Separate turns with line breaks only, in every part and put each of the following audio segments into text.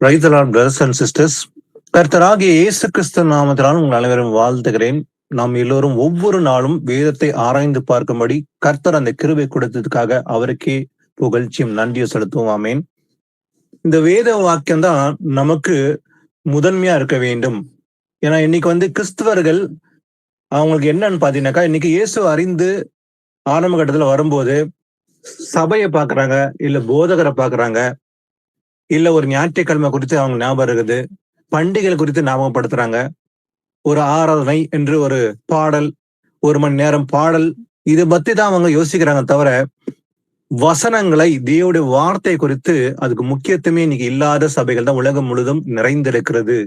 Praise the Lord, brothers and sisters. கர்த்தராகிய இயேசு கிறிஸ்து நாமத்தினால் உங்கள் அனைவரும் வாழ்த்துகிறேன். நாம் எல்லோரும் ஒவ்வொரு நாளும் வேதத்தை ஆராய்ந்து பார்க்கும்படி கர்த்தர் அந்த கிருபை கொடுத்ததுக்காக அவருக்கே புகழ்ச்சியும் நன்றியை செலுத்துவோம். ஆமேன். இந்த வேத வாக்கியம் தான் நமக்கு முதன்மையா இருக்க வேண்டும். ஏன்னா இன்னைக்கு கிறிஸ்தவர்கள் அவங்களுக்கு என்னன்னு பாத்தீங்கன்னாக்கா, இன்னைக்கு இயேசு அறிந்து ஆரம்ப கட்டத்துல வரும்போது சபையை பாக்குறாங்க, இல்ல போதகரை பாக்குறாங்க, இல்ல ஒரு ஞாயிற்றுக்கிழமை குறித்து அவங்க ஞாபகம் இருக்குது, பண்டிகைகள் குறித்து ஞாபகப்படுத்துறாங்க, ஒரு ஆராதனை என்று ஒரு பாடல், 1 மணி நேரம் பாடல், இதை பத்தி தான் அவங்க யோசிக்கிறாங்க தவிர வசனங்களை, தேவனுடைய வார்த்தை குறித்து அதுக்கு முக்கியத்துவமே இன்னைக்கு இல்லாத சபைகள் தான் உலகம் முழுதும் நிறைந்திருக்கிறது.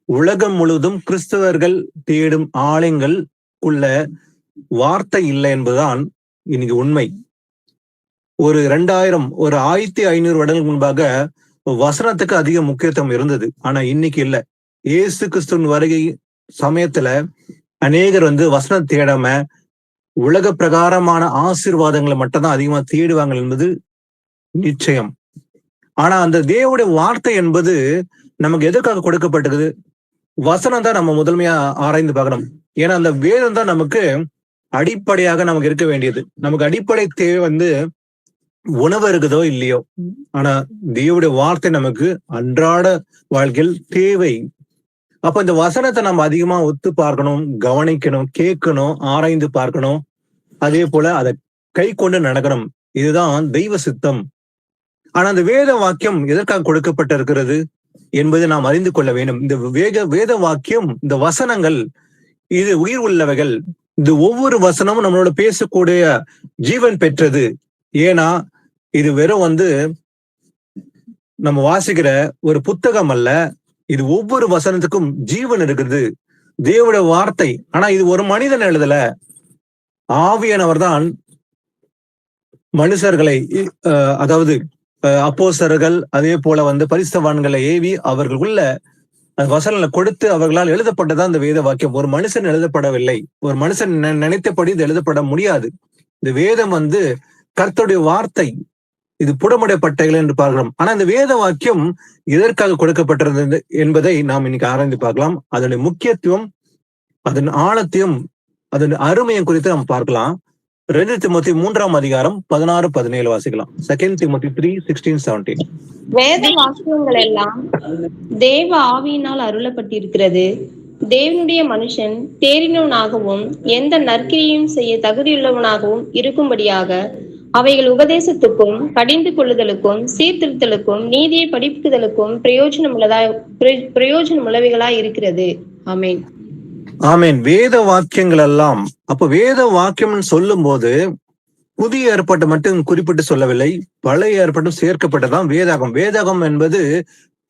உலகம் முழுவதும் கிறிஸ்தவர்கள் தேடும் ஆலயங்கள் உள்ள வார்த்தை இல்லை என்பதுதான் இன்னைக்கு உண்மை. ஒரு 1500 வருடங்களுக்கு முன்பாக வசனத்துக்கு அதிக முக்கியத்துவம் இருந்தது. ஆனா இன்னைக்கு இல்ல. இயேசு கிறிஸ்துவின் வருகை சமயத்துல அநேகர் வசனம் தேடாம உலக பிரகாரமான ஆசீர்வாதங்களை மட்டும்தான் அதிகமா தேடுவாங்க என்பது நிச்சயம். ஆனா அந்த தேவனுடைய வார்த்தை என்பது நமக்கு எதற்காக கொடுக்கப்பட்டிருக்குது? வசனம் தான் நம்ம முதன்மையா ஆராய்ந்து பார்க்கணும். ஏன்னா அந்த வேதம் தான் நமக்கு அடிப்படையாக நமக்கு இருக்க வேண்டியது. நமக்கு அடிப்படை தேவை உணவு இருக்குதோ இல்லையோ, ஆனா தேவனுடைய வார்த்தை நமக்கு அன்றாட வாழ்க்கையில் தேவை. அப்ப இந்த வசனத்தை நம்ம அதிகமா ஒத்து பார்க்கணும், கவனிக்கணும், கேட்கணும், ஆராய்ந்து பார்க்கணும். அதே போல அதை கை கொண்டு நடக்கணும். இதுதான் தெய்வ சித்தம். ஆனா அந்த வேத வாக்கியம் எதற்காக கொடுக்கப்பட்டிருக்கிறது என்பதை நாம் அறிந்து கொள்ள வேண்டும். இந்த வேத வாக்கியம், இந்த வசனங்கள், இது உயிர் உள்ளவைகள். இது ஒவ்வொரு வசனமும் நம்மளோட பேசக்கூடிய ஜீவன் பெற்றது. ஏன்னா இது வெறும் நம்ம வாசிக்கிற ஒரு புத்தகம் அல்ல. இது ஒவ்வொரு வசனத்துக்கும் ஜீவன் இருக்குது, தேவனுடைய வார்த்தை. ஆனா இது ஒரு மனிதன் எழுதல, ஆவியானவர் தான் மனுஷர்களை, அதாவது அப்போஸ்தலர்கள், அதே போல பரிசுத்தவான்களை ஏவி அவர்களுக்குள்ள வசனங்களை கொடுத்து அவர்களால் எழுதப்பட்டதான் இந்த வேத வாக்கியம். ஒரு மனுஷன் எழுதப்படவில்லை, ஒரு மனுஷன் நினைத்தபடி இது எழுதப்பட முடியாது. இந்த வேதம் கர்த்தருடைய வார்த்தை, இது புடமுடைய பட்டைகள் என்று பார்க்கிறோம். ஆனா இந்த வேத வாக்கியம் எதற்காக கொடுக்கப்பட்டிருந்தது என்பதை நாம் இன்னைக்கு ஆராய்ந்து பார்க்கலாம். அதனுடைய முக்கியத்துவம், அதன் ஆழத்தையும், அதன் அருமையும் குறித்து நாம் பார்க்கலாம். 2 தீமோத்தேயு 3ஆம் அதிகாரம் 16-17 வாசிக்கலாம். 2 தீமோத்தேயு 3:16-17.
வேத வாக்கியங்கள் எல்லாம் தேவ ஆவியினால் அருளப்பட்டிருக்கிறது. தேவனுடைய மனுஷன் தேறினவனாகவும் எந்த நற்கிரியையும் செய்ய தகுதியுள்ளவனாகவும் இருக்கும்படியாக அவைகள் உபதேசத்துக்கும், கடிந்து கொள்ளுதலுக்கும், சீர்திருத்தலுக்கும், நீதியை படிப்புதலுக்கும் பிரயோஜனமுள்ளவைகளாய் இருக்கிறது. ஆமேன்.
ஆமேன். வேத வாக்கியங்கள் எல்லாம், அப்ப வேத வாக்கியம் சொல்லும் போது புதிய ஏற்பாட்டை மட்டும் குறிப்பிட்டு சொல்லவில்லை, பழைய ஏற்பாடும் சேர்க்கப்பட்டதான் வேதாகம். வேதாகம் என்பது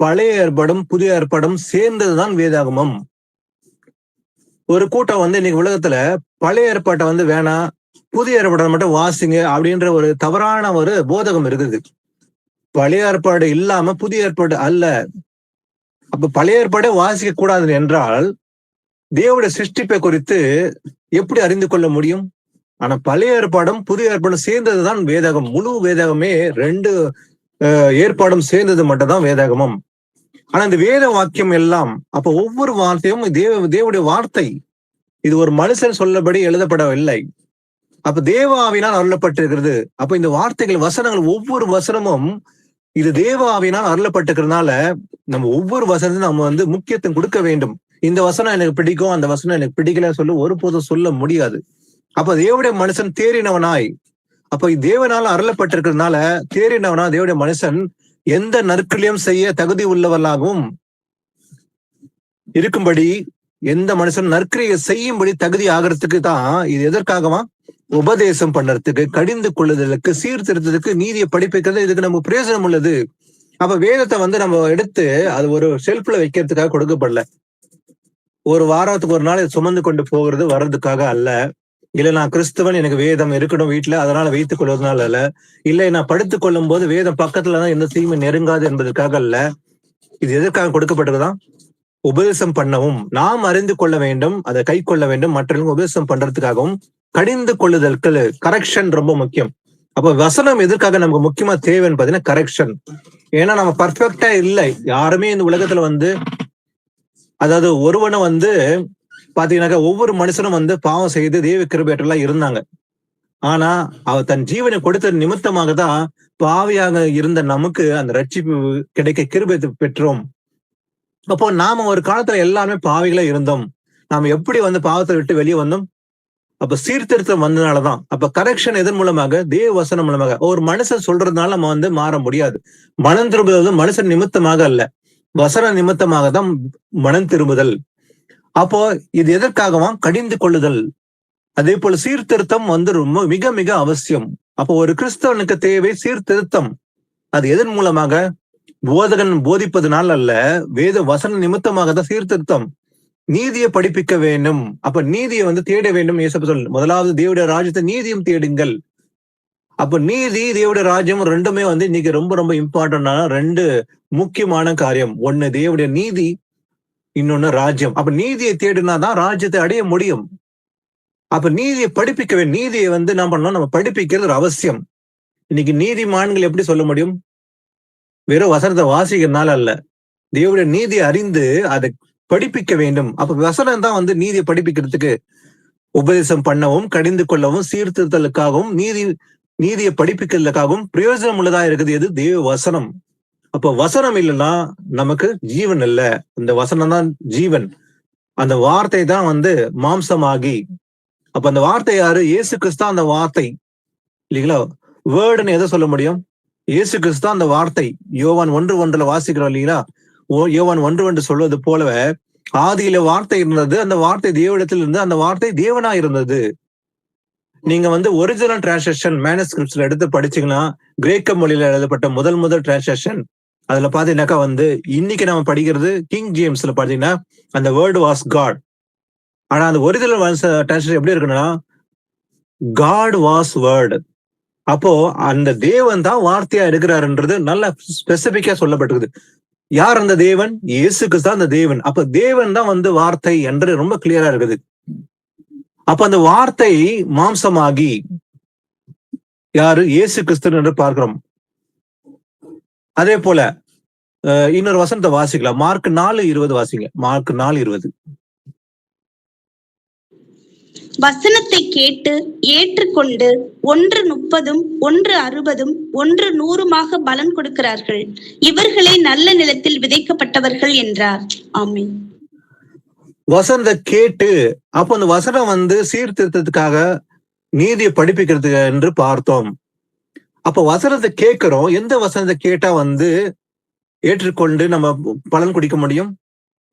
பழைய ஏற்பாடும் புதிய ஏற்பாடும் சேர்ந்ததுதான் வேதாகமம். ஒரு கூட்டம் இன்னைக்கு உலகத்துல பழைய ஏற்பாட்டை வேணாம், புதிய ஏற்பாட்டை மட்டும் வாசிங்க அப்படின்ற ஒரு தவறான ஒரு போதகம் இருக்குது. பழைய ஏற்பாடு இல்லாம புதிய ஏற்பாடு அல்ல. அப்ப பழைய ஏற்பாடை வாசிக்க கூடாது என்றால் தேவனுடைய சிருஷ்டிப்பை குறித்து எப்படி அறிந்து கொள்ள முடியும்? ஆனா பழைய ஏற்பாடும் புதிய ஏற்பாடும் சேர்ந்ததுதான் வேதாகம். முழு வேதாகமே 2 ஏற்பாடும் சேர்ந்தது மட்டும் தான் வேதாகமம். ஆனா இந்த வேத வாக்கியம் எல்லாம், அப்ப ஒவ்வொரு வார்த்தையும் தேவனுடைய வார்த்தை. இது ஒரு மனுஷன் சொல்லபடி எழுதப்படவில்லை. அப்ப தேவ ஆவியினால் அருளப்பட்டிருக்கிறது. அப்ப இந்த வார்த்தைகள், வசனங்கள், ஒவ்வொரு வசனமும் இது தேவ ஆவியினால் அருளப்பட்டிருக்கிறதுனால நம்ம ஒவ்வொரு வசனத்தையும் நம்ம முக்கியத்துவம் கொடுக்க வேண்டும். இந்த வசனம் எனக்கு பிடிக்கும், அந்த வசனம் எனக்கு பிடிக்கல சொல்ல ஒருபோதும் சொல்ல முடியாது. அப்ப தேவனுடைய மனுஷன் தேறினவனாய், அப்ப தேவனால் அருளப்பட்டிருக்கிறதுனால தேறினவனா தேவனுடைய மனுஷன் எந்த நற்கிரியம் செய்ய தகுதி உள்ளவர்களாகவும் இருக்கும்படி, எந்த மனுஷன் நற்கிரியை செய்யும்படி தகுதி ஆகிறதுக்கு தான். இது எதற்காகவா? உபதேசம் பண்றதுக்கு, கடிந்து கொள்ளுதலுக்கு, சீர்திருத்தத்துக்கு, நீதியை படிப்பிக்கிறது. இதுக்கு நமக்கு பிரயோஜனம் உள்ளது. அப்ப வேதத்தை நம்ம எடுத்து அது ஒரு ஷெல்ஃப்ல வைக்கிறதுக்காக கொடுக்கப்படல. ஒரு வாரத்துக்கு ஒரு நாள் சுமந்து கொண்டு போகிறது வர்றதுக்காக அல்ல. இல்ல நான் கிறிஸ்தவன், எனக்கு வேதம் இருக்கணும் வீட்டுல, அதனால வைத்துக் கொள்வதனால அல்ல. இல்லை நான் படுத்துக் கொள்ளும் போது வேதம் பக்கத்துலதான் எந்த தீமை நெருங்காது என்பதற்காக அல்ல. இது எதற்காக கொடுக்கப்பட்டதுதான்? உபதேசம் பண்ணவும், நாம் அறிந்து கொள்ள வேண்டும், அதை கை கொள்ள வேண்டும், மற்றவங்க உபதேசம் பண்றதுக்காகவும், கடிந்து கொள்ளுதல், கரெக்ஷன் ரொம்ப முக்கியம். அப்ப வசனம் எதற்காக நமக்கு முக்கியமா தேவைன்னு பாத்தீங்கன்னா கரெக்ஷன். ஏன்னா நம்ம பர்ஃபெக்டா இல்லை. யாருமே இந்த உலகத்துல வந்து, அதாவது ஒருவனை வந்து பாத்தீங்கன்னாக்கா ஒவ்வொரு மனுஷனும் வந்து பாவம் செய்து தெய்வ கிருபையற்றெல்லாம் இருந்தாங்க. ஆனா அவர் தன் ஜீவனை கொடுத்த நிமித்தமாக தான் பாவியாக இருந்த நமக்கு அந்த ரட்சிப்பு கிடைக்க கிருபை பெற்றோம். அப்போ நாம ஒரு காலத்துல எல்லாமே பாவிகளா இருந்தோம். நாம எப்படி வந்து பாவத்தை விட்டு வெளியே வந்தோம்? அப்ப சீர்திருத்தம் வந்ததுனாலதான். அப்ப கரெக்ஷன் எதன் மூலமாக? தேவ வசனம் மூலமாக. ஒரு மனுஷன் சொல்றதுனால நம்ம வந்து மாற முடியாது. மனம் திரும்புவது மனுஷன் நிமித்தமாக அல்ல, வசன நிமித்தமாக தான் மனம் திரும்புதல். அப்போ இது எதற்காகவா? கடிந்து கொள்ளுதல். அதே போல சீர்திருத்தம் வந்து ரொம்ப மிக மிக அவசியம். அப்போ ஒரு கிறிஸ்தவனுக்கு தேவை சீர்திருத்தம். அது எதன் மூலமாக? போதகன் போதிப்பதனால் அல்ல, வேத வசன நிமித்தமாக தான் சீர்திருத்தம். நீதியை படிப்பிக்க வேண்டும். அப்ப நீதியை வந்து தேட வேண்டும். இயேசு சொல், முதலாவது தேவனுடைய ராஜ்யத்தை நீதியும் தேடுங்கள். அப்ப நீதி தேவனுடைய ராஜ்யம் ரெண்டுமே வந்து இன்னைக்கு ரொம்ப ரொம்ப இம்பார்ட்டன்டான ரெண்டு முக்கியமான காரியம். ஒண்ணு தேவனுடைய நீதி, இன்னொன்னு ராஜ்யம். அப்ப நீதியை தேடினாதான் ராஜ்யத்தை அடைய முடியும். அப்ப நீதியை படிப்பிக்க வேண்டும். நீதியை வந்து என்ன பண்ணணும்? நம்ம படிப்பிக்கிறது ஒரு அவசியம். இன்னைக்கு நீதிமான்கள் எப்படி சொல்ல முடியும்? வெறும் வசனத்தை வாசிக்கிறதுனால அல்ல, தேவனுடைய நீதியை அறிந்து அதை படிப்பிக்க வேண்டும். அப்ப வசனம் தான் வந்து நீதியை படிப்பிக்கிறதுக்கு உபதேசம் பண்ணவும், கடிந்து கொள்ளவும், சீர்திருத்தலுக்காகவும், நீதியை படிப்பிக்கிறதுக்காகவும் பிரயோஜனம் உள்ளதா இருக்குது எது? தேவ வசனம். அப்ப வசனம் இல்லைன்னா நமக்கு ஜீவன் இல்ல. அந்த வசனம் தான் ஜீவன். அந்த வார்த்தை தான் வந்து மாம்சமாகி, அப்ப அந்த வார்த்தை யாரு? இயேசு கிறிஸ்து அந்த வார்த்தை இல்லைங்களா? வேர்டுன்னு எதை சொல்ல முடியும்? இயேசு கிறிஸ்து அந்த வார்த்தை. யோவான் 1:1 வாசிக்கிறோம் இல்லைங்களா? யோவான் 1:1 சொல்வது போலவே, ஆதியில வார்த்தை இருந்தது, அந்த வார்த்தை தேவனிடத்தில் இருந்து, அந்த வார்த்தை தேவனா இருந்தது. நீங்க வந்து ஒரிஜினல் டிரான்ஸ்லேஷன் மேனஸ்கிரிப்ட்ஸ்ல எடுத்து படிச்சீங்கன்னா, கிரேக்க மொழியில எழுதப்பட்ட முதல் டிரான்ஸ்லேஷன், அதுல பாத்தீங்கன்னாக்கா வந்து இன்னைக்கு நம்ம படிக்கிறது கிங் ஜேம்ஸ்ல பாத்தீங்கன்னா அந்த வேர்டு வாஸ் காட். ஆனா அந்த ஒரிஜினல் டிரான்ஸ்லேஷன் எப்படி இருக்குன்னா, காட் வாஸ் வேர்டு. அப்போ அந்த தேவன் தான் வார்த்தையா இருக்கிறாருன்றது நல்லா ஸ்பெசிபிக்கா சொல்லப்பட்டிருக்குது. யார் அந்த தேவன்? இயேசு கிறிஸ்து அந்த தேவன். அப்ப தேவன் தான் வந்து வார்த்தை என்று ரொம்ப கிளியரா இருக்குது. அப்ப அந்த வார்த்தை மாம்சமாகி யாரு? இயேசு கிறிஸ்து என்று பார்க்கிறோம். அதே போல இன்னொரு வசனத்தை வாசிக்கலாம். மார்க் 4:20 வாசிங்க. மார்க் 4:20.
வசனத்தை கேட்டு ஏற்றுக்கொண்டு 1:30, 1:60, 1:100 பலன் கொடுக்கிறார்கள். இவர்களே நல்ல நிலத்தில் விதைக்கப்பட்டவர்கள் என்றார். ஆமென்.
வசனத்தை கேட்டு, அப்ப அந்த வசனம் வந்து சீர்திருத்தத்துக்காக, நீதியை படிப்பிக்கிறதுக்கு என்று பார்த்தோம். அப்ப வசனத்தை கேட்கிறோம். எந்த வசனத்தை கேட்டா வந்து ஏற்றுக்கொண்டு நம்ம பலன் குடிக்க முடியும்?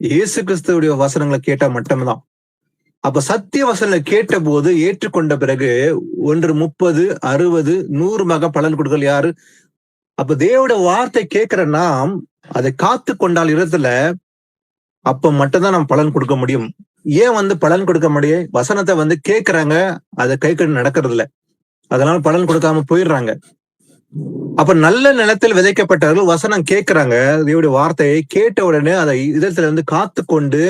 இயேசு கிறிஸ்துவுடைய வசனங்களை கேட்டா மட்டும்தான். அப்ப சத்திய வசனங்களை கேட்ட போது ஏற்றுக்கொண்ட பிறகு 1:30, 60, 100 பலன் கொடுக்கல் யாரு? அப்ப தேவனுடைய வார்த்தை கேட்கிற நாம் அதை காத்து கொண்டால் இடத்துல, அப்ப மட்டும்தான் நம்ம பலன் கொடுக்க முடியும். ஏன் வந்து பலன் கொடுக்க முடியும்? வசனத்தை வந்து கேட்கிறாங்க, அதை கை கண்டு நடக்கிறது இல்ல, அதனால பலன் கொடுக்காம போயிடுறாங்க. அப்ப நல்ல நிலத்தில் விதைக்கப்பட்டவர்கள் வசனம் கேட்கிறாங்க, தேவனுடைய வார்த்தையை கேட்ட உடனே அதை இதயத்துல வந்து காத்து கொண்டு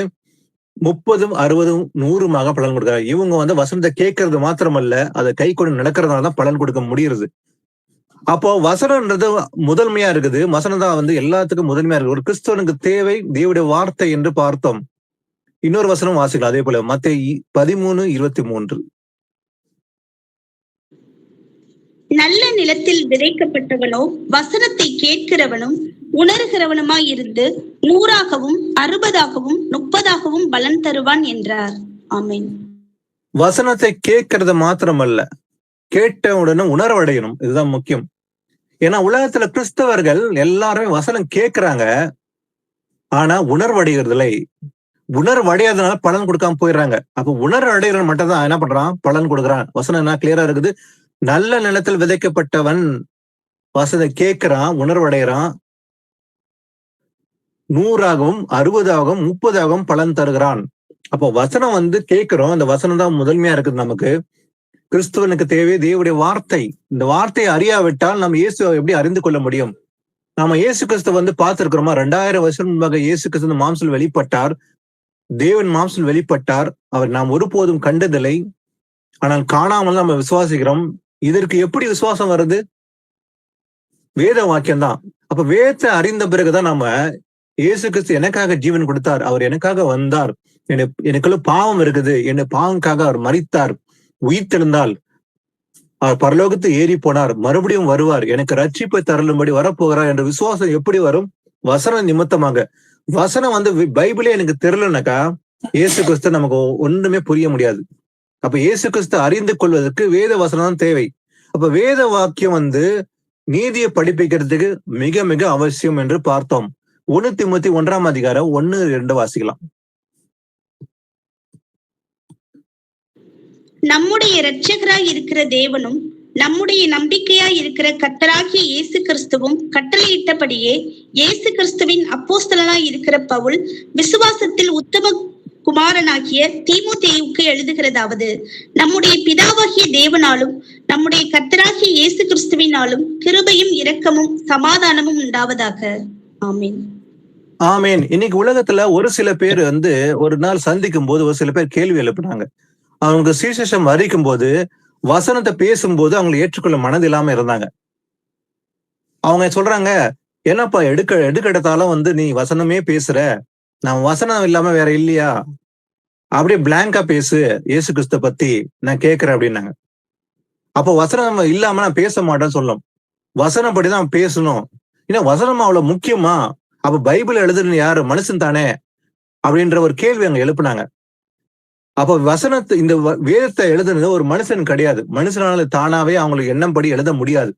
30, 60, 100 பலன் கொடுக்குறாங்க. இவங்க வந்து வசனத்தை கேட்கறது மாத்திரமல்ல, அதை கை கொண்டு நடக்கிறதுனாலதான் பலன் கொடுக்க முடியுது. அப்போ வசனம்ன்றது முதன்மையா இருக்குது. வசனம் தான் வந்து எல்லாத்துக்கும் முதன்மையா இருக்கு. ஒரு கிறிஸ்தவனுக்கு தேவை தேவனுடைய வார்த்தை என்று பார்த்தோம். இன்னொரு வசனம் வாசிக்கலாம். அதே போல மத்தேயு 13:23.
நல்ல நிலத்தில் விதைக்கப்பட்டவனோ வசனத்தை கேட்கிறவனும் உணர்கிறவனுமாய் இருந்து 100ஆகவும் 60ஆகவும் 30ஆகவும் பலன் தருவான் என்றார். ஆமென்.
வசனத்தை கேட்கறது மாத்திரமல்ல, கேட்ட உடனே உணர்வடையணும். இதுதான் முக்கியம். ஏன்னா உலகத்துல கிறிஸ்தவர்கள் எல்லாருமே வசனம் கேட்கிறாங்க, ஆனா உணர்வடைகிறது இல்லை. உணர்வடையாதனால பலன் கொடுக்காம போயிடுறாங்க. அப்ப உணர்வு அடைகிறவன் மட்டும் தான் என்ன பண்றான்? பலன் கொடுக்குறான். வசனம் என்ன கிளியரா இருக்குது? நல்ல நிலத்தில் விதைக்கப்பட்டவன் வசனத்தை கேட்கிறான், உணர்வடைகிறான், 100ஆகவும் 60ஆகவும் 30ஆகவும் பலன் தருகிறான். அப்போ வசனம் வந்து கேட்கிறோம். அந்த வசனம் தான் முதன்மையா இருக்குது நமக்கு. கிறிஸ்துவனுக்கு தேவை தேவனுடைய வார்த்தை. இந்த வார்த்தையை அறியாவிட்டால் நம்ம இயேசுவை எப்படி அறிந்து கொள்ள முடியும்? நாம இயேசு கிறிஸ்து வந்து பார்த்திருக்கிறோமா? 2000 வருஷம் முன்பாக இயேசு கிறிஸ்து மாம்சல் வெளிப்பட்டார். தேவன் மாம்சல் வெளிப்பட்டார். அவர் நாம் ஒருபோதும் கண்டதில்லை, ஆனால் காணாமல் நம்ம விசுவாசிக்கிறோம். இதற்கு எப்படி விசுவாசம் வருது? வேத வாக்கியம் தான். அப்ப வேதத்தை அறிந்த பிறகுதான் நம்ம இயேசு கிறிஸ்து எனக்காக ஜீவன் கொடுத்தார், அவர் எனக்காக வந்தார், எனக்குள்ள பாவம் இருக்குது, என்ன பாவம்காக அவர் மரித்தார், உயிர்த்தெழுந்தால், அவர் பரலோகத்து ஏறி போனார், மறுபடியும் வருவார், எனக்கு ரட்சிப்பை தரலும்படி வரப்போகிறார் என்ற விசுவாசம் எப்படி வரும்? வசன நிமித்தமாக. வசனம் பைபிளே எனக்கு தெரியலனாக்கா இயேசு கிறிஸ்து நமக்கு ஒண்ணுமே புரிய முடியாது. அப்ப இயேசு கிறிஸ்து அறிந்து கொள்வதற்கு வேத வசனம் தான் தேவை. அப்ப வேத வாக்கியம் நீதியை படிப்பிக்கிறதுக்கு மிக மிக அவசியம் என்று பார்த்தோம். 1 தீமோத்தேயு 1 அதிகாரம் 1-2 வாசிக்கலாம்.
நம்முடைய இரட்சகராய் இருக்கிற தேவனும் நம்முடைய நம்பிக்கையாய் இருக்கிற கர்த்தராகிய இயேசு கிறிஸ்துவும் கட்டளையிட்டபடியே இயேசு கிறிஸ்துவின் அப்போஸ்தலனாய் இருக்கிற பவுல் விசுவாசத்தில் உத்தம குமாரனாகிய தீமோத்தேயுவுக்கு எழுதுகிறதாவது, நம்முடைய பிதாவாகிய தேவனாலும் நம்முடைய கர்த்தராகிய இயேசு கிறிஸ்துவினாலும் கிருபையும் இரக்கமும் சமாதானமும் உண்டாவதாக. ஆமீன்.
ஆமீன். இன்னைக்கு உலகத்துல ஒரு சில பேர் ஒரு நாள் சந்திக்கும் போது ஒரு சில பேர் கேள்வி எழுப்புனாங்க. அவங்க சுவிசேஷம் அறிக்கும் போது வசனத்தை பேசும்போது அவங்களை ஏற்றுக்கொள்ள மனதில்லாம இருந்தாங்க. அவங்க சொல்றாங்க, என்னப்பா எடுக்கெடுத்தாலும் நீ வசனமே பேசுற, நான் வசனம் இல்லாம வேற இல்லையா, அப்படியே பிளாங்கா பேசு இயேசு கிறிஸ்துவ பத்தி நான் கேட்கிறேன் அப்படின்னாங்க. அப்போ வசனம் இல்லாம நான் பேச மாட்டேன்னு சொல்லணும். வசனம் படிதான் பேசணும். ஏன்னா வசனம் அவ்வளவு முக்கியமா? அப்ப பைபிள் எழுதுன்னு யாரு? மனுஷன் தானே அப்படின்ற ஒரு கேள்வி அங்க எழுப்புனாங்க. அப்ப வசனத்தை, இந்த வேதத்தை எழுதுனது ஒரு மனுஷன் கிடையாது. மனுஷனால தானாவே அவங்களுக்கு எண்ணம்படி எழுத முடியாது.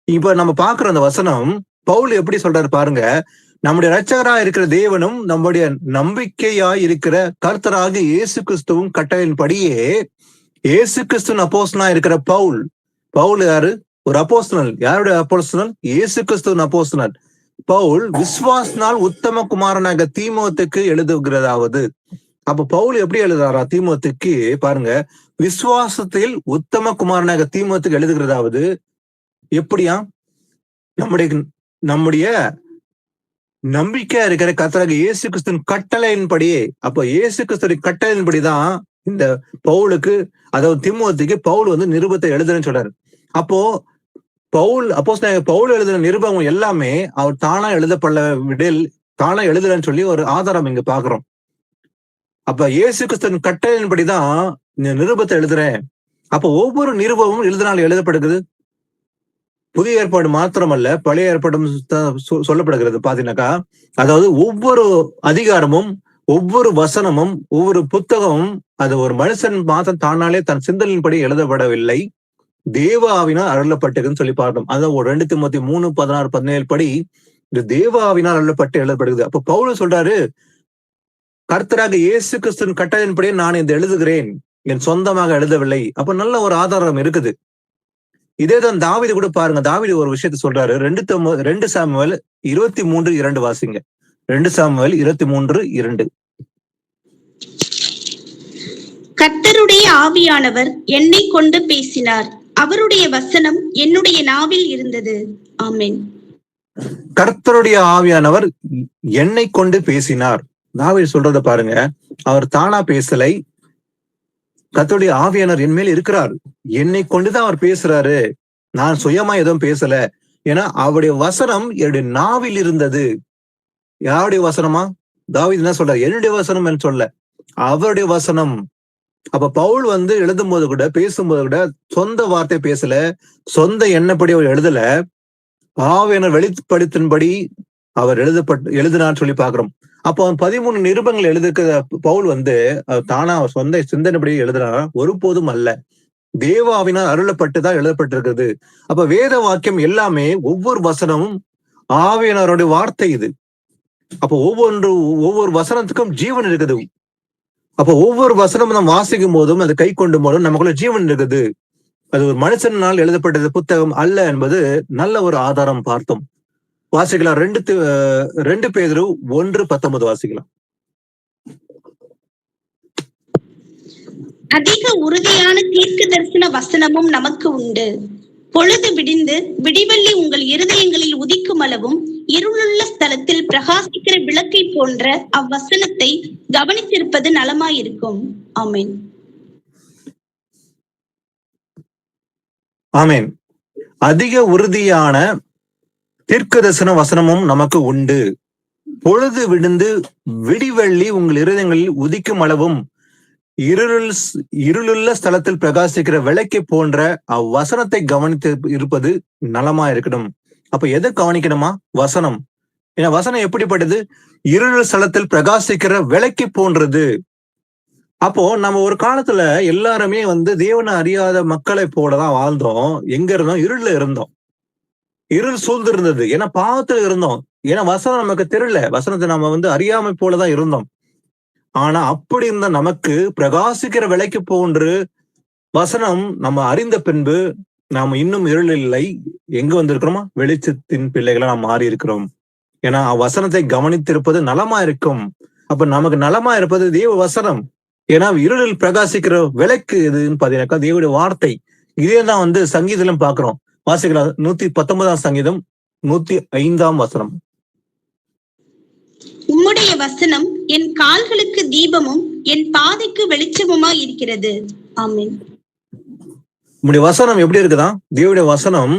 இப்ப நம்ம பாக்குற அந்த வசனம் பவுல் எப்படி சொல்றாரு பாருங்க. நம்முடைய இரட்சகரா இருக்கிற தேவனும் நம்முடைய நம்பிக்கையாய் இருக்கிற கர்த்தராக இயேசு கிறிஸ்துவும் கட்டளையின்படியே இயேசு கிறிஸ்துவின் அப்போஸ்தலனா இருக்கிற பவுல் யாரு? ஒரு அப்போஸ்தலன். யாருடைய அப்போஸ்தலன்? இயேசு கிறிஸ்துவின் அப்போஸ்தலன். பவுல் விசுவாசனால் உத்தம குமாரனாக தீமோத்தேயுக்கு எழுதுகிறதாவது. அப்ப பவுல் எப்படி எழுதுறாரா தீமோத்தேயுக்கு பாருங்க. விசுவாசத்தில் உத்தம குமாரனாக தீமோத்தேயுக்கு எழுதுகிறதாவது எப்படியா? நம்முடைய நம்பிக்கையா இருக்கிற கர்த்தராகிய இயேசு கிறிஸ்துவின் கட்டளையின்படியே. அப்ப இயேசு கிறிஸ்துவின் கட்டளையின்படிதான் இந்த பவுலுக்கு, அதாவது தீமோத்தேயுக்கு பவுல் நிருபத்தை எழுதுறேன்னு சொல்றாரு. அப்போ பவுல் எழுதின நிருபம் எல்லாமே அவர் தானா தானா எழுதுறேன்னு சொல்லி ஒரு ஆதாரம் இங்க பாக்குறோம். அப்ப இயேசு கிறிஸ்துவின் கட்டளையின்படிதான் இந்த நிருபத்தை எழுதுறேன். அப்ப ஒவ்வொரு நிருபமும் எழுதினால் எழுதப்படுகிறது. புதிய ஏற்பாடு மாத்திரமல்ல, பழைய ஏற்பாடும் சொல்லப்படுகிறது பாத்தீங்கன்னாக்கா. அதாவது ஒவ்வொரு அதிகாரமும், ஒவ்வொரு வசனமும், ஒவ்வொரு புத்தகமும் அது ஒரு மனுஷன் மாத்திரம் தானாலே தன் சிந்தனையின்படி எழுதப்படவில்லை, தேவ ஆவினால் அருளப்பட்டதுன்னு சொல்லி பார்த்தோம். அதான் 2 தீமோத்தேயு 3:16-17 படி இந்த தேவ ஆவினால் அருளப்பட்டு எழுதப்படுகிறது. அப்ப பவுல் சொல்றாரு, கர்த்தராக இயேசு கிறிஸ்துவின் கட்டளையின்படியே நான் இதை எழுதுகிறேன், என் சொந்தமாக எழுதவில்லை. அப்ப நல்ல ஒரு ஆதாரம் இருக்குது. இதேதான் தாவீது கூட பாருங்க. தாவீது ஒரு விஷயத்த சொல்றாரு. 2 சாமுவேல் 23:2 வாசிங்க. 2 சாமுவேல் 23:2.
கர்த்தருடைய ஆவியானவர் என்னை கொண்டு பேசினார், அவருடைய வசனம் என்னுடைய நாவில் இருந்தது. ஆமென்.
கர்த்தருடைய ஆவியானவர் என்னை கொண்டு பேசினார். தாவீது சொல்றத பாருங்க. அவர் தானா பேசலை, கர்த்தருடைய ஆவியானவர் என் மேல் இருக்கிறார், என்னை கொண்டுதான் அவர் பேசுறாரு, நான் சுயமா எதுவும் பேசல. ஏன்னா அவருடைய வசனம் என்னுடைய நாவில் இருந்தது. யாருடைய வசனமா? தாவீது என்ன சொல்றாரு? என்னுடைய வசனம் என்று சொல்ல, அவருடைய வசனம். அப்ப பவுல் எழுதும் போது கூட, பேசும்போது கூட சொந்த வார்த்தை பேசல, சொந்த எண்ணப்படி அவர் எழுதல, ஆவியானவர் வெளிப்படுத்தின்படி அவர் எழுதினான்னு சொல்லி பாக்குறோம். அப்போ 13 நிருபங்கள் எழுதுகிற பவுல் தானா அவர் சொந்த சிந்தனைப்படி எழுதுறாரா? ஒருபோதும் அல்ல. தேவ ஆவியினால் அருளப்பட்டுதான் எழுதப்பட்டிருக்கிறது. அப்ப வேத வாக்கியம் எல்லாமே, ஒவ்வொரு வசனமும் ஆவியானவருடைய வார்த்தை இது. அப்ப ஒவ்வொரு வசனத்துக்கும் ஜீவன் இருக்குது. அப்ப ஒவ்வொரு வசனமும் நாம் வாசிக்கும் போதும், அதை கை கொண்டு போதும் நமக்குள்ள ஜீவன் இருக்குது. அது ஒரு மனுஷனால் எழுதப்பட்டது புத்தகம் அல்ல என்பது நல்ல ஒரு ஆதாரம் பார்த்தோம். வாசிக்கலாம். 2 பேதுரு 1:19 வாசிக்கலாம்.
அதிக உறுதியான தீர்க்க தரிசன வசனமும் நமக்கு உண்டு. பொழுது விடிந்து விடிவெள்ளி உங்கள் இருதயங்களில் உதிக்கும் அளவும் இருளுள்ள ஸ்தலத்தில் பிரகாசிக்கிற விளக்கை போன்ற அவ்வசனத்தை கவனித்திருப்பது நலமாயிருக்கும். ஆமென்.
ஆமேன். அதிக உறுதியான தீர்க்கதரிசன வசனமும் நமக்கு உண்டு. பொழுது விழுந்து விடிவெள்ளி உங்கள் இருதயங்களில் உதிக்கும் அளவும் இருளுள்ள ஸ்தலத்தில் பிரகாசிக்கிற விளக்கை போன்ற அவ்வசனத்தை கவனித்து இருப்பது நலமா இருக்கணும். அப்ப எதை கவனிக்கணுமா? வசனம். ஏன்னா வசனம் எப்படிப்பட்டது? இருள் ஸ்தலத்தில் பிரகாசிக்கிற விளக்கை போன்றது. அப்போ நம்ம ஒரு காலத்துல எல்லாருமே தேவனை அறியாத மக்களை போலதான் வாழ்ந்தோம். எங்க இருந்தோம்? இருள்ல இருந்தோம். இருள் சூழ்ந்து இருந்தது. ஏன்னா பாவத்துல இருந்தோம். ஏன்னா வசனம் நமக்கு தெரியல. வசனத்தை நம்ம அறியாமை போலதான் இருந்தோம். ஆனா அப்படி இருந்த நமக்கு பிரகாசிக்கிற விளக்கு போன்று வசனம் நம்ம அறிந்த பின்பு நாம இன்னும் இருள் இல்லை. எங்க வந்திருக்கிறோமா? வெளிச்சத்தின் பிள்ளைகளா நாம் மாறி இருக்கிறோம். ஏன்னா வசனத்தை கவனித்திருப்பது நலமா இருக்கும். அப்ப நமக்கு நலமா இருப்பது தேவ வசனம். ஏன்னா இருளில் பிரகாசிக்கிற விளக்கு எதுன்னு பாத்தீங்கன்னாக்கா தேவனுடைய வார்த்தை. இதே தான் சங்கீதம் பாக்குறோம். வாசிக்கலாம். 119 சங்கீதம் 105 வசனம்.
உம்முடைய வசனம் என் கால்களுக்கு தீபமும் என் பாதைக்கு வெளிச்சமுமாய் இருக்கிறது. ஆமென்.
உம்முடைய வசனம் எப்படி இருக்குதா? தேவனுடைய வசனம்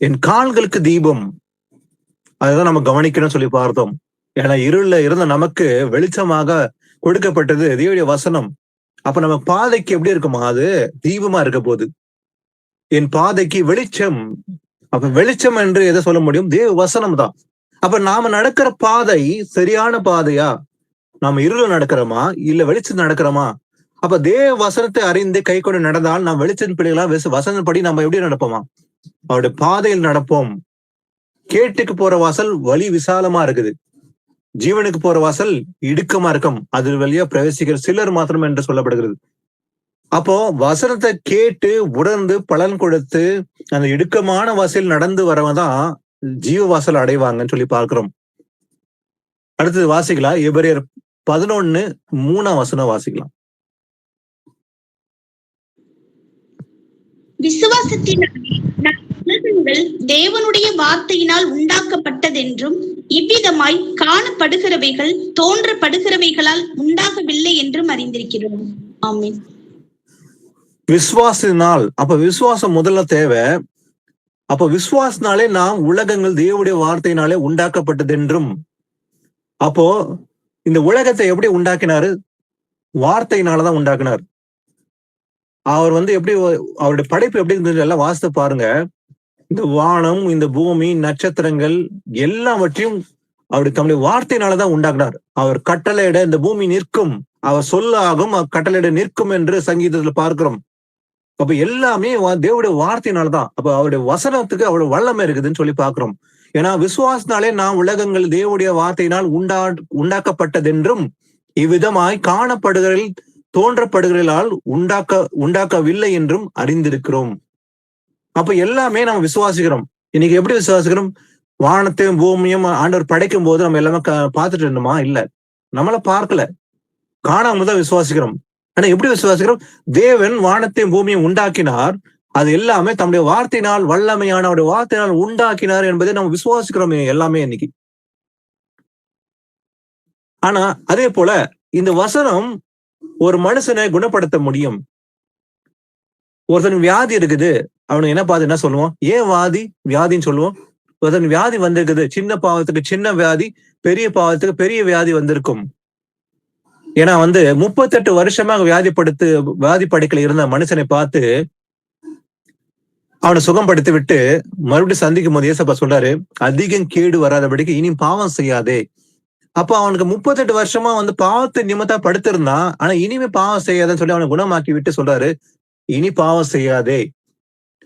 என் கால்களுக்கு தீபம். அதுதான் நம்ம கவனிக்கணும்னு சொல்லி பார்த்தோம். ஏன்னா இருள்ல இருந்த நமக்கு வெளிச்சமாக கொடுக்கப்பட்டது தேவனுடைய வசனம். அப்ப நம்ம பாதைக்கு எப்படி இருக்குமா? அது தீபமா இருக்க போகுது. என் பாதைக்கு வெளிச்சம். அப்ப வெளிச்சம் என்று எதை சொல்ல முடியும்? தேவ வசனம் தான். அப்ப நாம நடக்கிற பாதை சரியான பாதையா? நாம இருள நடக்கிறோமா இல்ல வெளிச்சம் நடக்கிறோமா? அப்ப தேவ வசனத்தை அறிந்து கை கொண்டு நடந்தால் நாம் வெளிச்சத்தின் பிள்ளைகளா வசனப்படி நம்ம எப்படி நடப்போமா? அவருடைய பாதையில் நடப்போம். கேட்டுக்கு போற வாசல் வழி விசாலமா இருக்குது. ஜீவனுக்கு போற வாசல் இடுக்கமா இருக்கும். அது வழியா பிரவேசிக்கிற சிலர் மாத்திரம் என்று சொல்லப்படுகிறது. அப்போ வசனத்தை கேட்டு உணர்ந்து பலன் கொடுத்து அந்த இடுக்கமான வாசல் நடந்து வரவன் தான் ஜீவ வாசல் அடைவாங்கன்னு சொல்லி பார்க்கிறோம். அடுத்தது வாசிக்கலாம். எபிரேயர் 11:3 வசனம் வாசிக்கலாம்.
விசுவாசத்தினாலே உலகங்கள் தேவனுடைய வார்த்தையினால் உண்டாக்கப்பட்டதென்றும் இவ்விதமாய் காணப்படுகிறவைகள் தோன்றப்படுகிறவைகளால் உண்டாகவில்லை என்றும் அறிந்திருக்கிறோம். ஆமென்.
விசுவாசினால். அப்ப விசுவாசம் முதல்ல தேவை. அப்ப விசுவாசனாலே நாம் உலகங்கள் தேவனுடைய வார்த்தையினாலே உண்டாக்கப்பட்டதென்றும். அப்போ இந்த உலகத்தை எப்படி உண்டாக்கினாரு? வார்த்தையினாலதான் உண்டாக்கினார். அவர் எப்படி அவருடைய படைப்பு எப்படி இருந்தது எல்லாம் வாசித்து பாருங்க. இந்த வானம், இந்த பூமி, நட்சத்திரங்கள் எல்லாவற்றையும் அவருடைய தம்முடைய வார்த்தையினாலதான் உண்டாக்குனார். அவர் கட்டளையிட இந்த பூமி நிற்கும், அவர் சொல்லாகும், கட்டளையிட நிற்கும் என்று சங்கீதத்துல பார்க்கிறோம். அப்ப எல்லாமே தேவனுடைய வார்த்தையினால்தான். அப்ப அவருடைய வசனத்துக்கு அவ்வளவு வல்லமை இருக்குதுன்னு சொல்லி பார்க்கிறோம். ஏன்னா விசுவாசனாலே நாம் உலகங்கள் தேவனுடைய வார்த்தையினால் உண்டாக்கப்பட்டதென்றும் இவ்விதமாய் காணப்படுகளில் தோன்றப்படுகளால் உண்டாக்கவில்லை என்றும் அறிந்திருக்கிறோம். அப்ப எல்லாமே நம்ம விசுவாசிக்கிறோம். இன்னைக்கு எப்படி விசுவாசிக்கிறோம்? வானத்தையும் பூமியும் ஆண்டவர் படைக்கும் போது நம்ம எல்லாமே பார்த்துட்டு இருந்தோமா? இல்ல, நம்மள பார்க்கல, காணாம தான் விசுவாசிக்கிறோம். ஆனா எப்படி விசுவாசிக்கிறோம்? தேவன் வானத்தையும் பூமியும் உண்டாக்கினார். அது எல்லாமே தம்முடைய வார்த்தையினால், வல்லமையான அவருடைய வார்த்தையினால் உண்டாக்கினார் என்பதை நம்ம விசுவாசிக்கிறோம் எல்லாமே இன்னைக்கு. ஆனா அதே போல இந்த வசனம் ஒரு மனுஷனை குணப்படுத்த முடியும். ஒருத்தன் வியாதி இருக்குது, அவனுக்கு என்ன பார்த்து என்ன சொல்லுவோம்? ஏன் வியாதின்னு சொல்லுவோம். ஒருத்தன் வியாதி வந்திருக்குது, சின்ன பாவத்துக்கு சின்ன வியாதி, பெரிய பாவத்துக்கு பெரிய வியாதி வந்திருக்கும். ஏன்னா 38 வருஷமாக வியாதி படுக்கையில இருந்த மனுஷனை பார்த்து அவனை சுகப்படுத்தி விட்டு மறுபடியும் சந்திக்கும் போது ஏசப்பா சொல்றாரு, அதிகம் கேடு வராதபடிக்கு இனி பாவம் செய்யாதே. அப்ப அவனுக்கு 38 வருஷமா பாவத்தை நிமித்தா படுத்திருந்தான். ஆனா இனிமே பாவம் செய்யாதன்னு சொல்லி அவனை குணமாக்கி விட்டு சொல்றாரு, இனி பாவம் செய்யாதே.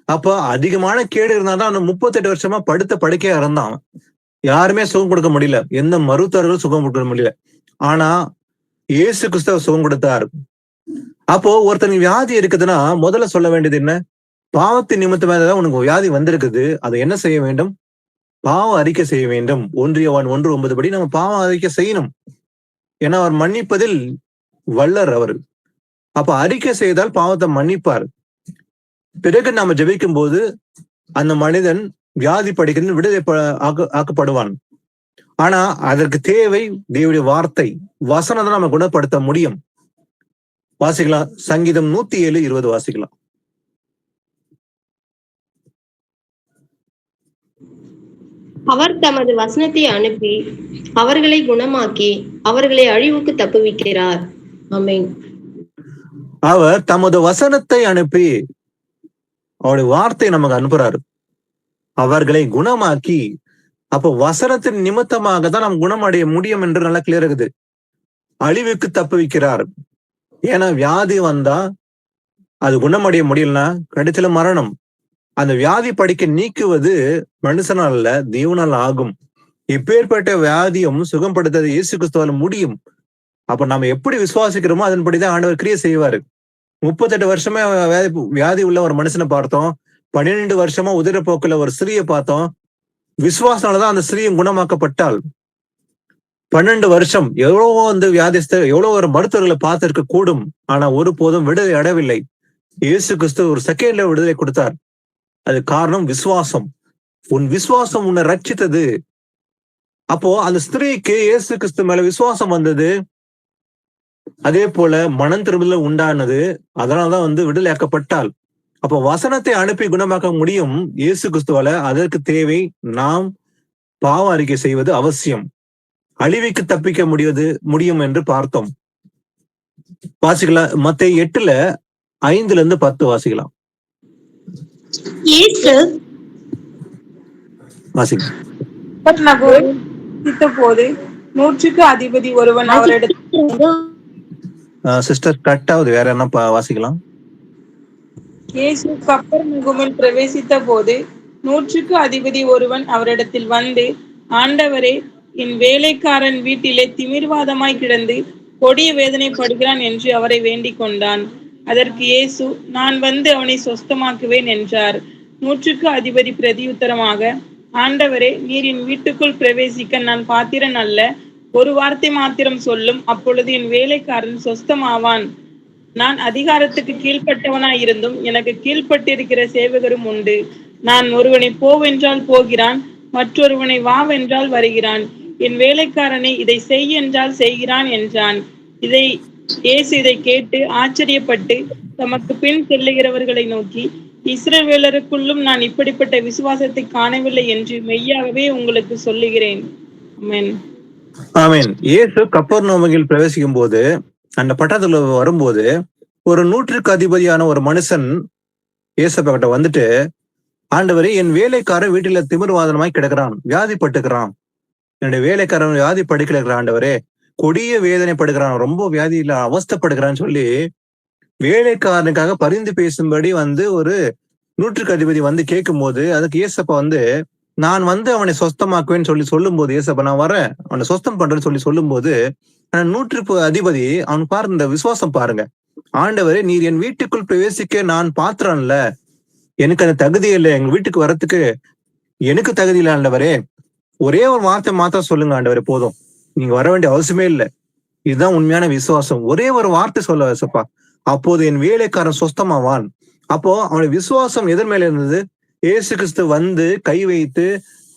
அப்ப அதிகமான கேடு இருந்தாதான் அவன் 38 வருஷமா படுக்கையா இருந்தான். யாருமே சுகம் கொடுக்க முடியல, எந்த மருத்துவர்களும் சுகம் கொடுக்க முடியல. ஆனா இயேசு கிறிஸ்துவ சுகம் கொடுத்தார். அப்போ ஒருத்தன் வியாதி இருக்குதுன்னா முதல்ல சொல்ல வேண்டியது என்ன? பாவத்தின் நிமித்தமாக உனக்கு வியாதி வந்திருக்குது, அதை என்ன செய்ய வேண்டும்? பாவ அறிக்கை செய்ய வேண்டும். 1 யோவான் 1:9 படி நம்ம பாவ அறிக்கை செய்யணும். ஏன்னா அவர் மன்னிப்பதில் வல்லர் அவர். அப்ப அறிக்கை செய்தால் பாவத்தை மன்னிப்பார். பிறகு நாம ஜெபிக்கும் போது அந்த மனிதன் வியாதி படிக்கிறது விடுதலை ஆக்கப்படுவான். ஆனா அதற்கு தேவை தேவனுடைய வார்த்தை, வசனத்தை நம்ம குணப்படுத்த முடியும். வாசிக்கலாம். சங்கீதம் 107:20 வாசிக்கலாம்.
அவர் தமது வசனத்தை அனுப்பி அவர்களை குணமாக்கி அவர்களை அழிவுக்கு தப்புவிக்கிறார். ஆமென்.
அவர் தமது வசனத்தை அனுப்பி அவருடைய வார்த்தை நமக்கு அனுப்புறாரு, அவர்களை குணமாக்கி. அப்போ வசனத்தின் நிமித்தமாக தான் நாம் குணமடைய முடியும் என்று நல்லா கிளியர் இருக்குது. அழிவுக்கு தப்புவிக்கிறார். ஏன்னா வியாதி வந்தா அது குணமடைய முடியலன்னா கடைசியில மரணம். அந்த வியாதி படிக்க நீக்குவது மனுஷனால் அல்ல, தேவனால் ஆகும். இப்பேற்பட்ட வியாதியும் சுகப்படுத்த இயேசு கிறிஸ்துவால முடியும். அப்ப நம்ம எப்படி விசுவாசிக்கிறோமோ அதன்படிதான் ஆண்டவர் கிரியை செய்வாரு. 38 வருஷமா வியாதி உள்ள ஒரு மனுஷனை பார்த்தோம். 12 வருஷமா உதிரப்போக்குல ஒரு ஸ்திரீயை பார்த்தோம். விசுவாசனாலதான் அந்த ஸ்திரீயும் குணமாக்கப்பட்டாள். 12 வருஷம் எவ்வளவோ வந்து வியாதிஸ்தர், எவ்வளவு ஒரு மருத்துவர்களை பார்த்திருக்க கூடும். ஆனா ஒருபோதும் விடுதலை அடையவில்லை. இயேசு கிறிஸ்து ஒரு செகண்ட்ல விடுதலை கொடுத்தார். அது காரணம் விசுவாசம். உன் விசுவாசம் உன்னை ரட்சித்தது. அப்போ அந்த ஸ்திரீக்கு இயேசு கிறிஸ்து மேல விசுவாசம் வந்தது. அதே போல மனம் திரும்புதல் உண்டானது. அதனாலதான் வந்து விடுதலையாக்கப்பட்டாள். அப்போ வசனத்தை அனுப்பி குணமாக்க முடியும் இயேசு கிறிஸ்துவால. அதற்கு தேவை நாம் பாவ அறிக்கை செய்வது அவசியம். அழிவுக்கு தப்பிக்க முடியும் என்று பார்த்தோம். வாசிக்கலாம். மத்தேயு 8:5-10 வாசிக்கலாம்.
இயேசு
வாசிங்க.
போது 100க்கு அதிபதி ஒருவன் அவரிடத்தில்
சிஸ்டர் கட் ஆகுது. வேற என்ன வாசிக்கலாம்?
இயேசு கப்பர்நகூமில் பிரவேசித்த போது 100க்கு அதிபதி ஒருவன் அவரிடத்தில் வந்து, ஆண்டவரே, என் வேலைக்காரன் வீட்டிலே திமிர்வாதமாய் கிடந்து கொடிய வேதனைப்படுகிறான் என்று அவரை வேண்டிக் கொண்டான். அதற்கு இயேசு, நான் வந்து அவனை சொஸ்தமாக்குவேன் என்றார். 100க்கு அதிபதி பிரதியுத்தரமாக, ஆண்டவரே, நீர் என் வீட்டுக்குள் பிரவேசிக்க நான் பாத்திரன் அல்ல. ஒரு வார்த்தை மாத்திரம் சொல்லும், அப்பொழுது என் வேலைக்காரன் சொஸ்தமாவான். நான் அதிகாரத்துக்கு கீழ்ப்பட்டவனாய் இருந்தும் எனக்கு கீழ்ப்பட்டிருக்கிற சேவகரும் உண்டு. நான் ஒருவனை போவென்றால் போகிறான், மற்றொருவனை வாவென்றால் வருகிறான். என் வேலைக்காரனை இதை செய் என்றால் செய்கிறான் என்றான். இயேசு இதை கேட்டு ஆச்சரியப்பட்டு தமக்கு பின் செல்லுகிறவர்களை நோக்கி, இஸ்ரவேலருக்குள்ளும் நான் இப்படிப்பட்ட விசுவாசத்தை காணவில்லை என்று மெய்யாகவே உங்களுக்கு சொல்லுகிறேன். ஆமென்.
ஆமென். இயேசு கப்பர்நகூமில் பிரவேசிக்கும் போது, அந்த பட்டணத்துல வரும்போது, ஒரு 100க்கு அதிபதியான ஒரு மனுஷன் இயேசப்பா கிட்ட வந்துட்டு, ஆண்டவரே, என் வேலைக்காரன் வீட்டுல திமிர்வாதமாய் கிடக்கிறான், வியாதிப்பட்டுக்கிறான். என்னுடைய வேலைக்காரன் வியாதி படுக்கிறான் ஆண்டவரே, கொடிய வேதனைப்படுகிறான், ரொம்ப வியாதியில அவஸ்தைப்படுகிறான்னு சொல்லி வேலைக்காரனுக்காக பரிந்து பேசும்படி வந்து ஒரு 100க்கு அதிபதி வந்து கேட்கும் போது, அதுக்கு இயேசப்பா வந்து, நான் வந்து அவனை சொஸ்தமாக்குவேன்னு சொல்லி சொல்லும் போது, இயேசப்பா நான் வரேன் அவனை சொஸ்தம் பண்றேன்னு சொல்லி சொல்லும் போது, 100க்கு அதிபதி அவன் பாருங்க, இந்த விசுவாசம் பாருங்க. ஆண்டவரே, நீர் என் வீட்டுக்குள் பிரவேசிக்க நான் பாத்திரன்ல, எனக்கு அந்த தகுதி இல்லை, எங்க வீட்டுக்கு வர்றதுக்கு எனக்கு தகுதி இல்லை ஆண்டவரே. ஒரே ஒரு வார்த்தை மாத்திரம் சொல்லுங்க ஆண்டவரே, போதும், நீங்க வர வேண்டிய அவசியமே இல்லை. இதுதான் உண்மையான விசுவாசம். ஒரே ஒரு வார்த்தை சொல்ல இயேசப்பா, அப்போது என் வேலைக்காரன் சொஸ்தமாவான். அப்போ அவனுடைய விசுவாசம் எதன் மேல இருந்தது? இயேசு கிறிஸ்து வந்து கை வைத்து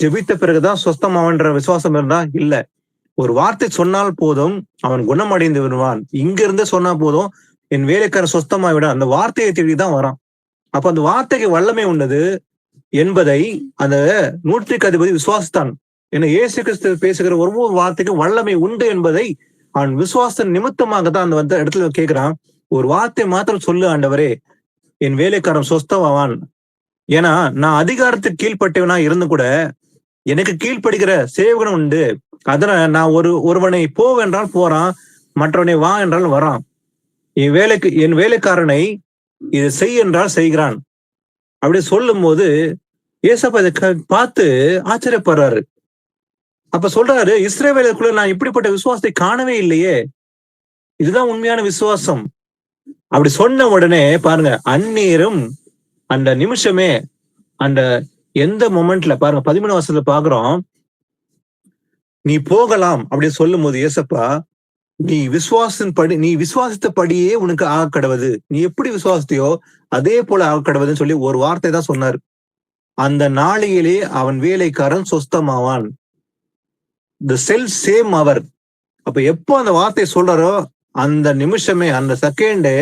ஜெபித்த பிறகுதான் சொஸ்தமாவன்ற விசுவாசம் இருந்தா இல்ல. ஒரு வார்த்தை சொன்னால் போதும், அவன் குணமடைந்து விடுவான். இங்க இருந்து சொன்னா போதும், என் வேலைக்காரன் சொஸ்தமா விட, அந்த வார்த்தையை தேடிதான் வரான். அப்ப அந்த வார்த்தைக்கு வல்லமை உண்டது என்பதை அந்த 100க்கு அதிபதி விசுவாசித்தான். ஏன்னா இயேசு கிறிஸ்து பேசுகிற ஒவ்வொரு வார்த்தைக்கும் வல்லமை உண்டு என்பதை அவன் விசுவாச நிமித்தமாக தான் அந்த இடத்துல கேட்கிறான். ஒரு வார்த்தை மாத்திரம் சொல்லு ஆண்டவரே, என் வேலைக்காரன் சொஸ்தமாவான். ஏன்னா நான் அதிகாரத்துக்கு கீழ்பட்டவனா இருந்து கூட எனக்கு கீழ்ப்படுகிற சேவகன் உண்டு. அதனால நான் ஒருவனை போவென்றால் போறான், மற்றவனை வா என்றால் வரான். என் வேலைக்காரனை இதை செய் என்றால் செய்கிறான். அப்படி சொல்லும் போது ஏசப்பா இதை பார்த்து ஆச்சரியப்படுறாரு. அப்ப சொல்றாரு, இஸ்ரவேலுக்குள்ள நான் இப்படிப்பட்ட விசுவாசத்தை காணவே இல்லையே, இதுதான் உண்மையான விசுவாசம். அப்படி சொன்ன உடனே பாருங்க, அந்நேரம் அந்த நிமிஷமே, அந்த எந்த மொமெண்ட்ல பாருங்க, 13 வருஷத்துல பாக்குறோம், நீ போகலாம் அப்படின்னு சொல்லும் போது ஏசப்பா, நீ விசுவாசித்தபடியே உனக்கு ஆக கடவுது, நீ எப்படி விசுவாசத்தையோ அதே போல ஆக கடவுதுன்னு சொல்லி ஒரு வார்த்தை தான் சொன்னார். அந்த நாளையிலே அவன் வேலைக்காரன் சொஸ்தமாவான். தி செல்ஃப் சேம் அவர். அப்ப எப்போ அந்த வார்த்தை சொல்றாரோ அந்த நிமிஷமே, அந்த செகண்டே,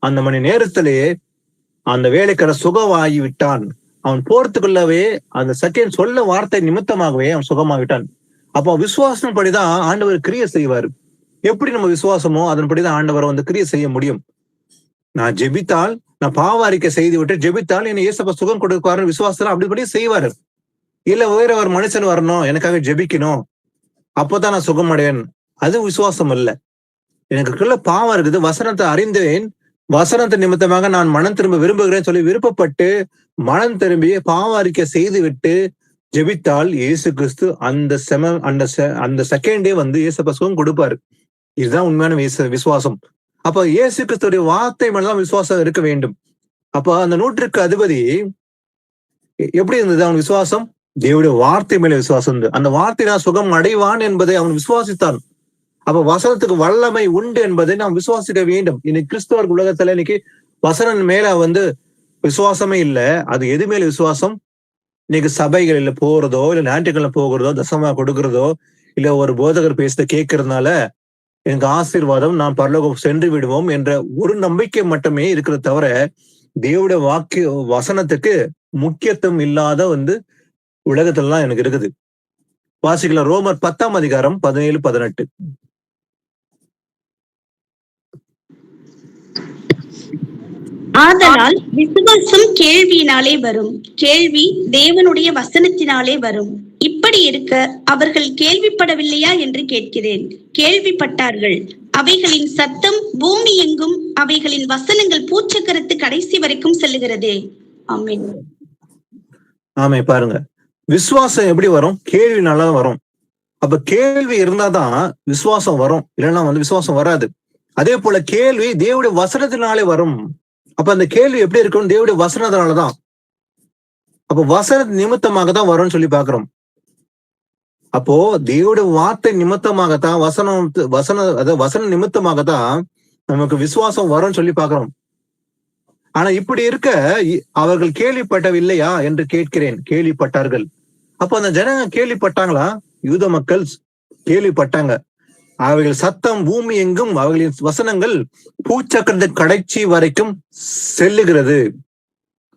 அந்த மணி நேரத்திலேயே அந்த வேலைக்காரன் சுகமாகி விட்டான். அவன் போறதுக்குள்ளவே அந்த செகண்ட் சொல்ல வார்த்தை நிமித்தமாகவே அவன் சுகமாகிட்டான். அப்போ விசுவாசம் படிதான் ஆண்டவர் கிரியை செய்வாரு. எப்படி நம்ம விசுவாசமோ அதன்படிதான் ஆண்டவர் வந்து கிரியை செய்ய முடியும். நான் ஜெபித்தால், நான் பாவ அறிக்கை செய்து விட்டு ஜெபித்தால் என்னை இயேசப்பா சுகம் கொடுக்குவாரு விசுவாசம் அப்படிப்படி செய்வாரு. இல்ல வேற ஒரு மனுஷன் வரணும், எனக்காக ஜெபிக்கணும், அப்போதான் நான் சுகம் அடையேன், அது விசுவாசம் இல்ல. எனக்குள்ள பாவம் இருக்குது, வசனத்தை அறிந்தேன், வசனத்தை நிமித்தமாக நான் மனம் திரும்ப விரும்புகிறேன் சொல்லி விருப்பப்பட்டு மனம் திரும்பி பாவ அறிக்கை செய்து விட்டு ஜெபித்தால் இயேசு கிறிஸ்து அந்த செகண்டே வந்து இயேசப்பா சுகம் கொடுப்பாரு. இதுதான் உண்மையான விசுவாசம். அப்ப இயேசு கிறிஸ்துடைய வார்த்தை மேலதான் விசுவாசம் இருக்க வேண்டும். அப்ப அந்த 100க்கு அதிபதி எப்படி இருந்தது அவன் விசுவாசம்? தேவனுடைய வார்த்தை மேல விசுவாசம் இருந்து அந்த வார்த்தையினால் சுகம் அடைவான் என்பதை அவன் விசுவாசித்தான். அப்ப வசனத்துக்கு வல்லமை உண்டு என்பதை நாம் விசுவாசிக்க வேண்டும். இன்னைக்கு கிறிஸ்தவர்கள் உலகத்துல இன்னைக்கு வசனம் மேல வந்து விசுவாசமே இல்ல. அது எது மேல விசுவாசம்? இன்னைக்கு சபைகளில் போறதோ, இல்ல ஞாயிற்றுக்கிழமை போகிறதோ, தசமா கொடுக்கறதோ, இல்ல ஒரு போதகர் பேசுறத கேட்கறதுனால எனக்கு ஆசீர்வாதம், நான் பரலோகம் சென்று விடுவோம் என்ற ஒரு நம்பிக்கை மட்டுமே இருக்கிறத தவிர தேவனுடைய வசனத்துக்கு முக்கியத்துவம் இல்லாத வந்து உலகத்துலலாம் எனக்கு இருக்குது. வாசிக்கலாம் ரோமர் 10ஆம் அதிகாரம் 17-18.
ஆதலால் விசுவாசம் கேள்வியினாலே வரும், கேள்வி தேவனுடைய வசனத்தினாலே வரும். இப்படி இருக்க அவர்கள் கேள்விப்படவில்லையா என்று கேட்கிறேன். கேள்விப்பட்டார்கள், அவைகளின் சத்தம் பூமி எங்கும், அவைகளின் வசனங்கள் பூச்சக்கரத்து கடைசி வரைக்கும் செல்லுகிறதே. ஆமென்.
ஆமே. பாருங்க, விசுவாசம் எப்படி வரும்? கேள்வினாலதான் வரும். அப்ப கேள்வி இருந்தாதான் விசுவாசம் வரும், இல்லைன்னா வந்து விசுவாசம் வராது. அதே போல கேள்வி தேவனுடைய வசனத்தினாலே வரும். அப்ப அந்த கேள்வி எப்படி இருக்கும்? தேவனுடைய வசனத்தினாலதான். அப்ப வசன நிமித்தமாக தான் வரும்னு சொல்லி பாக்குறோம். அப்போ தேவனுடைய வார்த்தை நிமித்தமாகத்தான் வசன நிமித்தமாகத்தான் நமக்கு விசுவாசம் வரும்னு சொல்லி பாக்குறோம். ஆனா இப்படி இருக்க அவர்கள் கேள்விப்பட்டவில்லையா என்று கேட்கிறேன். கேள்விப்பட்டார்கள். அப்போ அந்த ஜனங்க கேள்விப்பட்டாங்களா? யூத மக்கள் கேள்விப்பட்டாங்க. அவைகள் சத்தம் பூமி எங்கும், அவைகளின் வசனங்கள் பூச்சக்கரத்தின் கடைசி வரைக்கும் செல்லுகிறது.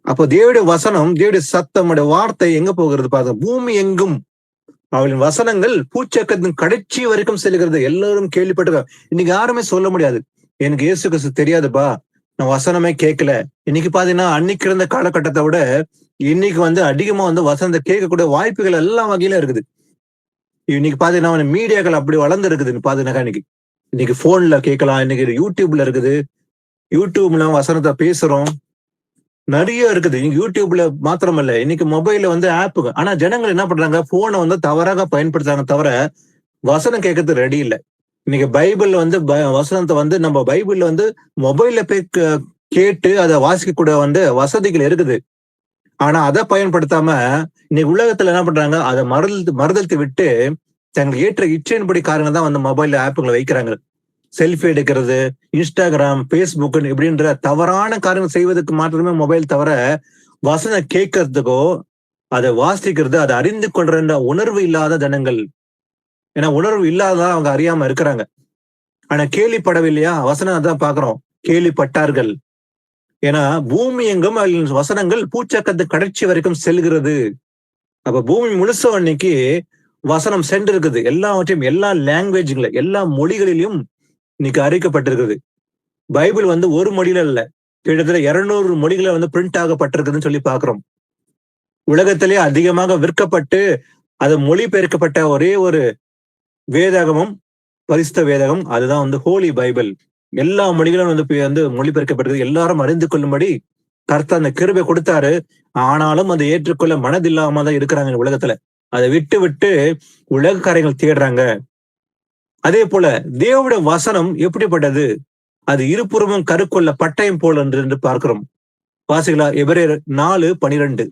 அப்போ தேவனுடைய வசனம், தேவனுடைய சத்தம், வார்த்தை எங்க போகிறது பாருங்க. பூமி எங்கும் அவளின் வசனங்கள் பூச்சக்கரத்தின் கடைசி வரைக்கும் செல்லுகிறது. எல்லாரும் கேள்விப்பட்டிருக்காங்க. இன்னைக்கு யாருமே சொல்ல முடியாது எனக்கு இயேசு கிறிஸ்து தெரியாதுப்பா, நான் வசனமே கேட்கல. இன்னைக்கு பாத்தீங்கன்னா அன்னைக்கு இருந்த காலகட்டத்தை விட இன்னைக்கு வந்து அதிகமா வந்து வசனத்தை கேட்கக்கூடிய வாய்ப்புகள் எல்லா வகையிலும் இருக்குது. இன்னைக்கு பாத்தீங்கன்னா மீடியாக்கள் அப்படி வளர்ந்து இருக்குது. பாத்தீங்கன்னா இன்னைக்கு போன்ல கேட்கலாம், இன்னைக்கு யூடியூப்ல இருக்குது, யூடியூப்ல வசனத்தை பேசுறோம், நிறைய இருக்குது. யூடியூப்ல மாத்திரம் இல்ல, இன்னைக்கு மொபைல்ல வந்து ஆப்புங்க. ஆனா ஜனங்கள் என்ன பண்றாங்க? போனை வந்து தவறாக பயன்படுத்துறாங்க தவிர வசனம் கேட்கறது ரெடி இல்லை. இன்னைக்கு பைபிள் வந்து வசனத்தை வந்து நம்ம பைபிள்ல வந்து மொபைல்ல போய் கேட்டு அதை வாசிக்கக்கூடிய வந்து வசதிகள் இருக்குது. ஆனா அதை பயன்படுத்தாம இன்னைக்கு உலகத்துல என்ன பண்றாங்க? அதை மறுதளித்து விட்டு தங்களுக்கு ஏற்ற இச்சையின்படி காரணம் தான் வந்து மொபைல்ல ஆப்புகளை வைக்கிறாங்க. செல்ஃபி எடுக்கிறது, இன்ஸ்டாகிராம், பேஸ்புக் இப்படின்ற தவறான காரியங்கள் செய்வதற்கு மாத்திரமே மொபைல் தவிர வசனம் கேட்கறதுக்கோ அதை வாசிக்கிறது, அதை அறிந்து கொள்ற உணர்வு இல்லாத ஜனங்கள். ஏன்னா உணர்வு இல்லாததான் அவங்க அறியாம இருக்கிறாங்க. ஆனா கேள்விப்படவில்லையா? வசனம் அதான் பாக்குறோம், கேள்விப்பட்டார்கள். ஏன்னா பூமி எங்கும் வசனங்கள் பூச்சக்கத்து கடைசி வரைக்கும் செல்கிறது. அப்ப பூமி முழுச அன்னைக்கு வசனம் சென்றிருக்குது. எல்லாவற்றையும் எல்லா லாங்குவேஜ்ல எல்லா மொழிகளிலும் இன்னைக்கு அறிக்கப்பட்டிருக்குது. பைபிள் வந்து ஒரு மொழியில இல்ல, கிட்டத்தட்ட 200 மொழிகளை வந்து பிரிண்ட் ஆகப்பட்டிருக்குதுன்னு சொல்லி பாக்குறோம். உலகத்திலே அதிகமாக விற்கப்பட்டு அது மொழிபெயர்க்கப்பட்ட ஒரே ஒரு வேதாகமும் பரிசுத்த வேதகம், அதுதான் வந்து ஹோலி பைபிள். எல்லா மொழிகளும் வந்து மொழிபெயர்க்கப்பட்டிருக்கு. எல்லாரும் அறிந்து கொள்ளும்படி கர்த்தர் அந்த கிருபை கொடுத்தாரு. ஆனாலும் அதை ஏற்றுக்கொள்ள மனதில்லாம தான் இருக்கிறாங்க உலகத்துல. அதை விட்டு விட்டு உலக காரியங்கள் தேடுறாங்க. அதே போல தேவனுடைய வசனம் எப்படிப்பட்டது? அது இருபுறமும் கருக்கொள்ள பட்டயம் போல் என்று பார்க்கிறோம். வாசிகளா எபிரேயர் 4:12.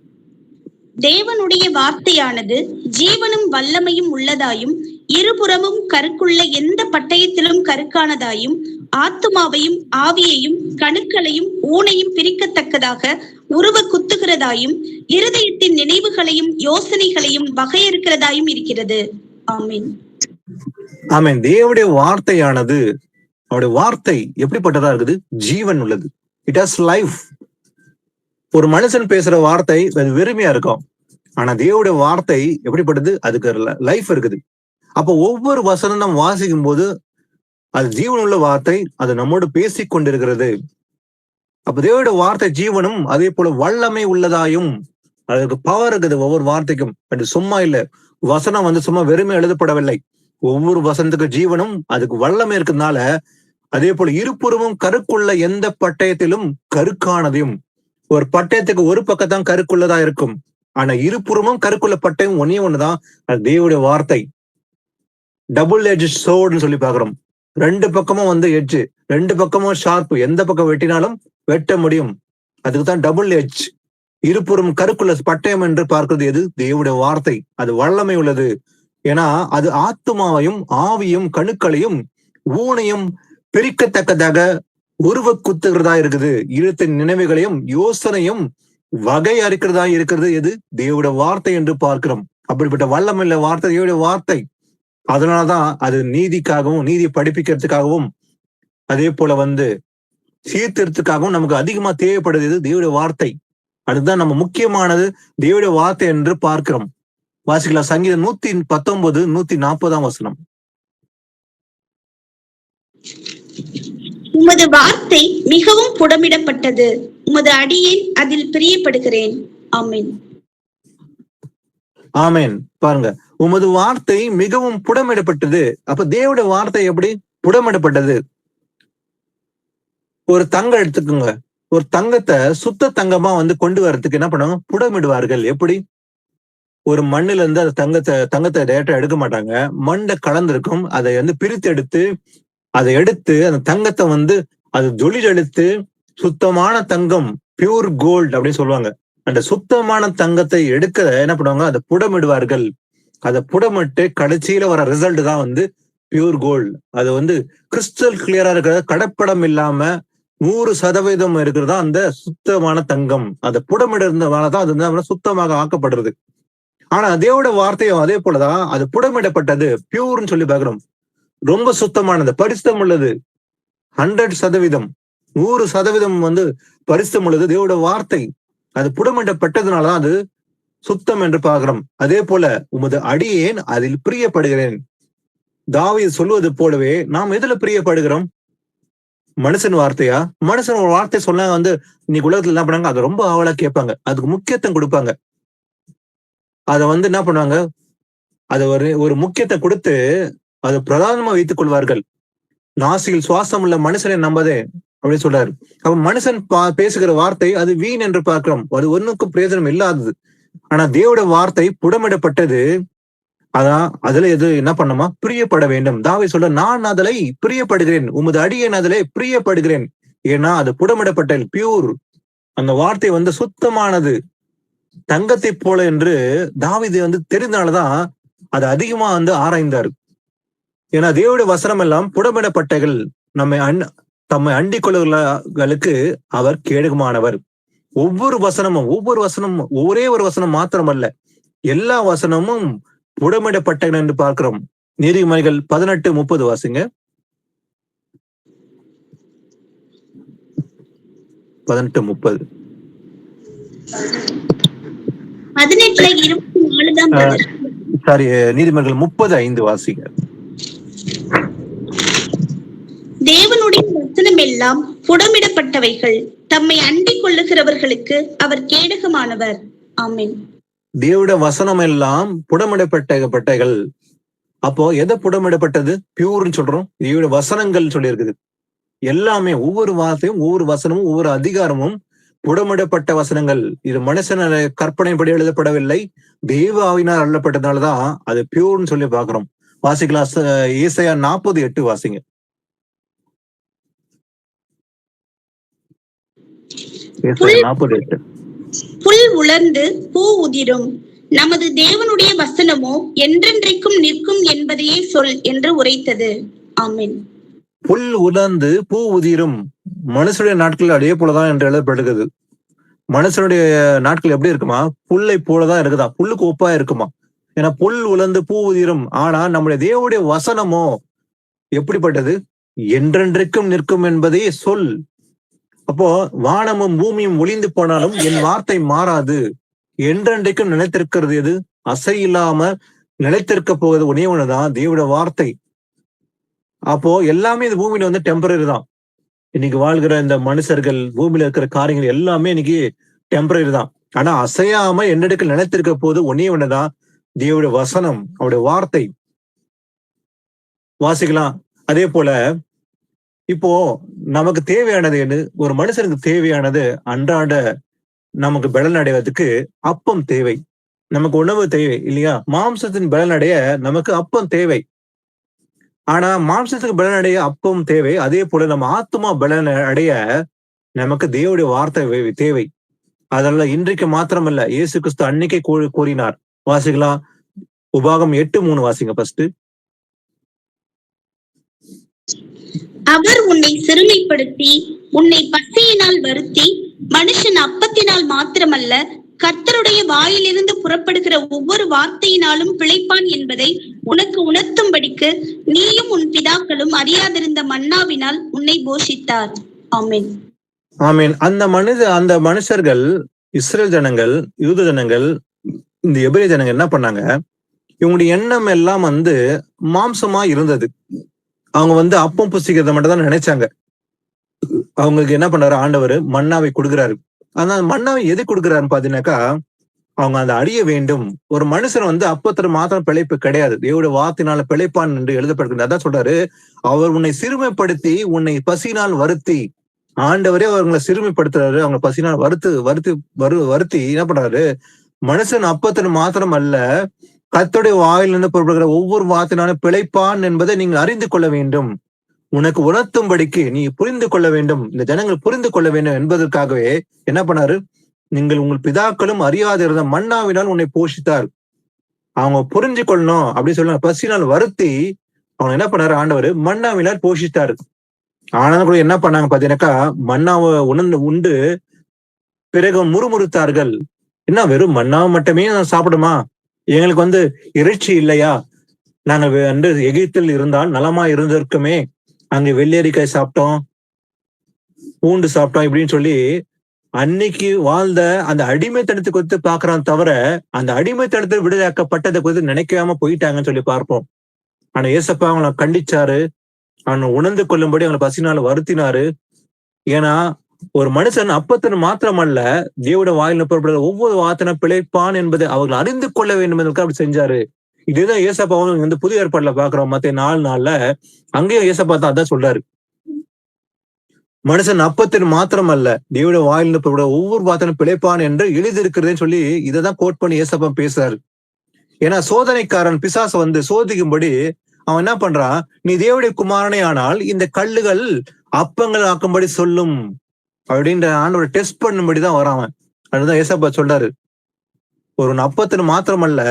தேவனுடைய வார்த்தையானது ஜீவனும் வல்லமையும் உள்ளதாயும் இருபுறமும் கருக்குள்ள எந்த பட்டயத்திலும் கருக்கானதாயும் ஆத்துமாவையும் ஆவியையும் கணுக்களையும் ஊனையும் பிரிக்கத்தக்கதாக உருவ குத்துகிறதாயும் இருதயத்தின் நினைவுகளையும் யோசனைகளையும் வகையறுக்கிறதாயும் இருக்கிறது. ஆமீன்.
ஆமீன். தேவனுடைய வார்த்தையானது, அவருடைய வார்த்தை எப்படிப்பட்டதா இருக்குது? ஜீவன் உள்ளது. It has life. ஒரு மனுஷன் பேசுற வார்த்தை அது வெறுமையா இருக்கும். ஆனா தேவனுடைய வார்த்தை எப்படிப்பட்டது? அதுக்கு லைஃப் இருக்குது. அப்போ ஒவ்வொரு வசனம் நம்ம வாசிக்கும் போது அது ஜீவனுள்ள வார்த்தை, அது நம்மோடு பேசிக் கொண்டிருக்கிறது. அப்ப தேவனுடைய வார்த்தை ஜீவனும் அதே போல வல்லமை உள்ளதாயும், அதுக்கு பவர் இருக்குது ஒவ்வொரு வார்த்தைக்கும். அது சும்மா இல்ல, வசனம் வந்து சும்மா வெறுமை எழுதப்படவில்லை. ஒவ்வொரு வசனத்துக்கு ஜீவனும் அதுக்கு வல்லமை இருக்கிறதுனால, அதே போல இருபுறமும் கருக்குள்ள எந்த பட்டயத்திலும் கருக்கானதையும். ஒரு பட்டயத்துக்கு ஒரு பக்கத்தான் கருக்குள்ளதா இருக்கும், ஆனா இருபுறமும் கருக்குள்ள பட்டயம் ஒன்னே ஒண்ணுதான், அது தேவனுடைய வார்த்தை. டபுள் எட்ஜ் சோர்டுன்னு சொல்லி பாக்குறோம். ரெண்டு பக்கமும் வந்து எட்ஜ், ரெண்டு பக்கமும் ஷார்ப், எந்த பக்கம் வெட்டினாலும் வெட்ட முடியும். அதுக்குதான் டபுள் எட்ஜ். இருபுறம் கருக்குள்ள பட்டயம் என்று பார்க்கிறது எது? தேவனுடைய வார்த்தை. அது வல்லமை உள்ளது. ஏன்னா அது ஆத்துமாவையும் ஆவியும் கணுக்களையும் ஊனையும் பிரிக்கத்தக்கதாக உருவ குத்துகிறதா இருக்குது. இருத்தின் நினைவுகளையும் யோசனையும் வகை அறிக்கிறதா இருக்கிறது எது? தேவனுடைய வார்த்தை என்று பார்க்கிறோம். அப்படிப்பட்ட வல்லமையுள்ள வார்த்தை தேவனுடைய வார்த்தை. அதனாலதான் அது நீதிக்காகவும், நீதி படிப்பிக்கிறதுக்காகவும், அதே போல வந்து சீர்திருத்தத்துக்காகவும் நமக்கு அதிகமா தேவைப்படுது தேவனுடைய வார்த்தை. அதுதான் நம்ம முக்கியமானது தேவனுடைய வார்த்தை என்று பார்க்கிறோம். வாசிக்கலாம் சங்கீதம் 119 140 வசனம்.
உமது வார்த்தை மிகவும் புடமிடப்பட்டது, உமது அடியேன் அதில் பிரியப்படுகிறேன். ஆமென்.
ஆமென். பாருங்க, உமது வார்த்தை மிகவும் புடமிடப்பட்டது. அப்ப தேவனுடைய வார்த்தை எப்படி புடமிடப்பட்டது? ஒரு தங்கம் எடுத்துக்கோங்க. ஒரு தங்கத்தை சுத்த தங்கமா வந்து கொண்டு வர்றதுக்கு என்ன பண்ணுவாங்க? புடமிடுவார்கள். எப்படி? ஒரு மண்ணுல இருந்து அந்த தங்கத்தை டேரக்டா எடுக்க மாட்டாங்க. மண்ணை கலந்திருக்கும், அதை வந்து பிரித்து எடுத்து அந்த தங்கத்தை வந்து அது ஜொலிச்செடுத்து சுத்தமான தங்கம், பியூர் கோல்டு அப்படின்னு சொல்லுவாங்க. அந்த சுத்தமான தங்கத்தை எடுக்க என்ன பண்ணுவாங்க? அதை புடமிடுவார்கள். அதை புடமிட்டு கடைசியில வர ரிசல்ட் தான் வந்து பியூர் கோல்டு. அது வந்து கிறிஸ்டல் கிளியரா இருக்கிற, கடப்படம் இல்லாம 100% இருக்கிறதா அந்த சுத்தமான தங்கம். அதை புடமிடுறதுனாலதான் அது சுத்தமாக ஆக்கப்படுறது. ஆனா தேவனுடைய வார்த்தையும் அதே போலதான், அது புடமிடப்பட்டது, பியூர்னு சொல்லி பார்க்கிறோம். ரொம்ப சுத்தமானது, பரிசுத்தம் உள்ளது. 100%, 100% வந்து பரிசுத்தம் உள்ளது தேவனுடைய வார்த்தை. அது புடமிடப்பட்டதுனாலதான் அது சுத்தம் என்று பார்க்கிறோம். அதே போல உமது அடியேன் அதில் பிரியப்படுகிறேன். தாவீது சொல்வது போலவே நாம் எதுல பிரியப்படுகிறோம்? மனுஷன் வார்த்தையா? மனுஷன் ஒரு வார்த்தை சொன்னா வந்து இன்னைக்கு உலகத்துல என்ன பண்ணாங்க? அதை ரொம்ப ஆவலா கேட்பாங்க, அதுக்கு முக்கியத்துவம் கொடுப்பாங்க. அதை வந்து என்ன பண்ணுவாங்க? அதை ஒரு முக்கியத்துவம் கொடுத்து அதை பிரதானமா வைத்துக் கொள்வார்கள். நாசியில் சுவாசம் உள்ள மனுஷனை நம்பதே அப்படின்னு சொல்றாரு. அப்ப மனுஷன் பேசுகிற வார்த்தை அது வீண் என்று பார்க்கிறோம், அது ஒன்னுக்கும் பிரயோஜனம் இல்லாதது. ஆனா தேவனுடைய வார்த்தை புடமிடப்பட்டது. அதான் அதுல எது என்ன பண்ணுமா? பிரியப்பட வேண்டும். தாவீது சொல்ற, நான் அதிலை பிரியப்படுகிறேன், உமது அடியேன் அதிலே பிரியப்படுகிறேன். ஏன்னா அது புடமிடப்பட்ட பியூர். அந்த வார்த்தை வந்து சுத்தமானது, தங்கத்தை போல என்று தாவீது வந்து தெரிந்தால்தான் அது அதிகமா வந்து ஆராய்ந்தார். ஏன்னா தேவனுடைய வசனம் எல்லாம் புடமிடப்பட்டகள். தம்மை அண்டிக் கொள்ளுகளுக்கு அவர் கேடுமானவர். ஒவ்வொரு வசனமும் ஒரே ஒரு வசனம் மாத்திரமல்ல, எல்லா வசனமும் புடமிடப்பட்டகள் என்று பார்க்கிறோம். நீதிமொழிகள் 18:30 வாசிங்க. 18:30.
18:24
சாரி, நீதிமொழிகள் 30:5 வாசிங்க.
தேவனுடைய வசனம் எல்லாம் புடமிடப்பட்டவைகள், தம்மை அண்டிக் கொள்ளுகிறவர்களுக்கு அவர் கேடகமானவர். ஆமென்.
தேவனுடைய வசனம் எல்லாம் புடமிடப்பட்டகள். அப்போ எதை புடமிடப்பட்டது? பியூர்னு சொல்றோம். தேவனுடைய வசனங்கள் சொல்லி இருக்குது. எல்லாமே, ஒவ்வொரு வார்த்தையும், ஒவ்வொரு வசனமும், ஒவ்வொரு அதிகாரமும் புடமிடப்பட்ட வசனங்கள். இது மனுஷன கற்பனைப்படி எழுதப்படவில்லை, தெய்வ ஆவியினால் அருளப்பட்டதுனாலதான் அது பியூர்னு சொல்லி பாக்குறோம். வாசிக்கலாம். ஏசாயா 40:8 வாசிங்க. ஏசாயா 40:8.
புல் உலர்ந்து பூ உதிரும், நமது தேவனுடைய வசனமோ என்றென்றைக்கும் நிற்கும் என்பதையே சொல் என்று உரைத்தது. ஆமென்.
புல் உலர்ந்து பூ உதிரும். மனுஷனுடைய நாட்கள் அதே போலதான் என்று எழுதப்படுகிறது. மனுஷனுடைய நாட்கள் எப்படி இருக்குமா? புல்லை போலதான் இருக்குதா, புல்லுக்கு ஒப்பா இருக்குமா? ஏன்னா புல் உலர்ந்து பூ உதிரும். ஆனா நம்முடைய தேவனுடைய வசனமோ எப்படிப்பட்டது? என்றென்றைக்கும் நிற்கும் என்பதையே சொல். அப்போ வானமும் பூமியும் ஒளிந்து போனாலும் என் வார்த்தை மாறாது. என்றென்றைக்கும் நிலைத்திருக்கிறது எது? அசையில்லாம நிலைத்திருக்க போவது ஒன்னே ஒண்ணுதான், தேவனுடைய வார்த்தை. அப்போ எல்லாமே இந்த பூமியில வந்து டெம்பரரி தான். இன்னைக்கு வாழ்கிற இந்த மனுஷர்கள், பூமியில இருக்கிற காரியங்கள் எல்லாமே இன்னைக்கு டெம்பரரி தான். ஆனா அசையாம என்னெடுக்க நிலைத்திருக்க போது ஒன்னே ஒண்ணுதான், தேவனுடைய வசனம், அவருடைய வார்த்தை. வாசிக்கலாம். அதே போல இப்போ நமக்கு தேவையானது என்ன? ஒரு மனுஷனுக்கு தேவையானது அன்றாட நமக்கு பலன் அடைவதற்கு அப்பம் தேவை, நமக்கு உணவு தேவை இல்லையா? மாம்சத்தின் பலன் அடைய நமக்கு அப்பம் தேவை. ஆனா மாம்சத்துக்கு பலன் அடைய அப்பம் தேவை, அதே போல நம்ம ஆத்மா பலன் அடைய நமக்கு தேவனுடைய வார்த்தை தேவை. அதனால இன்றைக்கு மாத்திரமல்ல, இயேசு கிறிஸ்து அன்னைக்கே கூறினார். வாசிக்கலாம். உபாகம் 8:3 வாசிங்க ஃபர்ஸ்ட்.
அவர் உன்னை சிறுமைப்படுத்தி உன்னை பசியினால் வருத்தி, மனுஷன் அப்பத்தினால் மாத்திரமல்ல கர்த்தருடைய வாயிலிருந்து புறப்படுகிற ஒவ்வொரு வார்த்தையினாலும் பிழைப்பான் என்பதை உனக்கு உணர்த்தும்படிக்கு நீயும் உன் பிதாக்களும் அறியாதிருந்த மன்னாவினால் உன்னை போஷித்தார். ஆமென்.
ஆமென். அந்த மனுஷர்கள், இஸ்ரேல் ஜனங்கள், யூத ஜனங்கள், இந்த எபிரேய ஜனங்கள் என்ன பண்ணாங்க? இவங்களுடைய எண்ணம் எல்லாம் வந்து மாம்சமா இருந்தது. அவங்க வந்து அப்பம் புசிக்கிறத மட்டும் தான் நினைச்சாங்க. அவங்களுக்கு என்ன பண்றாரு? ஆண்டவர் மன்னாவை கொடுக்குறாரு. ஆனா மன்னாவை எது கொடுக்குறாருன்னு பாத்தீங்கன்னாக்கா, அவங்க அதை அறிய வேண்டும். ஒரு மனுஷன் வந்து அப்பத்துல மாத்திரம் பிழைப்பு கிடையாது, தேவனுடைய வார்த்தையினால பிழைப்பான் என்று எழுதப்படுகிறது. அதான் சொல்றாரு, அவர் உன்னை சிறுமைப்படுத்தி உன்னை பசியினால் வருத்தி. ஆண்டவரே அவங்களை சிறுமைப்படுத்துறாரு. அவங்க பசியினால் வருத்தி என்ன பண்றாரு? மனுஷன் அப்பத்துல மாத்திரம் அல்ல, கர்த்தருடைய வாயிலிருந்து புறப்படுகிற ஒவ்வொரு வார்த்தையினாலும் பிழைப்பான் என்பதை நீங்கள் அறிந்து கொள்ள வேண்டும், உனக்கு உணர்த்தும்படிக்கு நீ புரிந்து கொள்ள வேண்டும், இந்த ஜனங்கள் புரிந்து கொள்ள வேண்டும் என்பதற்காகவே என்ன பண்ணாரு? நீங்கள் உங்கள் பிதாக்களும் அறியாதிருந்த மன்னாவினால் உன்னை போஷித்தார். அவங்க புரிஞ்சு கொள்ளணும் அப்படின்னு சொல்ல பசினால் வருத்தி அவங்க என்ன பண்ணாரு? ஆண்டவர் மன்னாவினால் போஷித்தாரு. ஆனாலும் கூட என்ன பண்ணாங்க பாத்தீங்கன்னாக்கா, மன்னாவை உண்டு பிறகு முறுமுறுத்தார்கள். என்ன வெறும் மன்னாவை மட்டுமே நான் சாப்பிடுமா? எங்களுக்கு வந்து இறைச்சி இல்லையா? நாங்க வந்து எகிப்தில் இருந்தால் நலமா இருந்திருக்குமே, அங்க வெள்ளரிக்காய் சாப்பிட்டோம், பூண்டு சாப்பிட்டோம் இப்படின்னு சொல்லி அன்னைக்கு வாழ்ந்த அந்த அடிமைத்தனத்தை குறித்து பாக்குறான் தவிர, அந்த அடிமைத்தனத்தை விடுதலையாக்கப்பட்டதை குறித்து நினைக்காம போயிட்டாங்கன்னு சொல்லி பார்ப்போம். ஆனா ஏசப்பா அவங்களை கண்டிச்சாரு, அவனை உணர்ந்து கொள்ளும்படி அவங்களை பசினால வருத்தினாரு. ஏன்னா ஒரு மனுஷன் அப்பத்தின் மாத்திரமல்ல, தேவனுடைய வாயில புறப்படுற ஒவ்வொரு வார்த்தைனா பிழைப்பான் என்பதை அவர்கள் அறிந்து கொள்ள வேண்டும் என்பதற்கு அப்படி செஞ்சாரு. இதுதான் ஏசப்பாவும் வந்து புதிய ஏற்பாடுல பாக்குறோம். மத்த 4 அங்கேயும் ஏசப்பா தான் அதான் சொல்றாரு. மனுஷன் அப்பத்தின் மாத்திரமல்ல, தேவனுடைய வாயிலிருந்து புறப்படுற ஒவ்வொரு வார்த்தையும் பிழைப்பான் என்று எழுதியிருக்கிறதுன்னு சொல்லி இதைதான் கோட் பண்ணி ஏசப்பா பேசுறாரு. ஏன்னா சோதனைக்காரன் பிசாசு வந்து சோதிக்கும்படி அவன் என்ன பண்றான்? நீ தேவனுடைய குமாரனே ஆனால் இந்த கல்லுகள் அப்பங்கள் ஆக்கும்படி சொல்லும் அப்படின்ற ஆண்டோட டெஸ்ட் பண்ணும்படிதான் வரான். அதுதான் ஏசப்பா சொல்றாரு, ஒரு அப்பத்தின் மாத்திரமல்ல,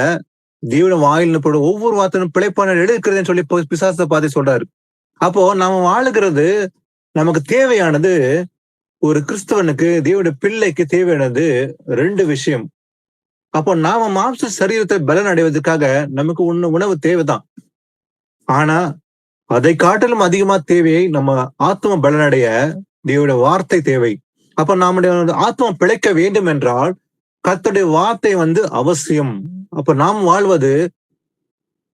தேவனுடைய வாயில் போட ஒவ்வொரு வார்த்தையும் பிழைப்பான எழுதிக்கிறதுன்னு சொல்லி பிசாசத்தை பார்த்து சொல்றாரு. அப்போ நாம வாழுகிறது நமக்கு தேவையானது, ஒரு கிறிஸ்தவனுக்கு, தேவனுடைய பிள்ளைக்கு தேவையானது 2 விஷயம். அப்போ நாம மாம்ச சரீரத்தை பலன் அடைவதற்காக நமக்கு உணவு தேவைதான். ஆனா அதை காட்டிலும் அதிகமா தேவையை நம்ம ஆத்ம பலனடைய தேவனுடைய வார்த்தை தேவை. அப்ப நம்முடைய ஆத்மா பிழைக்க வேண்டும் என்றால் கர்த்தருடைய வார்த்தை வந்து அவசியம். அப்ப நாம் வாழ்வது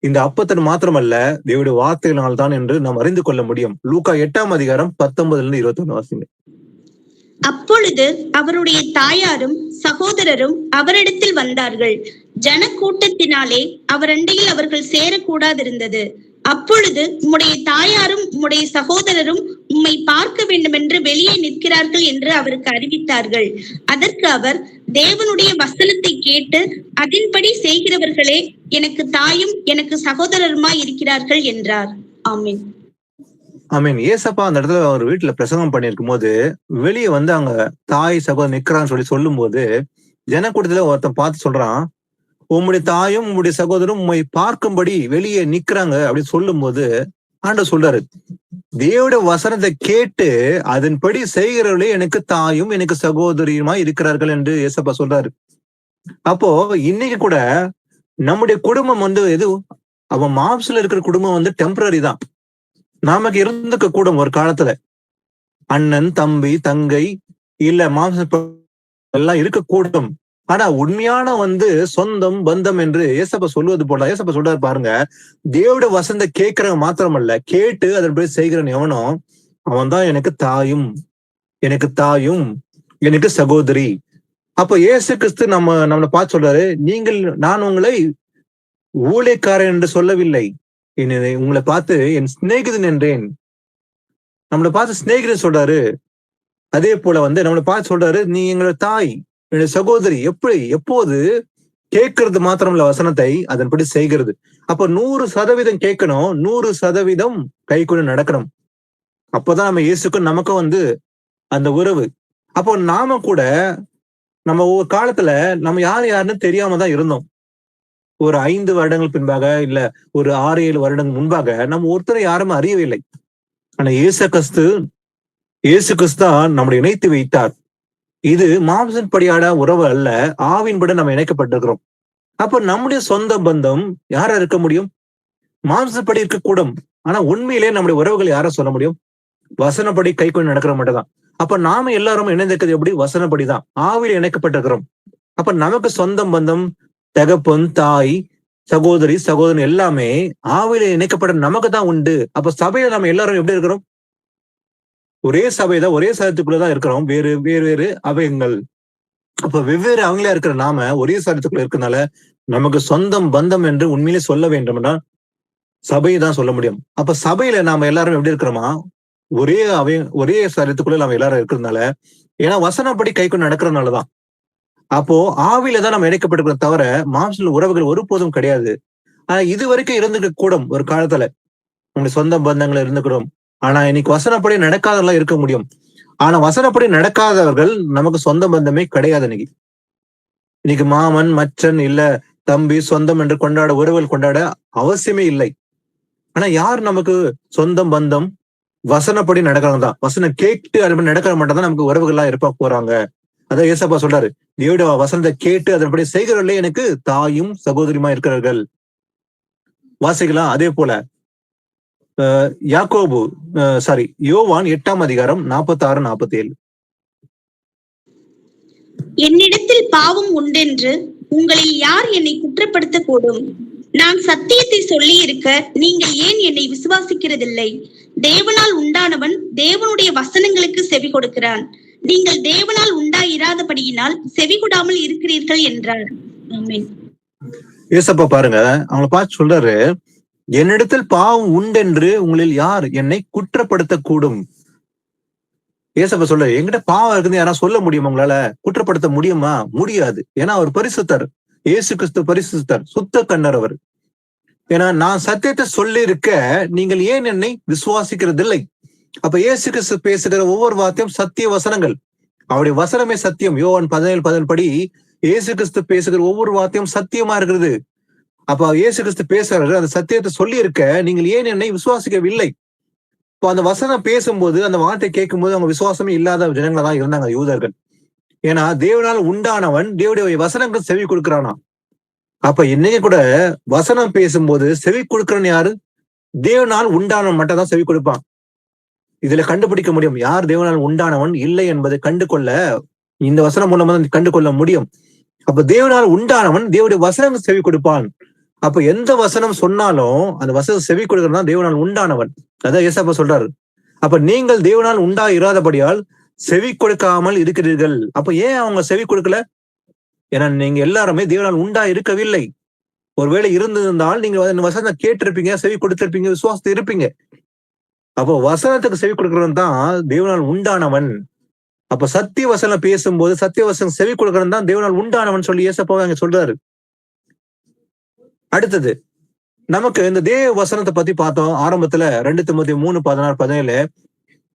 இந்த அப்பத்தின் மாத்திரமல்ல, தேவனுடைய வார்த்தையினால் தான் என்று நாம் அறிந்து கொள்ள முடியும். லூக்கா 8:19-21 வாசிங்க.
அப்பொழுது அவருடைய தாயாரும் சகோதரரும் அவரிடத்தில் வந்தார்கள். ஜன கூட்டத்தினாலே அவர் அண்டையில் அவர்கள் சேரக்கூடாதிருந்தது. அப்பொழுது உம்முடைய தாயாரும் உம்முடைய சகோதரரும் உம்மை பார்க்க வேண்டும் என்று வெளியே நிற்கிறார்கள் என்று அவருக்கு அறிவித்தார்கள். அதற்கு அவர், தேவனுடைய வசனத்தை கேட்டு அதன்படி செய்கிறவர்களே எனக்கு தாயும் எனக்கு சகோதரருமாய் இருக்கிறார்கள் என்றார். ஆமென்.
ஆமீன். ஏசப்பா அந்த இடத்துல அவர் வீட்டுல பிரசங்கம் பண்ணிருக்கும் போது வெளியே வந்து அவங்க தாய் சகோதரர் நிக்கிறான்னு சொல்லும் போது ஜனக்கூட்டத்துல ஒருத்தன் பார்த்து சொல்றான், உம்முடைய தாயும் உம்முடைய சகோதரரும் உம்மை பார்க்கும்படி வெளியே நிக்கிறாங்க அப்படின்னு சொல்லும் போது ஆண்டவர் சொல்றாரு, தேவனுடைய வசனத்தை கேட்டு அதன்படி செய்கிறவர்களே எனக்கு தாயும் எனக்கு சகோதரியுமா இருக்கிறார்கள் என்று ஏசப்பா சொல்றாரு. அப்போ இன்னைக்கு கூட நம்முடைய குடும்பம் வந்து எது, அவன் மாம்சல இருக்கிற குடும்பம் வந்து டெம்பரரி தான். நமக்கு இருந்துக்க கூடும் ஒரு காலத்துல. அண்ணன், தம்பி, தங்கை, இல்ல மாம்ச எல்லாம் இருக்கக்கூடும். ஆனா உண்மையான சொந்தம், பந்தம் என்று ஏசப்பா சொல்வது போல ஏசப்பா சொல்றாரு பாருங்க, தேவோட வசந்த கேட்கிறவன் மாத்திரமல்ல, கேட்டு அதன்படி செய்கிறவன் எவனோ அவன் தான் எனக்கு தாயும், எனக்கு சகோதரி. அப்ப இயேசு கிறிஸ்து நம்மளை பார்த்து சொல்றாரு, நான் உங்களை ஊழியக்காரன் என்று சொல்லவில்லை, உங்களை பார்த்து என் சிநேகிதன் என்றேன். நம்மளை பார்த்து சிநேகிதன் சொல்றாரு. அதே போல நம்மளை பார்த்து சொல்றாரு, நீ எங்களோட தாய், என்னுடைய சகோதரி. எப்போது கேட்கறது மாத்திரமல்ல, வசனத்தை அதன்படி செய்கிறது. அப்ப 100% கேட்கணும், 100% கை கொண்டு நடக்கணும். அப்பதான் நம்ம இயேசுக்கும் நமக்கும் அந்த உறவு. அப்போ நாம கூட நம்ம ஒரு காலத்துல நம்ம யாருன்னு தெரியாம தான் இருந்தோம். ஒரு 5 வருடங்கள் பின்பாக, இல்ல ஒரு 6-7 வருடங்கள் முன்பாக நம்ம ஒருத்தரை யாரும் அறியவில்லை. ஆனா இயேசு கிறிஸ்து தான் நம்மளை இணைத்து வைத்தார். இது மாம்சன் படியான உறவு அல்ல, ஆவின்படி நம்ம இணைக்கப்பட்டிருக்கிறோம். அப்ப நம்முடைய சொந்த பந்தம் யாரா இருக்க முடியும்? மாம்சப்படி இருக்கக்கூடும். ஆனா உண்மையிலே நம்முடைய உறவுகள் யார சொல்ல முடியும்? வசனப்படி கை கொண்டு நடக்கிற மட்டும் தான். அப்ப நாம எல்லாரும் இணைந்திருக்கிறது எப்படி? வசனப்படிதான், ஆவியில் இணைக்கப்பட்டிருக்கிறோம். அப்ப நமக்கு சொந்தம், பந்தம், தகப்பன், தாய், சகோதரன் எல்லாமே ஆவியில இணைக்கப்பட்ட நமக்கு தான் உண்டு. அப்ப சபையில நம்ம எல்லாரும் எப்படி இருக்கிறோம்? ஒரே சபைதான், ஒரே சரத்துக்குள்ளதான் இருக்கிறோம், வேறு அவயங்கள். அப்ப வெவ்வேறு அவங்களா இருக்கிற நாம ஒரே சரத்துக்குள்ள இருக்கிறதுனால நமக்கு சொந்தம், பந்தம் என்று உண்மையிலே சொல்ல வேண்டும்னா சபையை தான் சொல்ல முடியும். அப்ப சபையில நாம எல்லாரும் எப்படி இருக்கிறோமா? ஒரே சரத்துக்குள்ள நாம எல்லாரும் இருக்கிறதுனால, ஏன்னா வசனப்படி கை கொண்டு நடக்கிறதுனாலதான். அப்போ ஆவியில தான் நம்ம இணைக்கப்பட்டிருக்கிறோம், தவிர மாம்ச உறவுகள் ஒருபோதும் கிடையாது. ஆனா இது வரைக்கும் இருந்துக்க கூடும் ஒரு காலத்துல, நம்முடைய சொந்த பந்தங்களை இருந்துக்கிறோம். ஆனா இன்னைக்கு வசனப்படி நடக்காதவர்களா இருக்க முடியும். ஆனா வசனப்படி நடக்காதவர்கள் நமக்கு சொந்த பந்தமே கிடையாது. இன்னைக்கு மாமன், மச்சன், இல்ல தம்பி, சொந்தம் என்று உறவுகள் கொண்டாட அவசியமே இல்லை. ஆனா யார் நமக்கு சொந்தம், பந்தம்? வசனப்படி நடக்கிறவங்க தான். வசனம் கேட்டு அது நடக்கிற மட்டும் தான் நமக்கு உறவுகள்லாம் இருப்பா போறாங்க. அதான் ஏசப்பா சொல்றாரு, தேவட வசனத்தை கேட்டு அதன்படி செய்கிறவர்களே எனக்கு தாயும் சகோதரியுமா இருக்கிறார்கள். வாசிக்கலாம். அதே போல யோவான் 8ஆம் அதிகாரம் 46-47.
என்னிடத்தில் பாவம் உண்டென்று உங்களில் யார் என்னை குற்றப்படுத்த கூடும்? நான் சத்தியத்தை சொல்லி இருக்க நீங்கள் ஏன் என்னை விசுவாசிக்கிறதில்லை? தேவனால் உண்டானவன் தேவனுடைய வசனங்களுக்கு செவி கொடுக்கிறான். நீங்கள் தேவனால் உண்டாயிராதபடியினால் செவி கொடாமல் இருக்கிறீர்கள் என்றார். ஆமென்.
ஏசப்பா பாருங்க, அவங்களை பார்த்து சொல்றாரு, என்னிடத்தில் பாவம் உண்டென்று உங்களில் யார் என்னை குற்றப்படுத்த கூடும்? ஏசப்பா சொல்ற, என்கிட்ட பாவம் இருக்குன்னு யாரா சொல்ல முடியுமா? உங்களால குற்றப்படுத்த முடியுமா? முடியாது. ஏன்னா அவர் பரிசுத்தர். இயேசு கிறிஸ்து பரிசுத்தர், சுத்த கண்ணர் அவர். ஏன்னா நான் சத்தியத்தை சொல்லி இருக்க நீங்கள் ஏன் என்னை விசுவாசிக்கிறது இல்லை? அப்ப இயேசு கிறிஸ்து பேசுகிற ஒவ்வொரு வார்த்தையும் சத்திய வசனங்கள். அவருடைய வசனமே சத்தியம். யோவான் 17:10 படி இயேசு கிறிஸ்து பேசுகிற ஒவ்வொரு வார்த்தையும் சத்தியமா இருக்கிறது. அப்ப இயேசு கிறிஸ்து பேசுறாரு, அந்த சத்தியத்தை சொல்லி இருக்க நீங்கள் ஏன் என்னை விசுவாசிக்கவில்லை? இப்போ அந்த வசனம் பேசும்போது, அந்த வார்த்தை கேட்கும்போது அவங்க விசுவாசமே இல்லாத ஜனங்களா தான் இருந்தாங்க யூதர்கள். ஏன்னா தேவனால் உண்டானவன் தேவனுடைய வசனங்கள் செவி கொடுக்கிறானா. அப்ப இன்னைக்கு கூட வசனம் பேசும்போது செவி கொடுக்கிறவன் யாரு? தேவனால் உண்டானவன் மட்டும் தான் செவி கொடுப்பான். இதுல கண்டுபிடிக்க முடியும் யார் தேவனால் உண்டானவன் இல்லை என்பதை கண்டு கொள்ள இந்த வசனம் மூலமா தான் கண்டு கொள்ள முடியும். அப்ப தேவனால் உண்டானவன் தேவனுடைய வசனம் செவி கொடுப்பான். அப்ப எந்த வசனம் சொன்னாலும் அந்த வசனம் செவி கொடுக்கறதுதான் தேவனால் உண்டானவன். அதான் ஏசப்பா சொல்றாரு. அப்ப நீங்கள் தேவனால் உண்டா இராதபடியால் செவி கொடுக்காமல் இருக்கிறீர்கள். அப்ப ஏன் அவங்க செவி கொடுக்கல? ஏன்னா நீங்க எல்லாருமே தேவனால் உண்டா இருக்கவில்லை. ஒருவேளை இருந்திருந்தால் நீங்க வசனத்தை கேட்டிருப்பீங்க, செவி கொடுத்திருப்பீங்க, விசுவாசத்தை இருப்பீங்க. அப்போ வசனத்துக்கு செவி கொடுக்கறவன் தான் தேவனால் உண்டானவன். அப்ப சத்திய வசனம் பேசும்போது சத்திய வசனம் செவி கொடுக்கறவன் தான் தேவனால் உண்டானவன் சொல்லி ஏசப்பா அங்க சொல்றாரு. அடுத்தது நமக்கு இந்த தேவ வசனத்தை பத்தி பார்த்தோம். ஆரம்பத்துல 2 தீமோத்தேயு 3:16-17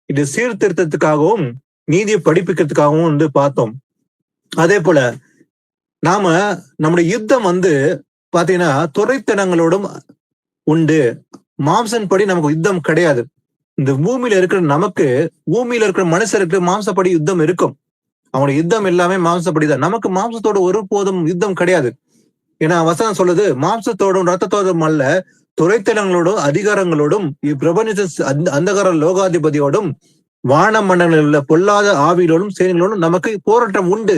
இது சீர்திருத்தத்துக்காகவும் நீதியை படிப்பிக்கிறதுக்காகவும் பார்த்தோம். அதே போல நாம நம்முடைய யுத்தம் பாத்தீங்கன்னா துரைத்தனங்களோடும் உண்டு. மாம்சன் படி நமக்கு யுத்தம் கிடையாது. இந்த பூமியில இருக்கிற நமக்கு, பூமியில இருக்கிற மனுஷருக்கு மாம்சப்படி யுத்தம் இருக்கும். அவனுடைய யுத்தம் எல்லாமே மாம்சப்படிதான். நமக்கு மாம்சத்தோட ஒரு போதும் யுத்தம் கிடையாது. ஏன்னா வசனம் சொல்லுது, மாம்சத்தோடும் ரத்தத்தோடும் அல்ல, துரைத்தனங்களோடும் அதிகாரங்களோடும் இப்பிரபஞ்ச அந்தகார லோகாதிபதியோடும் வான மண்டலங்களில் உள்ள பொல்லாத ஆவிகளோடும் சேனைகளோடும் நமக்கு போராட்டம் உண்டு.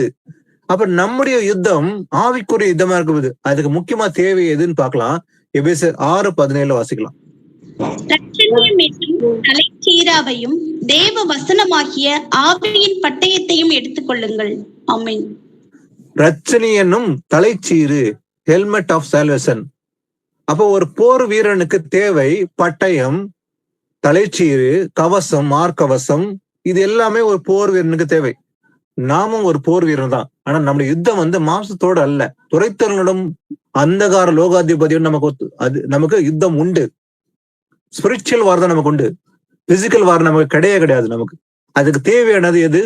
அப்ப நம்முடைய யுத்தம் ஆவிக்குரிய யுத்தமா இருக்குது. அதுக்கு முக்கியமா தேவை எதுன்னு பார்க்கலாம். எபேசியர் 6:17 வாசிக்கலாம்.
இரட்சணியம் என்னும் தலைச்சீராவையும் தேவ வசனமாகிய ஆவியின் பட்டயத்தையும் எடுத்துக்கொள்ளுங்கள். ஆமென்.
ரட்சணி என்னும் தலைச்சீரு, ஹெல்மெட் ஆஃப் சால்வேஷன். அப்போ ஒரு போர் வீரனுக்கு தேவை பட்டயம், தலைச்சீரு, கவசம், மார்க்கவசம். இது எல்லாமே ஒரு போர் வீரனுக்கு தேவை. நாமும் ஒரு போர் வீரன் தான். ஆனா நம்முடைய யுத்தம் மாம்சத்தோடு அல்ல, துரைத்தர்களும் அந்தகார லோகாதிபதியும் நமக்கு யுத்தம் உண்டு. ஸ்பிரிச்சுவல் வார் தான் நமக்கு உண்டு. பிசிக்கல் வார் நமக்கு கிடையாது. நமக்கு அதுக்கு தேவையானது எது?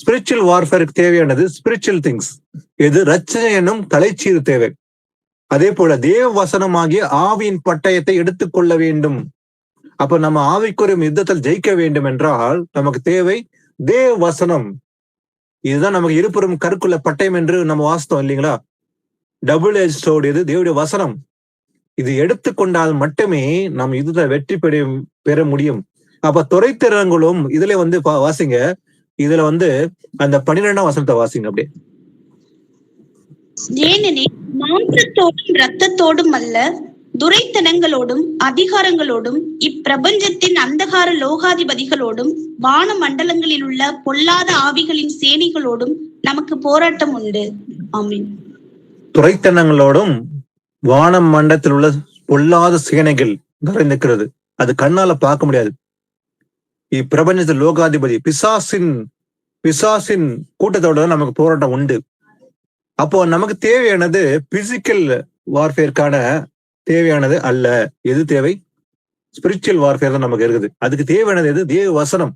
ஸ்பிரிச்சுவல் வார்ஃபேருக்கு தேவையானது ஸ்பிரிச்சுவல் திங்ஸ். எது? ரட்சணை என்னும் தலைச்சீரு தேவை. அதே போல தேவ வசனமாகிய ஆவியின் பட்டயத்தை எடுத்துக்கொள்ள வேண்டும். அப்ப நம்ம ஆவிக்குரிய யுத்தத்தில் ஜெயிக்க வேண்டும் என்றால் நமக்கு தேவை தேவ வசனம். இதுதான் நமக்கு இருபுறம் கருக்குள்ள பட்டயம் என்று நம்ம வாசித்தோம் இல்லைங்களா? டபுள் எட்ஜ் ஸ்வொர்ட் எது? தேவனுடைய வசனம். இது எடுத்துக்கொண்டால் மட்டுமே நம்ம யுத்தத்தை வெற்றி பெற முடியும். அப்ப துரைத்திரங்களும் இதுல வாசிங்க. இதுல அந்த 12ஆம் வசனத்தை வாசிங்க அப்படியே.
ஏனெனில் மாம்சத்தோடும் இரத்தத்தோடும் அல்ல, துரைத்தனங்களோடும் அதிகாரங்களோடும் இப்பிரபஞ்சத்தின் அந்தகார லோகாதிபதிகளோடும் வான மண்டலங்களில் உள்ள பொல்லாத ஆவிகளின் சேனைகளோடும் நமக்கு போராட்டம் உண்டு. ஆமென்.
துரைத்தனங்களோடும் வான மண்டலத்தில் உள்ள பொல்லாத சேனைகள் நிறைந்திருக்கிறது. அது கண்ணால பார்க்க முடியாது. இப்பிரபஞ்சத்தில் லோகாதிபதி பிசாசின் கூட்டத்தோட நமக்கு போராட்டம் உண்டு. அப்போ நமக்கு தேவையானது பிசிக்கல் வார்ஃபேருக்கான தேவையானது அல்ல. எது தேவை? ஸ்பிரிச்சுவல் வார்ஃபேர் தான் நமக்கு இருக்குது. அதுக்கு தேவையானது எது? தேவ வசனம்.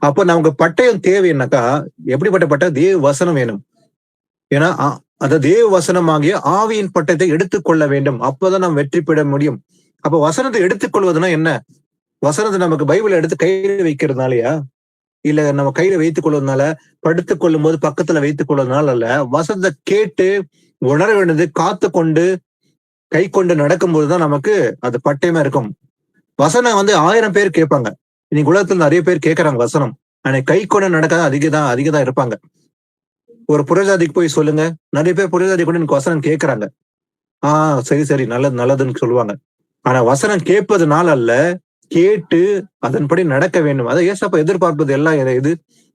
அப்போ நமக்கு பட்டயம் தேவைன்னாக்கா எப்படிப்பட்ட பட்டயம்? தேவ வசனம் வேணும். ஏன்னா அந்த தேவ வசனமாகிய ஆவியின் பட்டயத்தை எடுத்துக்கொள்ள வேண்டும். அப்போதான் நம்ம வெற்றி பெற முடியும். அப்போ வசனத்தை எடுத்துக்கொள்வதுன்னா என்ன? வசனத்தை நமக்கு பைபிளை எடுத்து கையில வைக்கிறதுனாலயா? இல்ல நம்ம கையில வைத்துக் கொள்வதனால, படுத்துக் கொள்ளும் போது பக்கத்துல வைத்துக் கொள்வதனால அல்ல. வசனத்தை கேட்டு உணர வேண்டியது, காத்து கொண்டு கை கொண்டு நடக்கும் போதுதான் நமக்கு அது பட்டயமா இருக்கும். வசனம் 1000 பேர் கேட்பாங்க. இன்னைக்கு உலகத்துல நிறைய பேர் கேட்கறாங்க வசனம். ஆனா கை கொண்டு நடக்காத அதிகதான் இருப்பாங்க. ஒரு புறஜாதிக்கு போய் சொல்லுங்க, நிறைய பேர் புறஜாதி கொண்டு எனக்கு வசனம் கேட்கறாங்க. சரி நல்லதுன்னு சொல்லுவாங்க. ஆனா வசனம் கேட்பதுனால அல்ல, கேட்டு அதன்படி நடக்க வேண்டும். அதை ஏசப்பா எதிர்பார்ப்பது எல்லாம் இது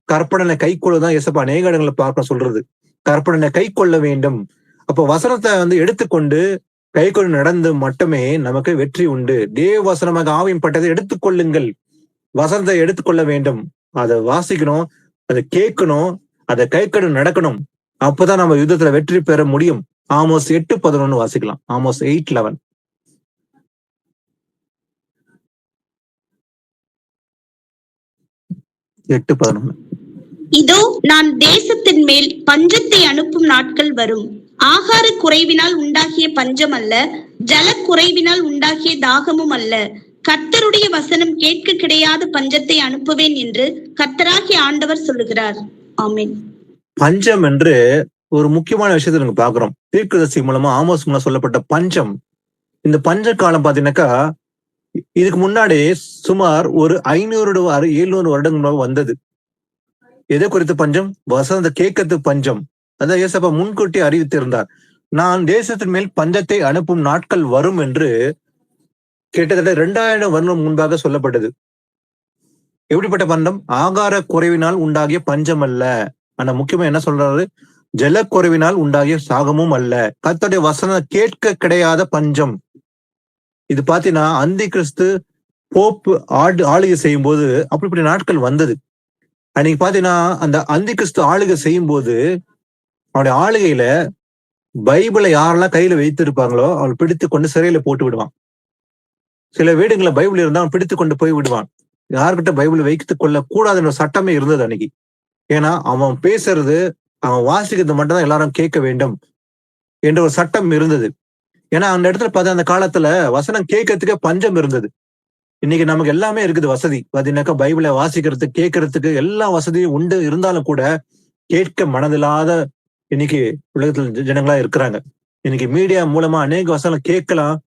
கற்பனை கை கொள்ளதான் ஏசப்பா அநேக இடங்களை பார்க்க சொல்றது. கற்பனை கை கொள்ள வேண்டும். அப்போ வசனத்தை எடுத்துக்கொண்டு கை கொண்டு நடந்து மட்டுமே நமக்கு வெற்றி உண்டு. தேவ வசனமாக ஆவியின் பட்டத்தை எடுத்துக்கொள்ளுங்கள். வசனத்தை எடுத்துக்கொள்ள வேண்டும். அதை வாசிக்கணும், அதை கேட்கணும், அதை கை கொண்டு நடக்கணும். அப்பதான் நம்ம யுத்தத்துல வெற்றி பெற முடியும். ஆமோஸ் 8:11 வாசிக்கலாம். ஆமோஸ் 8:11.
இதோ நான் தேசத்தின் மேல் பஞ்சத்தை அனுப்பும் நாட்கள் வரும். ஆகார குறைவினால் உண்டாகிய பஞ்சம் அல்ல, ஜல குறைவினால் உண்டாகிய தாகமும் அல்ல. கர்த்தருடைய வசனம் கேட்க கிடையாத பஞ்சத்தை அனுப்புவேன் என்று கர்த்தராகிய ஆண்டவர் சொல்லுகிறார். ஆமென்.
பஞ்சம் என்று ஒரு முக்கியமான விஷயத்தை நாங்க பாக்குறோம். தீர்க்கதரிசி மூலமா ஆமோஸ் மூலம் சொல்லப்பட்ட பஞ்சம். இந்த பஞ்ச காலம் பாத்தீங்கன்னாக்கா இதுக்கு முன்னாடி சுமார் ஒரு 500-700 வருடங்கள் வந்தது. எதை குறித்து பஞ்சம்? வசனத்தை கேட்கறது பஞ்சம். அதான் ஏசப்பா முன்கூட்டி அறிவித்திருந்தார். நான் தேசத்தின் மேல் பஞ்சத்தை அனுப்பும் நாட்கள் வரும் என்று கிட்டத்தட்ட 2000 வருடம் முன்பாக சொல்லப்பட்டது. எப்படிப்பட்ட பஞ்சம்? ஆகார குறைவினால் உண்டாகிய பஞ்சம் அல்ல. ஆனா முக்கியமா என்ன சொல்றாரு? ஜல குறைவினால் உண்டாகிய சாகமும் அல்ல. கர்த்தருடைய வசனம் கேட்க கிடையாத பஞ்சம். இது பாத்தீங்கன்னா அந்தி கிறிஸ்து போப்பு ஆளுகை செய்யும் போது அப்படிப்பட்ட நாட்கள் வந்தது. அன்னைக்கு பாத்தீங்கன்னா அந்த அந்தி கிறிஸ்து ஆளுகை செய்யும் போது அவனுடைய ஆளுகையில பைபிளை யாரெல்லாம் கையில வைத்திருப்பாங்களோ அவள் பிடித்து கொண்டு சிறையில போட்டு விடுவான். சில வீடுகளை பைபிள் இருந்தா அவன் பிடித்து கொண்டு போய் விடுவான். யாருக்கிட்ட பைபிள் வைத்துக் கொள்ள கூடாதுன்ற சட்டமே இருந்தது அன்னைக்கு. ஏன்னா அவன் பேசுறது, அவன் வாசிக்கிறது மட்டும்தான் எல்லாரும் கேட்க வேண்டும் என்ற ஒரு சட்டம் இருந்தது. ஏன்னா அந்த இடத்துல பார்த்தா அந்த காலத்துல வசனம் கேட்கறதுக்கு பஞ்சம் இருந்தது. இன்னைக்கு நமக்கு எல்லாமே இருக்குது வசதி. பாத்தீங்கன்னாக்கா பைபிளை வாசிக்கிறதுக்கு கேட்கறதுக்கு எல்லா வசதியும் உண்டு. இருந்தாலும் கூட கேட்க மனதில்லாத இன்னைக்கு உலகத்துல ஜனங்களா இருக்கிறாங்க. இன்னைக்கு மீடியா மூலமா அநேக வசனம் கேட்கலாம்,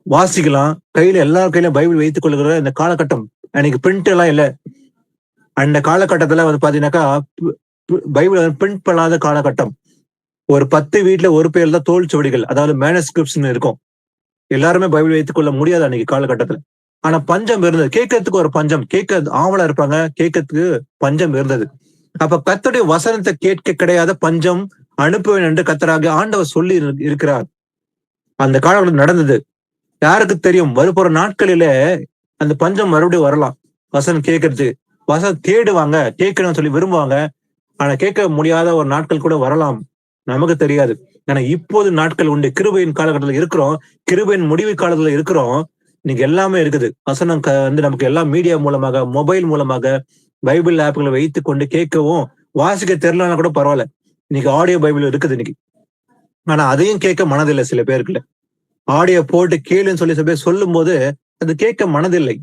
வாசிக்கலாம். கையில எல்லார் கையிலும் பைபிள் வைத்துக் கொள்கிற இந்த காலகட்டம். அன்னைக்கு பிரிண்ட் எல்லாம் இல்லை. அந்த காலகட்டத்துல வந்து பாத்தீங்கன்னாக்கா பைபிள் பிரிண்ட் பண்ணாத காலகட்டம். ஒரு 10 வீட்டுல ஒரு பேர் தான் தோல் சுவடிகள், அதாவது மேனஸ்கிரிப்ட்ஸ்னு இருக்கும். எல்லாருமே பைபிள் வைத்துக் கொள்ள முடியாது அன்னைக்கு காலகட்டத்துல. ஆனா பஞ்சம் இருந்தது, கேட்கறதுக்கு ஒரு பஞ்சம், கேட்க ஆவலா இருப்பாங்க, கேட்கறதுக்கு பஞ்சம் இருந்தது. அப்ப கர்த்தருடைய வசனத்தை கேட்க கிடையாத பஞ்சம் அனுப்புவேன் என்று கர்த்தராகிய ஆண்டவர் சொல்லி இருக்கிறார். அந்த காலகட்டத்தில் நடந்தது. யாருக்கு தெரியும், வரப்போற நாட்களிலே அந்த பஞ்சம் மறுபடியும் வரலாம். வசனம் கேட்கறது, வசனம் தேடுவாங்க, கேட்கணும்னு சொல்லி விரும்புவாங்க. ஆனா கேட்க முடியாத ஒரு நாட்கள் கூட வரலாம், நமக்கு தெரியாது. ஆனா இப்போது நாட்கள் உண்டு. கிருபையின் காலகட்டத்தில் இருக்கிறோம், கிருபையின் முடிவு காலத்துல இருக்கிறோம். இன்னைக்கு எல்லாமே இருக்குது. வசனம் வந்து நமக்கு எல்லாம் மீடியா மூலமாக, மொபைல் மூலமாக, பைபிள் ஆப்களை வைத்துக் கொண்டு கேட்கவும், வாசிக்க தெரியலன்னா கூட பரவாயில்ல, இன்னைக்கு ஆடியோ பைபிள் இருக்குது இன்னைக்கு. ஆனா அதையும் கேட்க மனதில்லை சில பேருக்குள்ள. ஆடியோ போட்டு கேளுன்னு சொல்லி சில பேர் சொல்லும் போது அது கேட்க மனதில்லை.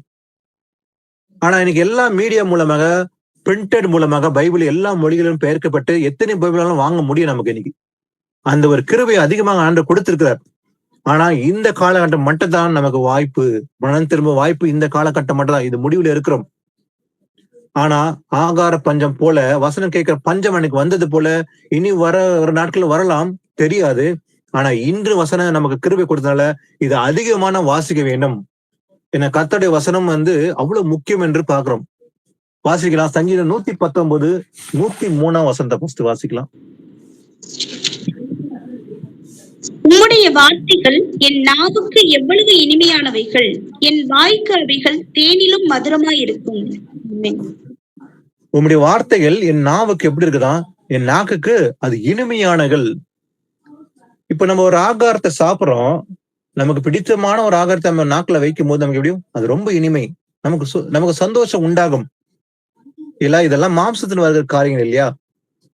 ஆனா இன்னைக்கு எல்லா மீடியா மூலமாக, பிரிண்டட் மூலமாக பைபிள் எல்லா மொழிகளிலும் பெயர்க்கப்பட்டு எத்தனை பைபிளாலும் வாங்க முடியும் நமக்கு இன்னைக்கு. அந்த ஒரு கிருபையை அதிகமாக ஆண்டவர் கொடுத்திருக்கிறார். ஆனா இந்த காலகட்டம் மட்டும் தான் நமக்கு வாய்ப்பு, மனம் திரும்ப வாய்ப்பு இந்த காலகட்டம் மட்டும் தான். இது முடிவுல இருக்கிறோம். ஆனா ஆகார பஞ்சம் போல, வசனம் கேட்கிற பஞ்சம் எனக்கு வந்தது போல இனி வர ஒரு நாட்கள் வரலாம், தெரியாது. ஆனா இன்று வசனம் நமக்கு கிருபை கொடுத்தனால இது அதிகமான வாசிக்க வேண்டும். ஏன்னா கர்த்தருடைய வசனம் வந்து அவ்வளவு முக்கியம் என்று பார்க்கிறோம். வாசிக்கலாம். சங்கீதம் 119 103 வசனத்தை ஃபர்ஸ்ட் வாசிக்கலாம்.
உம்முடைய வார்த்தைகள் என் நாவுக்கு எவ்வளவு இனிமையானவைகள், என் வாய்க்கு அவைகள் தேனிலும் மதுரமாய் இருக்கும்.
உம்முடைய வார்த்தைகள் என் நாவுக்கு எப்படி இருக்குதான், என் நாக்குக்கு அது இனிமையானகள். இப்ப நம்ம ஒரு ஆகாரத்தை சாப்பிடுறோம், நமக்கு பிடித்தமான ஒரு ஆகாரத்தை நம்ம நாக்குல வைக்கும் போது நமக்கு எப்படியும் அது ரொம்ப இனிமை, நமக்கு சந்தோஷம் உண்டாகும் இல்ல. இதெல்லாம் மாம்சத்தின் வருகிற காரியங்கள் இல்லையா.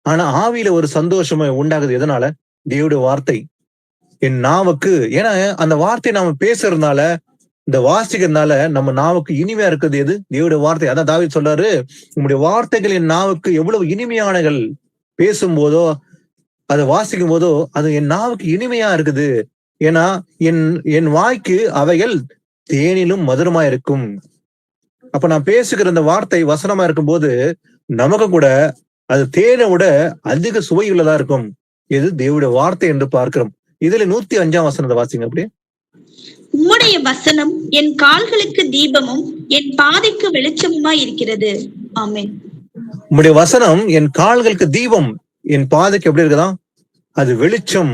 ஆனா ஆவியில ஒரு சந்தோஷம் உண்டாகுது. எதனால? தேவனுடைய வார்த்தை என் நாவுக்கு. ஏன்னா அந்த வார்த்தையை நாம பேசுறதுனால, இந்த வாசிக்கிறதுனால நம்ம நாவுக்கு இனிமையா இருக்குது. எது? தேவனுடைய வார்த்தை. அதான் தாவீது சொல்றாரு, உங்களுடைய வார்த்தைகள் என் நாவுக்கு எவ்வளவு இனிமையானகள். பேசும்போதோ அதை வாசிக்கும் போதோ அது என் நாவுக்கு இனிமையா இருக்குது. ஏன்னா என் வாய்க்கு அவைகள் தேனிலும் மதுரமா இருக்கும். அப்ப நான் பேசுகிற இந்த வார்த்தை வசனமா இருக்கும் போது நமக்கு கூட அது தேனை விட அதிக சுவை உள்ளதா இருக்கும். எது? தேவனுடைய வார்த்தை என்று பார்க்கிறோம். இதுல 105 வசனத்தை வாசிங்க அப்படியே.
உம்முடைய வசனம் என் கால்களுக்கு தீபமும் என் பாதைக்கு வெளிச்சமுமாய் இருக்கிறது. ஆமென்.
உம்முடைய வசனம் என் கால்களுக்கு தீபம், என் பாதைக்கு எப்படி இருக்குதா? அது வெளிச்சம்.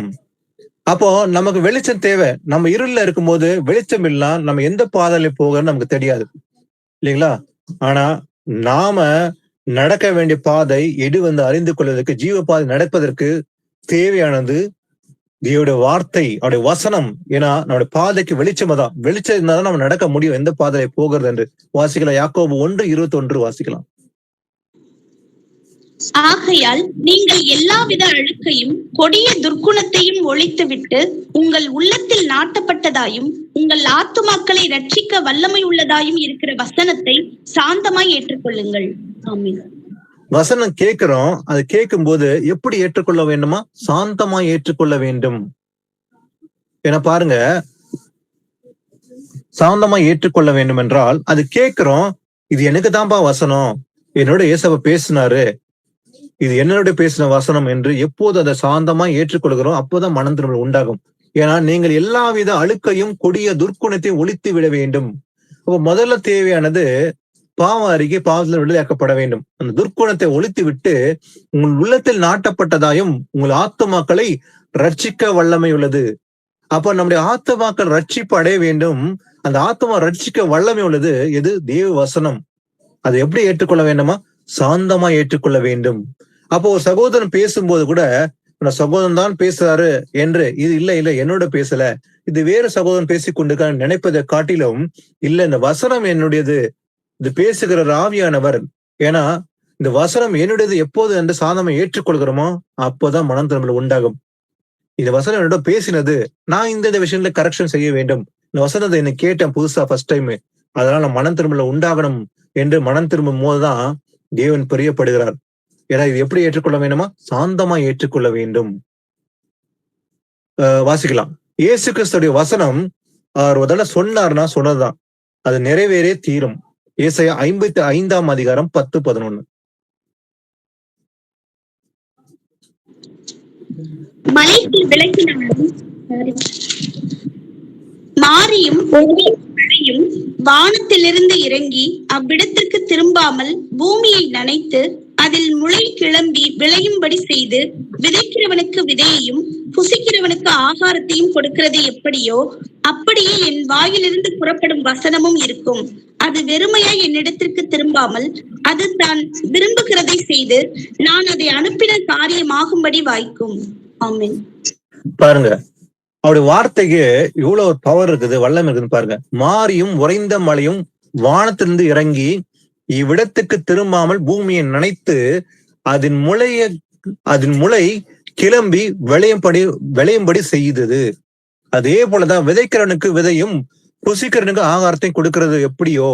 அப்போ நமக்கு வெளிச்சம் தேவை. நம்ம இருள்ல இருக்கும்போது வெளிச்சம் இல்லா நம்ம எந்த பாதையில போகிறோம்னு நமக்கு தெரியாது இல்லைங்களா. ஆனா நாம நடக்க வேண்டிய பாதை எது வந்து அறிந்து கொள்வதற்கு, ஜீவ பாதை நடப்பதற்கு தேவையானது தேவனுடைய வார்த்தை, அவருடைய வசனம். ஏன்னா நம்முடைய பாதைக்கு வெளிச்சம் தான். வெளிச்சம் இருந்தாதான் நம்ம நடக்க முடியும் எந்த பாதையில போகிறது என்று வாசிக்கலாம். யாக்கோபு 1:21 வாசிக்கலாம்.
ஆகையால் நீங்கள் எல்லாவித அழுக்கையும் கொடிய துர்க்குணத்தையும் ஒழித்துவிட்டு உங்கள் உள்ளத்தில் நாட்டப்பட்டதாயும் உங்கள் ஆத்துமாக்களை ரட்சிக்க வல்லமை உள்ளதாயும் இருக்கிற வசனத்தை சாந்தமாய் ஏற்றுக்கொள்ளுங்கள். ஆமென்.
வசனம் கேட்கிறோம், அது கேட்கும் போது எப்படி ஏற்றுக்கொள்ள வேண்டுமா? சாந்தமா ஏற்றுக்கொள்ள வேண்டும். ஏன்னா பாருங்க, சாந்தமா ஏற்றுக்கொள்ள வேண்டும் என்றால் அது கேட்கிறோம், இது எனக்கு தான்ப்பா வசனம், என்னோட இயேசுவை பேசினாரு, இது என்னோட பேசின வசனம் என்று எப்போது அதை சாந்தமா ஏற்றுக்கொள்கிறோம் அப்போதான் மனம் திரும்பல் உண்டாகும். ஏன்னா நீங்கள் எல்லாவித அழுக்கையும் கொடிய துர்க்குணத்தையும் ஒழித்து விட வேண்டும். அப்போ முதல்ல தேவையானது பாவம் அறிக்கை, பாவத்தில் விடுதலையாக்கப்பட வேண்டும். அந்த துர்க்குணத்தை ஒழித்து விட்டு உங்கள் உள்ளத்தில் நாட்டப்பட்டதாயும் உங்கள் ஆத்துமாக்களை ரட்சிக்க வல்லமை உள்ளது. அப்ப நம்முடைய ஆத்துமாக்கள் ரட்சிப்பு அடைய வேண்டும். அந்த ஆத்மா ரட்சிக்க வல்லமை உள்ளது. எது? தேவ வசனம். அதை எப்படி ஏற்றுக்கொள்ள வேண்டுமா? சாந்தமா ஏற்றுக்கொள்ள வேண்டும். அப்போ ஒரு சகோதரன் பேசும்போது கூட சகோதரன் தான் பேசுறாரு என்று, இது இல்ல என்னோட பேசல, இது வேற சகோதரன் பேசிக் கொண்டிருக்காரு நினைப்பதை காட்டிலும், இல்ல இந்த வசனம் என்னுடையது, இது பேசுகிற ஆவியானவர். ஏன்னா இந்த வசனம் என்னுடையது எப்போது அந்த சாந்தமா ஏற்றுக்கொள்கிறோமோ அப்போதான் மனம் திரும்பல் உண்டாகும். இந்த வசனம் என்னோட பேசினது, நான் இந்த விஷயத்துல கரெக்ஷன் செய்ய வேண்டும். இந்த வசனத்தை என்ன கேட்டேன் புதுசா ஃபர்ஸ்ட் டைம், அதனால நான் மனம் திரும்பல உண்டாகணும் என்று மனம் திரும்பும் போதுதான் தேவன் பிரியப்படுகிறார். ஏன்னா இது எப்படி ஏற்றுக்கொள்ள வேண்டுமா? சாந்தமா ஏற்றுக்கொள்ள வேண்டும். வாசிக்கலாம். இயேசு கிறிஸ்துடைய வசனம் அவர் சொன்னார்னா சொன்னதுதான், அது நிறைவேறே தீரும். ஏசாயா 55ஆம் அதிகாரம் 10-11.
மலைக்கு விளக்கினாலும் மாரியும் மழையும் வானத்திலிருந்து இறங்கி அவ்விடத்திற்கு திரும்பாமல் பூமியை நனைத்து அதில் முளை கிளம்பி விளையும்படி செய்து விதைக்கிறவனுக்கு விதையையும் புசிக்கிறவனுக்கு ஆகாரத்தையும் கொடுக்கிறது எப்படியோ அப்படியே என் வாயிலிருந்து புறப்படும் வசனமும் இருக்கும். அது வெறுமையாய் என்னிடத்திற்கு திரும்பாமல் அது தான் விரும்புகிறதை செய்து நான் அதை அனுப்பின காரியமாகும்படி வாய்க்கும். ஆமென்.
பாருங்க, அவருடைய வார்த்தைக்கு இவ்வளவு ஒரு பவர் இருக்குது, வல்லம் இருக்குதுன்னு பாருங்க. மாரியும் உறைந்த மழையும் வானத்திலிருந்து இறங்கி இவ்விடத்துக்கு திரும்பாமல் பூமியை நனைத்து அதன் முளை கிளம்பி விளையும்படி செய்தது. அதே போலதான் விதைக்கிறவனுக்கு விதையும் புசிக்கிறவனுக்கு ஆகாரத்தையும் கொடுக்கிறது எப்படியோ.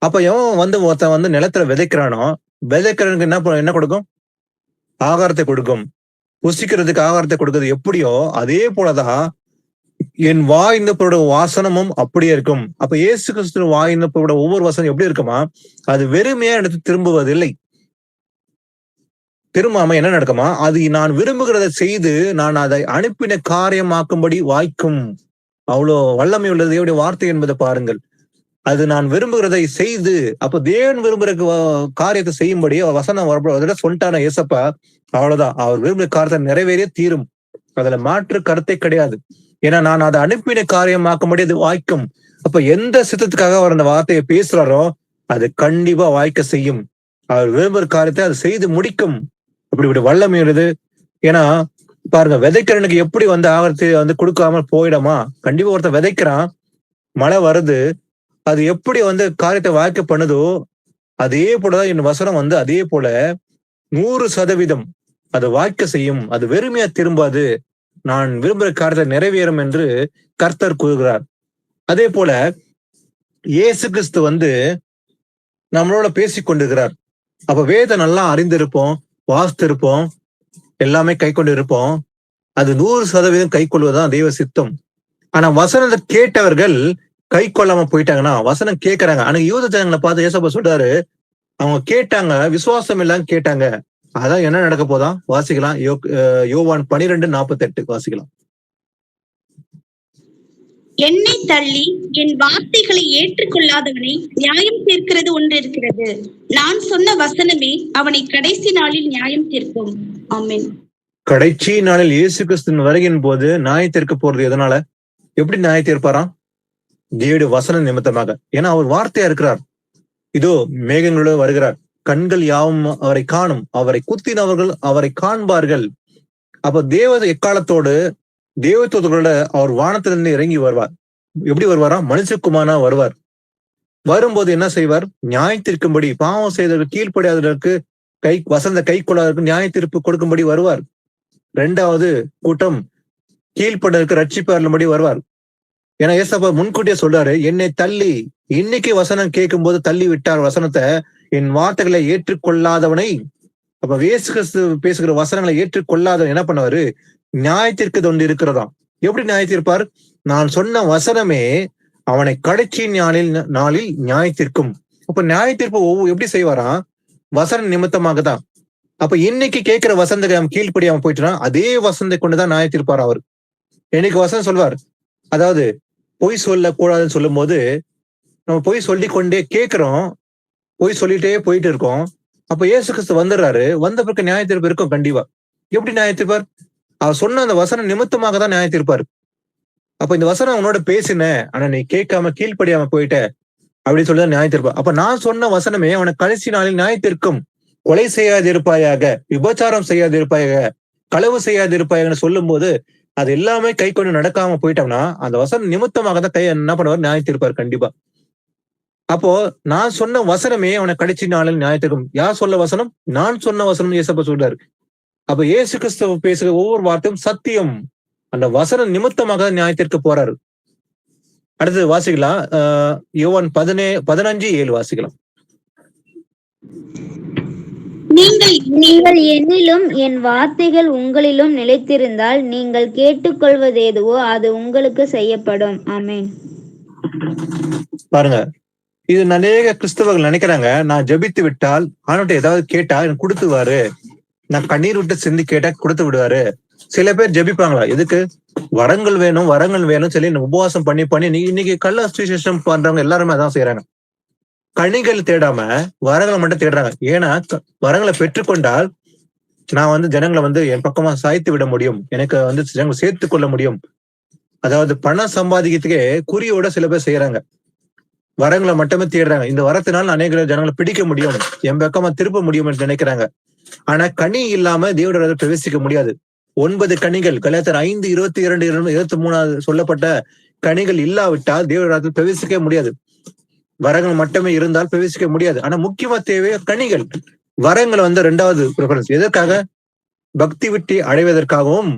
அப்ப எவன் ஒருத்தன் வந்து நிலத்துல விதைக்கிறானோ, விதைக்கிறவனுக்கு என்ன கொடுக்கும்? ஆகாரத்தை கொடுக்கும். புசிக்கிறதுக்கு ஆகாரத்தை கொடுக்கிறது எப்படியோ அதே போலதான் என் வாயினப்போட வாசனமும் அப்படியே இருக்கும். அப்ப இயேசு கிறிஸ்து வாயினப்போட ஒவ்வொரு வசனம் எப்படி இருக்குமா? அது வெறுமையா எடுத்து திரும்புவதில்லை. திரும்பாம என்ன நடக்குமா? அது நான் விரும்புகிறத செய்து நான் அதை அனுப்பின காரியமாக்கும்படி வாய்க்கும். அவ்வளோ வல்லமை உள்ளது தேவனுடைய வார்த்தை என்பதை பாருங்கள். அது நான் விரும்புகிறதை செய்து, அப்ப தேவன் விரும்புகிற காரியத்தை செய்யும்படி வசனம் வரப்போ சொல்லிட்டான ஏசப்பா, அவ்வளவுதான். அவர் விரும்புகிற காரியத்தை நிறைவேறிய தீரும். அதுல மாற்று கருத்தை கிடையாது. ஏன்னா நான் அதை அனுப்பின காரியமாக்கும்படி அது வாய்க்கும். அப்ப எந்த சித்தத்துக்காக அவர் அந்த வார்த்தையை பேசுறாரோ அது கண்டிப்பா வாய்க்க செய்யும். அவர் விரும்புகிற காரியத்தை அது செய்து முடிக்கும். இப்படி வல்லமை உள்ளது. ஏன்னா பாருங்க, விதைக்கிறவனுக்கு எப்படி வந்து ஆகாரத்தை வந்து கொடுக்காம போயிடுமா? கண்டிப்பா ஒருத்தன் விதைக்கிறான், மழை வருது, அது எப்படி வந்து காரியத்தை வாய்க்க பண்ணுதோ அதே போலதான் என் வசனம் வந்து அதே போல 100% அது வாய்க்க செய்யும். அது வெறுமையா திரும்பாது. நான் விரும்புகிற காரியத்தை நிறைவேறும் என்று கர்த்தர் கூறுகிறார். அதே போல இயேசு கிறிஸ்து வந்து நம்மளோட பேசிக் கொண்டிருக்கிறார். அப்ப வேதம் நல்லா அறிந்திருப்போம், வாசித்திருப்போம், எல்லாமே கை கொண்டு இருப்போம். அது 100% கை கொள்வதுதான் தெய்வ சித்தம். ஆனா வசனத்தை கேட்டவர்கள் கை கொள்ளாம போயிட்டாங்கன்னா, வசனம் கேட்கறாங்க. ஆனா யூத ஜனங்களை பார்த்து ஏசப்பா சொல்றாரு, அவங்க கேட்டாங்க, விசுவாசம் இல்லாம கேட்டாங்க. அதான் என்ன நடக்க போதான் வாசிக்கலாம். யோவான் 12:48 வாசிக்கலாம்.
என்னை தள்ளி என் வார்த்தைகளை ஏற்றுக்கொள்ளாதவனை நியாயம் தீர்க்கிறது ஒன்று இருக்கிறது. நான் சொன்ன வசனமே அவனை கடைசி நாளில் நியாயம் தீர்க்கும். ஆமென்.
கடைசி நாளில் இயேசு கிறிஸ்துவின் வருகையின் போது நியாயம் தீர்க்க போறது எதனால? எப்படி நியாயம் தீர்ப்பாராம்? தேவனுடைய வசன நிமித்தமாக. ஏன்னா அவர் வார்த்தையா இருக்கிறார். இதோ மேகங்களோடு வருகிறார், கண்கள் யாவும் அவரை காணும், அவரை குத்தினவர்கள் அவரை காண்பார்கள். அப்ப எக்காலத்தோடு தேவதூதர்களோட அவர் வானத்திலிருந்து இறங்கி வருவார். எப்படி வருவாரா? மனுஷகுமாரனா வருவார். வரும்போது என்ன செய்வார்? நியாயம் தீர்க்கும்படி, பாவம் செய்தவர்கள் கீழ்ப்படியாதவர்களுக்கு வசந்த கை கொள்ளாதவர்களுக்கு நியாய தீர்ப்பு கொடுக்கும்படி வருவார். 2வது கூட்டம் கீழ்ப்படிக்கு ரட்சிப்பு அருளும்படி வருவார். ஏன்னா ஏசப்பா முன்கூட்டியே சொல்றாரு, என்னை தள்ளி, இன்னைக்கு வசனம் கேட்கும் போது தள்ளி விட்டார் வசனத்தை, என் வார்த்தைகளை ஏற்றுக்கொள்ளாதவனை. அப்ப இயேசு கிறிஸ்து பேசுகிற வசனங்களை ஏற்றுக்கொள்ளாதவன் என்ன பண்ணுவாரு? நியாயத்திற்கு ஒன்று இருக்கிறதாம். எப்படி நியாயத்திருப்பார்? நான் சொன்ன வசனமே அவனை கடைசி நாளில் நியாயத்திற்கும். அப்ப நியாயத்திற்பு எப்படி செய்வாரா? வசன நிமித்தமாக தான். அப்ப இன்னைக்கு கேட்கிற வசந்த கீழ்ப்படியாம போயிட்டுனா அதே வசந்தை கொண்டுதான் நியாயத்திருப்பார் அவர். இன்னைக்கு வசனம் சொல்வார், அதாவது பொய் சொல்லக்கூடாதுன்னு சொல்லும் போது நம்ம பொய் சொல்லி கொண்டே கேட்கிறோம், பொய் சொல்லிட்டே போயிட்டு இருக்கோம். அப்ப இயேசு கிறிஸ்து வந்துடுறாரு. வந்த பிறகு நியாயத்தீர்ப்பு இருக்கும் கண்டிப்பா. எப்படி நியாயத்தீர்ப்பார்? அவர் சொன்ன அந்த வசனம் நிமித்தமாக தான் நியாயத்தீர்ப்பார். அப்ப இந்த வசனம் உன்னோட பேசினேன், ஆனா நீ கேட்காம கீழ்ப்படியாம போயிட்ட அப்படின்னு சொல்லிதான் நியாயத்தீர்ப்பார். அப்ப நான் சொன்ன வசனமே அவனை கடைசி நாளில் நியாயத்திற்கும். கொலை செய்யாதிருப்பாயாக, விபச்சாரம் செய்யாதிருப்பாயாக, களவு செய்யாதிருப்பாயன்னு சொல்லும் போது அது எல்லாமே கை கொண்டு நடக்காம போயிட்டோம்னா அந்த வசனம் நிமித்தமாக தான் என்ன பண்ணுவார்? நியாயத்திருப்பார் கண்டிப்பா. அப்போ நான் சொன்ன வசனமே அவனை கடைசி நாளில் நியாயத்திற்கும். யார் சொல்ல வசனம்? நான் சொன்ன வசனம் இயேசப்பா சொல்றாரு. அப்ப இயேசு கிறிஸ்து பேசுகிற ஒவ்வொரு வார்த்தையும் சத்தியம். அந்த வசனம் நிமித்தமாக நியாயத்திற்கு போறாரு. அடுத்தது வாசிக்கலாம். யோவான் 15:7 வாசிக்கலாம்.
நீங்கள் என்னிலும் என் வார்த்தைகள் உங்களிலும் நிலைத்திருந்தால் நீங்கள் கேட்டுக்கொள்வது எதுவோ அது உங்களுக்கு செய்யப்படும். ஆமென்.
பாருங்க, இது அநேக கிறிஸ்தவர்கள் நினைக்கிறாங்க, நான் ஜெபித்து விட்டால் ஆண்டவர்ட்ட ஏதாவது கேட்டா எனக்கு கொடுத்துவாரு, நான் கண்ணீர் விட்டு சிந்தி கேட்டா கொடுத்து விடுவாரு. சில பேர் ஜெபிப்பாங்களா, எதுக்கு? வரங்கள் வேணும் வரங்கள் வேணும் சொல்லி உபவாசம் பண்ணி பண்ணி இன்னைக்கு கள்ள அசோசியேஷன் பண்றவங்க எல்லாருமே அதான் செய்யறாங்க. கனிகள் தேடாம வரங்களை மட்டும் தேடுறாங்க. ஏன்னா வரங்களை பெற்றுக்கொண்டால் நான் ஜனங்களை என் பக்கமா சாய்த்து விட முடியும், எனக்கு ஜனங்களை சேர்த்து கொள்ள முடியும். அதாவது பணம் சம்பாதிக்கிறதுக்கே குறியோட சில பேர் செய்யறாங்க. வரங்களை மட்டுமே தேடுறாங்க. இந்த வரத்தினால் அநேக ஜனங்களை பிடிக்க முடியும், என் பக்கமா திருப்ப முடியும் என்று நினைக்கிறாங்க. ஆனா கனி இல்லாம தேவனோட பிரவேசிக்க முடியாது. 9 கனிகள் கலாத்தியர் 5:22-23 சொல்லப்பட்ட கனிகள் இல்லாவிட்டால் தேவனோட பிரவேசிக்க முடியாது. வரங்கள் மட்டுமே இருந்தால் பிரவேசிக்க முடியாது. ஆனா முக்கியமா தேவை கனிகள். வரங்களை 2வது ப்ரிஃபரன்ஸ். எதற்காக? பக்தி விட்டு அடைவதற்காகவும்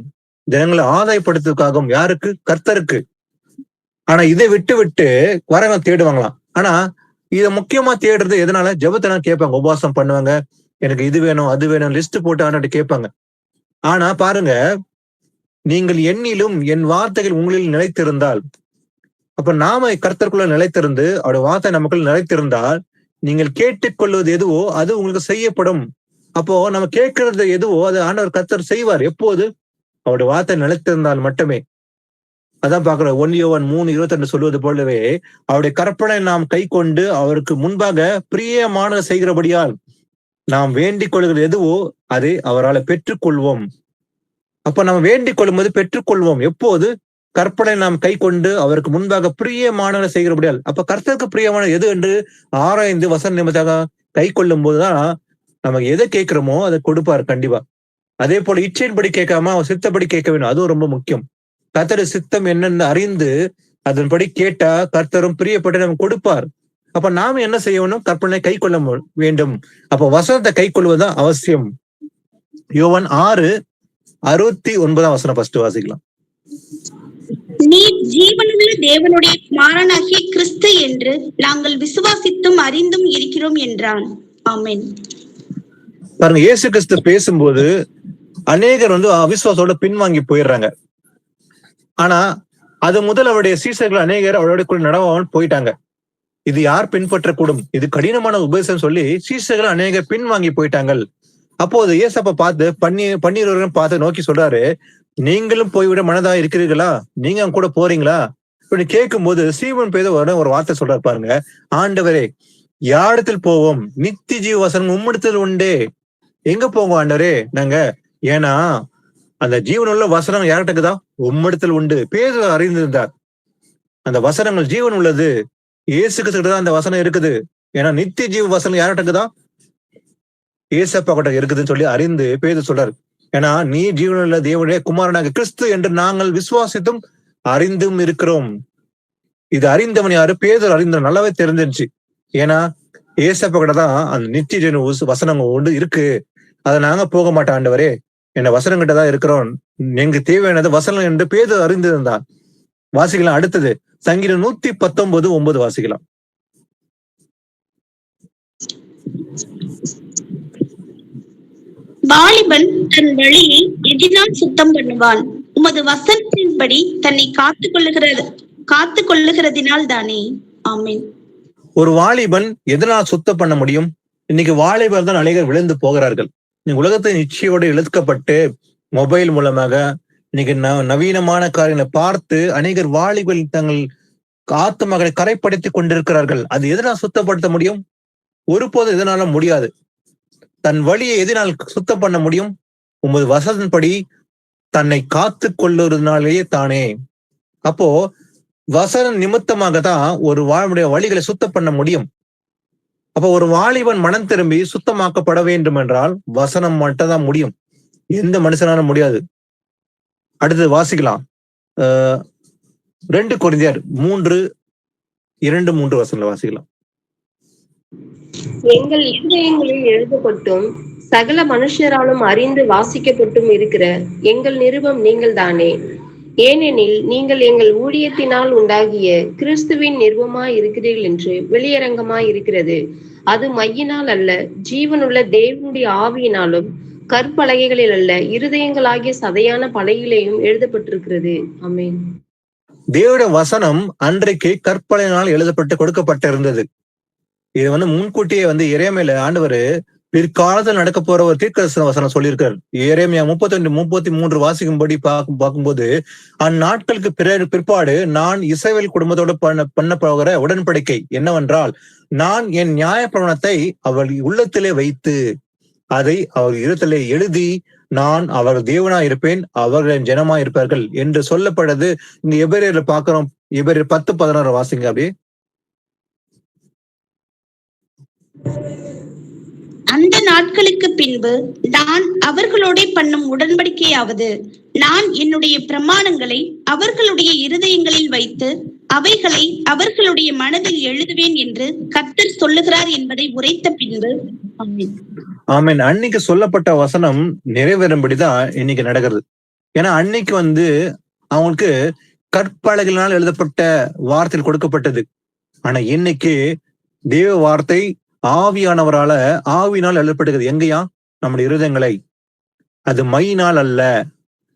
ஜனங்களை ஆதாயப்படுத்துவதற்காகவும். யாருக்கு? கர்த்தருக்கு. ஆனா இதை விட்டு விட்டு வரங்களை தேடுவாங்களாம். ஆனா இதை முக்கியமா தேடுறது எதனால? ஜெபத்தினால கேட்பாங்க, உபவாசம் பண்ணுவாங்க, எனக்கு இது வேணும் அது வேணும் லிஸ்ட் போட்டு ஆண்டு கேட்பாங்க. ஆனா பாருங்க, நீங்கள் என்னிலும் என் வார்த்தைகள் உங்களில் நிலைத்திருந்தால், அப்ப நாம கர்த்தருக்குள்ள நிலைத்திருந்து அவருடைய வார்த்தை நமக்குள்ள நிலைத்திருந்தால், நீங்கள் கேட்டுக்கொள்வது எதுவோ அது உங்களுக்கு செய்யப்படும். அப்போ நம்ம கேட்கறது எதுவோ அது ஆண்டவர் கர்த்தர் செய்வார். எப்போது? அவருடைய வார்த்தை நிலைத்திருந்தால் மட்டுமே. அதான் பாக்குறோம். 1 யோவான் 3:22 சொல்வது போலவே, அவருடைய கற்பனை நாம் கை கொண்டு அவருக்கு முன்பாக பிரியமான செய்கிறபடியால் நாம் வேண்டிக் கொள்கிறது எதுவோ அதை அவரால் பெற்றுக்கொள்வோம். அப்ப நம்ம வேண்டிக் கொள்ளும் போது பெற்றுக்கொள்வோம். எப்போது? கற்பனை நாம் கை கொண்டு அவருக்கு முன்பாக பிரியமான செய்கிறபடியால். அப்ப கர்த்தருக்கு பிரியமான எது என்று ஆராய்ந்து வசன நிமித்தாக கை கொள்ளும் போதுதான் நமக்கு எதை கேட்கிறோமோ அதை கொடுப்பார் கண்டிப்பா. அதே போல இச்சையின்படி கேட்காம அவர் சித்தப்படி கேட்க வேண்டும். அதுவும் ரொம்ப முக்கியம். கர்த்தருடைய சித்தம் என்னன்னு அறிந்து அதன்படி கேட்டா கர்த்தரும் பிரியப்பட்டு நமக்கு கொடுப்பார். அப்ப நாம என்ன செய்யணும்? கற்பனை கை கொள்ள வேண்டும். அப்ப வசனத்தை கை கொள்வதுதான் அவசியம். யோவான் 6:69 ஃபர்ஸ்ட் வாசிக்கலாம்.
நீ ஜீவனுள்ள தேவனுடைய குமாரனாகிய கிறிஸ்து என்று நாங்கள் விசுவாசித்தும் அறிந்தும் இருக்கிறோம் என்றான். ஆமென்.
பாருங்க, இயேசு கிறிஸ்து பேசும்போது அநேகர் அவிசுவாசோட பின்வாங்கி போயிடுறாங்க. ஆனா அது முதல் அவருடைய சீசர்கள் அநேகர் அவரோட கூட நடவாமல் போயிட்டாங்க. இது யார் பின்பற்றக்கூடும், இது கடினமான உபதேசம் சொல்லி சீசர்கள் அநேகர் பின்வாங்கி போயிட்டாங்க. அப்போது ஏசப்பா பார்த்து பன்னீர் பார்த்து நோக்கி சொல்றாரு, நீங்களும் போய்விட மனதா இருக்கிறீர்களா, நீங்க அவங்க கூட போறீங்களா இப்படி கேட்கும் போது சீமோன் பேதுரு ஒரு வார்த்தை சொல்றாரு பாருங்க, ஆண்டவரே யாரிடத்தில் போவோம், நித்திய ஜீவ வசனம் உம்மிடத்தில் உண்டே, எங்க போவோம் ஆண்டவரே நாங்க, ஏன்னா அந்த ஜீவனுள்ள வசனம் யார்கிட்டக்குதான்? உம்மிடத்தில் உண்டு. பேதுரு அறிந்திருந்தார் அந்த வசனங்கள் ஜீவன் உள்ளது, இயேசு கிறிஸ்துதான் அந்த வசனம் இருக்குது. ஏன்னா நித்திய ஜீவ வசனம் யார்கிட்டக்குதான்? ஏசப்பா கிட்ட இருக்குதுன்னு சொல்லி அறிந்து பேதுரு சொல்றாரு, ஏன்னா நீ ஜீவனுள்ள தேவனுடைய குமாரனாக கிறிஸ்து என்று நாங்கள் விசுவாசித்தும் அறிந்தும் இருக்கிறோம். இது அறிந்தவன் யாரு? பேதுரு அறிந்த நல்லாவே தெரிஞ்சிருச்சு. ஏன்னா ஏசப்பா கிட்ட தான் அந்த நித்திய ஜீவ வசனங்கள் உண்டு இருக்கு. அதை நாங்க போக மாட்டோம் ஆண்டவரே, என்ன வசனம் கிட்ட தான் இருக்கிறோம், எங்களுக்கு தேவையானது வசனம் என்று பேதுரு அறிந்திருந்தான். வாசிக்கலாம். அடுத்தது சங்கீதம் 119:9 வாசிக்கலாம்.
வாலிபன் தன் வழியை எதினால் சுத்தம் பண்ணுவான், உமது வசனத்தின்படி தன்னை காத்து கொள்ளுகிறதினால் தானே. ஆமென்.
ஒரு வாலிபன் எதனால் சுத்தம் பண்ண முடியும்? இன்னைக்கு வாலிபர் தான் அநேகர் விழுந்து போகிறார்கள். நீங்க உலகத்தின் இச்சையோடு இழுக்கப்பட்டு மொபைல் மூலமாக இன்னைக்கு நவீனமான காரியங்களை பார்த்து அநேகர் வாலிபர் தங்கள் ஆத்துமகளை கரைப்படுத்திக் கொண்டிருக்கிறார்கள். அது எதனால் சுத்தப்படுத்த முடியும்? ஒருபோதும் எதனால முடியாது. தன் வழியை எதனால் சுத்தம் பண்ண முடியும்? உமது வசனப்படி தன்னை காத்து கொள்ளுறதுனாலேயே தானே. அப்போ வசன நிமித்தமாக தான் ஒரு வாழுடைய வழிகளை சுத்தம் பண்ண முடியும். அப்ப ஒரு வாலிபன் மனம் திரும்பி சுத்தமாக்கப்பட வேண்டும் என்றால் வசனம் மட்டும் தான் முடியும், எந்த மனுஷனால முடியாது. அடுத்தது வாசிக்கலாம். 2 கொரிந்தியர் 3:2-3 வசனங்களை வாசிக்கலாம்.
எங்கள் இருதயங்களில் எழுதப்பட்டும் சகல மனுஷராலும் அறிந்து வாசிக்கப்பட்டும் இருக்கிற எங்கள் நிருபம் நீங்கள் தானே. ஏனெனில் நீங்கள் எங்கள் ஊழியத்தினால் உண்டாகிய கிறிஸ்துவின் நிருபமாய் இருக்கிறீர்கள் என்று வெளியரங்கமாய் இருக்கிறது. அது மையினால் அல்ல, ஜீவனுள்ள தேவனுடைய ஆவியினாலும் கற்பலகைகளில் அல்ல, இருதயங்களாகிய சதையான பலகையிலேயும் எழுதப்பட்டிருக்கிறது. ஆமென்.
தேவனுடைய வசனம் அன்றைக்கு கற்பலையினால் எழுதப்பட்டு கொடுக்கப்பட்டிருந்தது. இது முன்கூட்டியே எரேமியால ஆண்டவர் பிற்காலத்தில் நடக்க போற ஒரு தீர்க்கதரிசன வசனம் சொல்லியிருக்காரு. எரேமியா 32-33 வாசிக்கும்படி பார்க்கும்போது, அந்நாட்களுக்கு பிற்பாடு நான் இஸ்ரவேல் குடும்பத்தோடு பண்ண போகிற உடன்படிக்கை என்னவென்றால், நான் என் நியாயப்பிரமாணத்தை அவள் உள்ளத்திலே வைத்து அதை அவர் இருத்தலே எழுதி, நான் அவர்கள் தேவனா இருப்பேன், அவர்களின் ஜனமா இருப்பார்கள் என்று சொல்லப்படுது. இந்த எபிரேயர்ல பாக்குறோம். எபிரேயர் 10-16 வாசிங்க அப்படியே.
அந்த நாட்களுக்கு பின்பு நான் அவர்களோட பண்ணும் உடன்படிக்கையாவது, நான் என்னுடைய பிரமாணங்களை அவர்களுடைய இருதயங்களில் வைத்து அவைகளை அவர்களுடைய மனதில் எழுதுவேன் என்று கர்த்தர் சொல்லுகிறார் என்பதை உரைத்த பின்பு.
ஆமென். அன்னைக்கு சொல்லப்பட்ட வசனம் நிறைவேறும்படிதான் இன்னைக்கு நடக்கிறது. ஏன்னா அன்னைக்கு அவங்களுக்கு கற்பலகையினால் எழுதப்பட்ட வார்த்தையில் கொடுக்கப்பட்டது. ஆனா இன்னைக்கு தேவ வார்த்தை ஆவியானவரால ஆவியினால் எழுதப்பட்டிருக்கிறது. எங்கேயா? நம்முடைய இருதயங்களை. அது மையினால் அல்ல,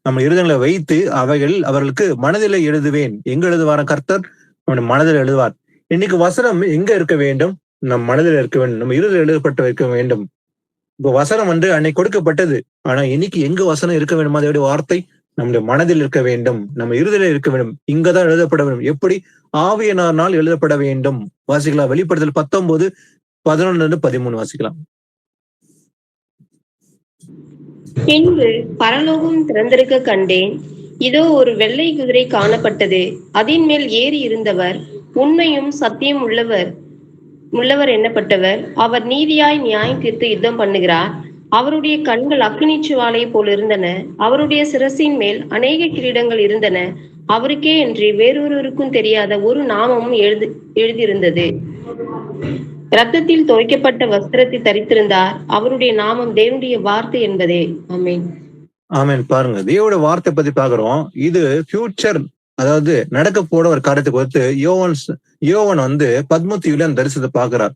நம்ம இருதயங்களை வைத்து அவைகள் அவர்களுக்கு மனதில் எழுதுவேன். எங்க எழுதுவார கர்த்தர்? நம்முடைய மனதில் எழுதுவார். இன்னைக்கு வசனம் எங்க இருக்க வேண்டும்? நம் மனதில் இருக்க வேண்டும், நம்ம இருதயம் எழுதப்பட்டு இருக்க வேண்டும். இப்ப வசனம் அன்னைக்கு கொடுக்கப்பட்டது. ஆனா இன்னைக்கு எங்க வசனம் இருக்க வேண்டும்? அதோடைய வார்த்தை நம்முடைய மனதில் இருக்க வேண்டும், நம்ம இருதயம் இருக்க வேண்டும். இங்கதான் எழுதப்பட வேண்டும். எப்படி? ஆவியினால் எழுதப்பட வேண்டும். வாசிக்கலாம். வெளிப்படுத்தல் 19:11-13 வாசிக்கலாம்.
பின்பு பரலோகம் திறந்திருக்க கண்டேன். இதோ ஒரு வெள்ளை குதிரை காணப்பட்டது. அதன் மேல் ஏறி இருந்தவர் உண்மையும் சத்தியம் உள்ளவர் எண்ணப்பட்டவர். அவர் நீதியாய் நியாயம் தீர்த்து யுத்தம் பண்ணுகிறார். அவருடைய கண்கள் அக்கினி ஜுவாலை போல் இருந்தன. அவருடைய சிரசின் மேல் அநேக கிரீடங்கள் இருந்தன. அவருக்கே என்று வேறொருவருக்கும் தெரியாத ஒரு நாமமும் எழுதியிருந்தது. இரத்தத்தில் துவைக்கப்பட்ட வஸ்திரத்தை தரித்திருந்தார். அவருடைய நாமம் தேவனுடைய வார்த்தை என்பதே. ஆமென்.
ஆமென். பாருங்க, தேவனுடைய வார்த்தை பத்தி பாக்குறோம். இது ஃபியூச்சர், அதாவது நடக்க போட ஒரு காரியத்தை கொடுத்து யோவான் 13 தரிசனத்தை பாக்குறார்.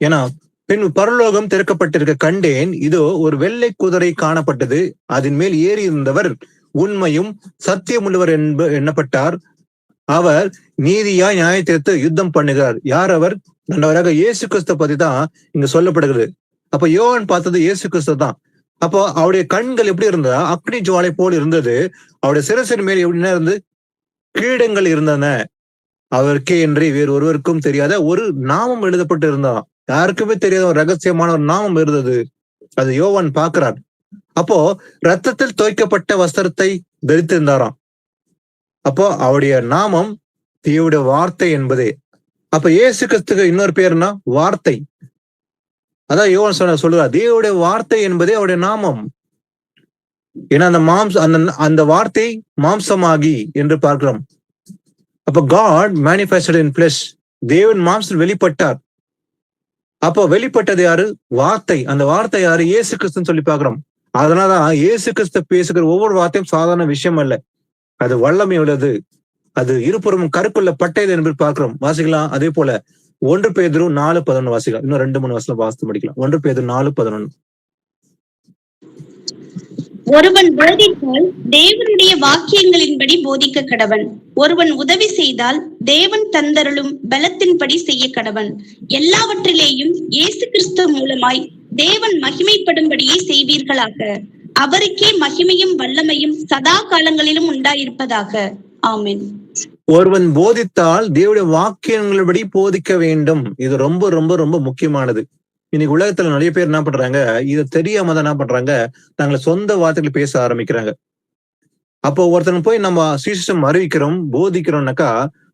ஏன்னா பின் பரலோகம் திறக்கப்பட்டிருக்க கண்டேன், இதோ ஒரு வெள்ளை குதிரை காணப்பட்டது. அதன் மேல் ஏறி இருந்தவர் உண்மையும் சத்தியம் உள்ளவர் எண்ணப்பட்டார். அவர் நீதியா நியாயத்தீர்த்து யுத்தம் பண்ணுகிறார். யார் அவர்? நன்றவராக இயேசு கிறிஸ்து பத்தி தான் இங்க சொல்லப்படுகிறது. அப்ப யோவான் பார்த்தது இயேசு கிறிஸ்து தான். அப்போ அவருடைய கண்கள் எப்படி இருந்ததா? அக்னி ஜுவாலை போல் இருந்தது. அவருடைய சிரசின் மேல் எப்படின்னா கிரீடங்கள் இருந்தன. அவருக்கே என்று வேறு ஒருவருக்கும் தெரியாத ஒரு நாமம் எழுதப்பட்டு இருந்தான். யாருக்குமே தெரியாத ஒரு ரகசியமான ஒரு நாமம் இருந்தது. அது யோவான் பார்க்கிறார். அப்போ ரத்தத்தில் துவைக்கப்பட்ட வஸ்திரத்தை தரித்திருந்தாராம். அப்போ அவருடைய நாமம் தேவனுடைய வார்த்தை என்பதே. அப்ப இயேசு கிறிஸ்துக்கு இன்னொரு பேருனா வார்த்தை. அதான் யோவான் சொல்லுவார், தேவனுடைய வார்த்தை என்பதே அவருடைய நாமம். ஏன்னா அந்த வார்த்தை மாம்சமாகி என்று பார்க்கிறோம். அப்ப God manifested in flesh, தேவன் மாம்சத்தில் வெளிப்பட்டார். அப்போ வெளிப்பட்டது யாரு? வார்த்தை. அந்த வார்த்தை யாரு? இயேசு கிறிஸ்துன்னு சொல்லி பார்க்கிறோம். அதனாலதான் இயேசு கிறிஸ்து பேசுகிற ஒவ்வொரு வார்த்தையும் சாதாரண விஷயம் அல்ல, அது வல்லமை உள்ளது, அது இருபுறமும் கருக்குள்ள பட்டது என்று பார்க்கிறோம். வாசிக்கலாம். அதே போல 1 பேதுரு 4:11 வாசிக்கலாம். இன்னும் 2-3 வசனம் வாசித்து முடிக்கலாம். 1 பேதுரு 4:11.
ஒருவன் போதித்தால் தேவனுடைய வாக்கியங்களின்படி போதிக்க கடவன். ஒருவன் உதவி செய்தால் தேவன் தந்தருளும் பலத்தின்படி செய்ய கடவன். எல்லாவற்றிலேயும் இயேசு கிறிஸ்து மூலமாய் தேவன் மகிமைப்படும்படியே செய்வீர்களாக. அவருக்கே மகிமையும் வல்லமையும் சதா காலங்களிலும் உண்டாயிருப்பதாக. ஆமென்.
ஒருவன் போதித்தால் தேவனுடைய வாக்கியங்களின்படி போதிக்க வேண்டும். இது ரொம்ப ரொம்ப ரொம்ப முக்கியமானது. இன்னைக்கு உலகத்துல நிறைய பேர் என்ன பண்றாங்க, இதை தெரியாம தான் என்ன பண்றாங்க, தங்களை சொந்த வார்த்தைகள் பேச ஆரம்பிக்கிறாங்க. அப்போ ஒருத்தன் போய் நம்ம சுவிசேஷம் அறிவிக்கிறோம், போதிக்கிறோம்னாக்கா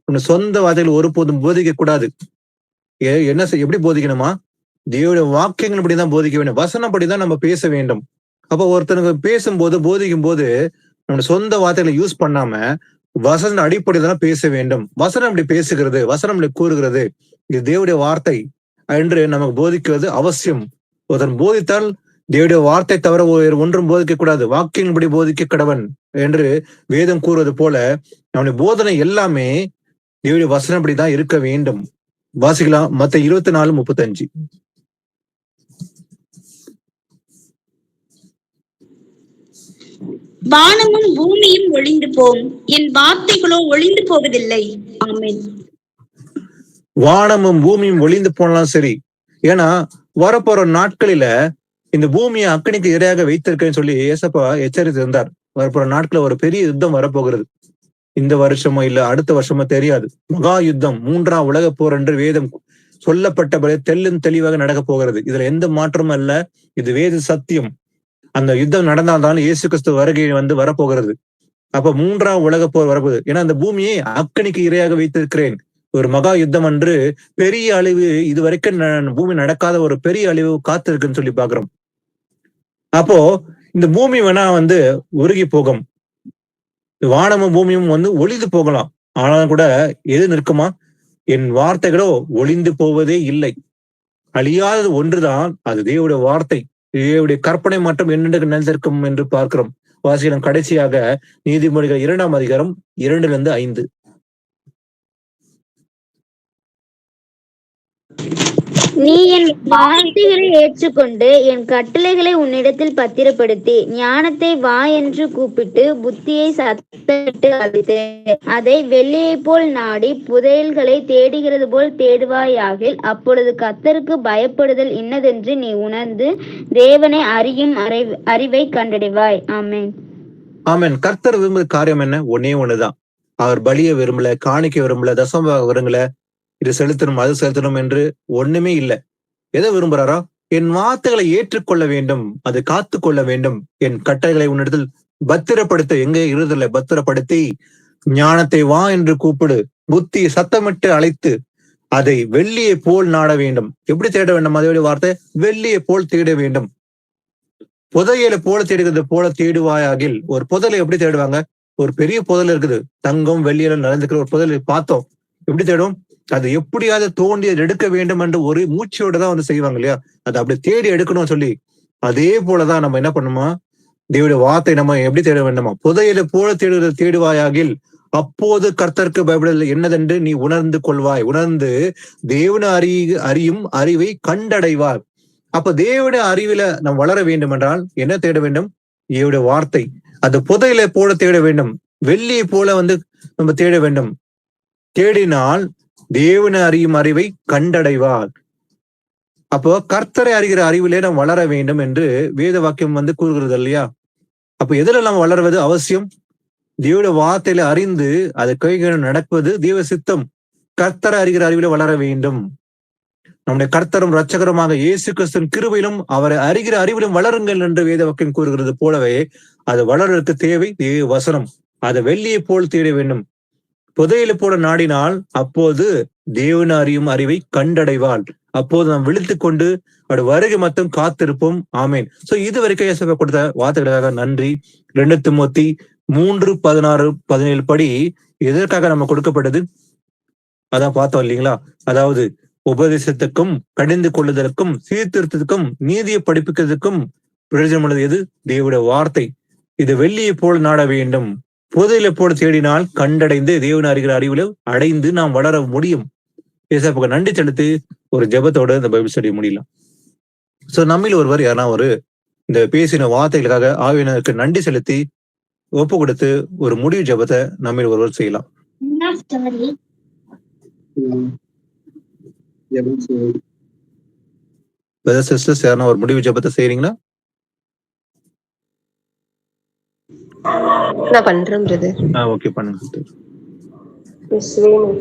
உன்னை சொந்த வார்த்தைகள் ஒருபோதும் போதிக்க கூடாது. எப்படி போதிக்கணுமா? தேவனுடைய வாக்கியங்கள் படிதான் போதிக்க வேண்டும், வசனப்படிதான் நம்ம பேச வேண்டும். அப்போ ஒருத்தனுக்கு பேசும்போது போதிக்கும் போது நம்ம சொந்த வார்த்தைகளை யூஸ் பண்ணாம வசன அடிப்படையில தான் பேச வேண்டும். வசனம் இப்படி பேசுகிறது, வசனம் இப்படி கூறுகிறது, இது தேவனுடைய வார்த்தை என்று நமக்கு போதிக்கிறது அவசியம். ஒருத்தன் போதித்தால் தேவனுடைய வார்த்தை தவிர ஒன்றும் போதிக்க கூடாது, வாக்கியங்களபடி போதிக்க கடவன் என்று வேதம் கூறுவது போல நம்முடைய போதனை எல்லாமே தேவனுடைய வசனப்படிதான் இருக்க வேண்டும். வாசிக்கலாம். மத்தேயு 24:35.
வானமும் பூமியும் ஒளிந்து போம், என் வார்த்தைகளோ ஒளிந்து போவதில்லை. ஆமென்.
வானமும் பூமியும் ஒளிந்து போனாலும் சரி. ஏன்னா வரப்போற நாட்களில இந்த பூமியை அக்கனிக்கு இரையாக வைத்திருக்கேன்னு சொல்லி ஏசப்பா எச்சரித்து இருந்தார். வரப்போற நாட்கள ஒரு பெரிய யுத்தம் வரப்போகிறது. இந்த வருஷமோ இல்ல அடுத்த வருஷமோ தெரியாது. மகா யுத்தம், 3ஆம் உலக போர் என்று வேதம் சொல்லப்பட்டபடி தெல்லும் தெளிவாக நடக்க போகிறது. இதுல எந்த மாற்றமும் அல்ல. இது வேத சத்தியம். அந்த யுத்தம் நடந்தால்தான் இயேசு கிறிஸ்து வருகை வரப்போகிறது. அப்ப 3ஆம் உலக போர் வரப்போகுது. ஏன்னா அந்த பூமியை அக்கனிக்கு இரையாக வைத்திருக்கிறேன். ஒரு மகா யுத்தம் என்று பெரிய அழிவு, இதுவரைக்கும் பூமி நடக்காத ஒரு பெரிய அழிவு காத்திருக்குன்னு சொல்லி பாக்குறோம். அப்போ இந்த பூமி வேணா உருகி போகும், வானமும் பூமியும் ஒளிந்து போகலாம். ஆனாலும் கூட எது நிற்குமா? என் வார்த்தைகளோ ஒளிந்து போவதே இல்லை. அழியாதது ஒன்றுதான், அது தேவனுடைய வார்த்தை. தேவனுடைய கற்பனை மற்றும் என்னென்று நிலைத்திருக்கும் என்று பார்க்கிறோம். வாசிக்கலாம் கடைசியாக நீதிமொழிகள் 2ஆம் அதிகாரம் 2-5.
நீ என் வார்த்தைகளை ஏற்றுக்கொண்டு என் கட்டளைகளை உன்னிடத்தில் பத்திரப்படுத்தி ஞானத்தை வா என்று கூப்பிட்டு புத்தியை சத்தமிட்டு அழைத்து அதை வெள்ளியை போல் நாடி புதையல்களை தேடுகிறது போல் தேடுவாயாகில் அப்பொழுது கர்த்தருக்கு பயப்படுதல் இன்னதென்று நீ உணர்ந்து தேவனை அறியும் அறிவை கண்டடைவாய். ஆமென்.
ஆமென். கர்த்தர் விரும்புகிற காரியம் என்ன? ஒன்னே ஒண்ணுதான். அவர் பலிய விரும்பல, காணிக்க விரும்பல, தசம விரும்பல, இது செலுத்தணும் அது செலுத்தணும் என்று ஒண்ணுமே இல்லை. எதை விரும்புறாரா? என் வார்த்தைகளை ஏற்றுக்கொள்ள வேண்டும், அதை காத்து கொள்ள வேண்டும், என் கட்டளைகளை உன்னிடத்தில் பத்திரப்படுத்த, எங்க இருதல பத்திரப்படுத்தி ஞானத்தை வா என்று கூப்பிடு, புத்தி சத்தமிட்டு அழைத்து அதை வெள்ளியை போல் நாட வேண்டும். எப்படி தேட வேண்டும்? அதோடைய வார்த்தை வெள்ளியை போல் தேட வேண்டும். புதையலை போல தேடுகிறது போல தேடுவாயாகில். ஒரு புதலை எப்படி தேடுவாங்க? ஒரு பெரிய புதல் இருக்குது, தங்கம் வெள்ளியில நடந்துக்கிற ஒரு புதலை பார்த்தோம், எப்படி தேடும்? அது எப்படியாவது தோண்டி எடுக்க வேண்டும் என்று ஒரு மூச்சோட தான் செய்வாங்க இல்லையா? அதை அப்படி தேடி எடுக்கணும்னு சொல்லி, அதே போலதான் நம்ம என்ன பண்ணுமா, தேவனுடைய வார்த்தை நம்ம எப்படி தேட வேண்டுமா? புதையலை போல தேடுவாயாகில் அப்போது கர்த்தருக்கு பயப்படுதல் என்னதென்று நீ உணர்ந்து கொள்வாய். உணர்ந்து தேவன அறியும் அறிவை கண்டடைவாய். அப்ப தேவனுடைய அறிவில நாம் வளர வேண்டும் என்றால் என்ன தேட வேண்டும்? தேவனுடைய வார்த்தை. அது புதையலை போல தேட வேண்டும், வெள்ளியை போல நம்ம தேட வேண்டும். தேடினால் தேவனை அறியும் அறிவை கண்டடைவார். அப்போ கர்த்தரை அறிகிற அறிவிலே நாம் வளர வேண்டும் என்று வேத வாக்கியம் கூறுகிறது இல்லையா? அப்ப எதுல நாம் வளர்வது அவசியம்? தேவனுடைய வார்த்தையில அறிந்து அதை கைகள் நடப்பது தேவ சித்தம். கர்த்தரை அறிகிற அறிவில வளர வேண்டும். நம்முடைய கர்த்தரும் இரட்சகருமாக இயேசு கிறிஸ்துவின் கிருபையிலும் அவரை அறிகிற அறிவிலும் வளருங்கள் என்று வேத வாக்கியம் கூறுகிறது போலவே, அது வளர்றதுக்கு தேவை தேவ வசனம். அதை வெள்ளியை போல் தேட வேண்டும், புதையலை போல நாடினால் அப்போது தேவன அறியும் அறிவை கண்டடைவாள். அப்போது நாம் விழித்துக் கொண்டு அவருடைய வருகை மட்டும் காத்திருப்போம். ஆமேன். சோ இது வரைக்கும் இயேசு கொடுத்த வார்த்தைகளுக்காக நன்றி. 2 தீமோத்தி 3:16-17 படி எதற்காக நம்ம கொடுக்கப்பட்டது அதான் பார்த்தோம் இல்லைங்களா? அதாவது உபதேசத்துக்கும் கடிந்து கொள்ளுதலுக்கும் சீர்திருத்தத்துக்கும் நீதியை படிப்பிக்கிறதுக்கும் பிரயோஜனமுள்ளது எது? தேவனுடைய வார்த்தை. இது வெள்ளியை போல் நாட வேண்டும், புதையலை போல தேடினால் கண்டடைந்து தேவன் அறிகிற அறிவில அடைந்து நாம் வளர முடியும். ஏசப்பாக்கு நன்றி செலுத்தி ஒரு ஜெபத்தோட இந்த பைபிள் ஸ்டடி முடியலாம். சோ நம்மில் ஒருவர் யாரா இந்த பேசின வார்த்தைகளுக்காக ஆவியானவருக்கு நன்றி செலுத்தி ஒப்பு கொடுத்து ஒரு முடிவு ஜெபத்தை நம்மில் ஒருவர் செய்யலாம். சிஸ்டர்ஸ் யாரா ஒரு முடிவு ஜெபத்தை செய்யறீங்களா?
நான் பண்றேன் பிரதர்.
ஓகே பண்ணுங்க.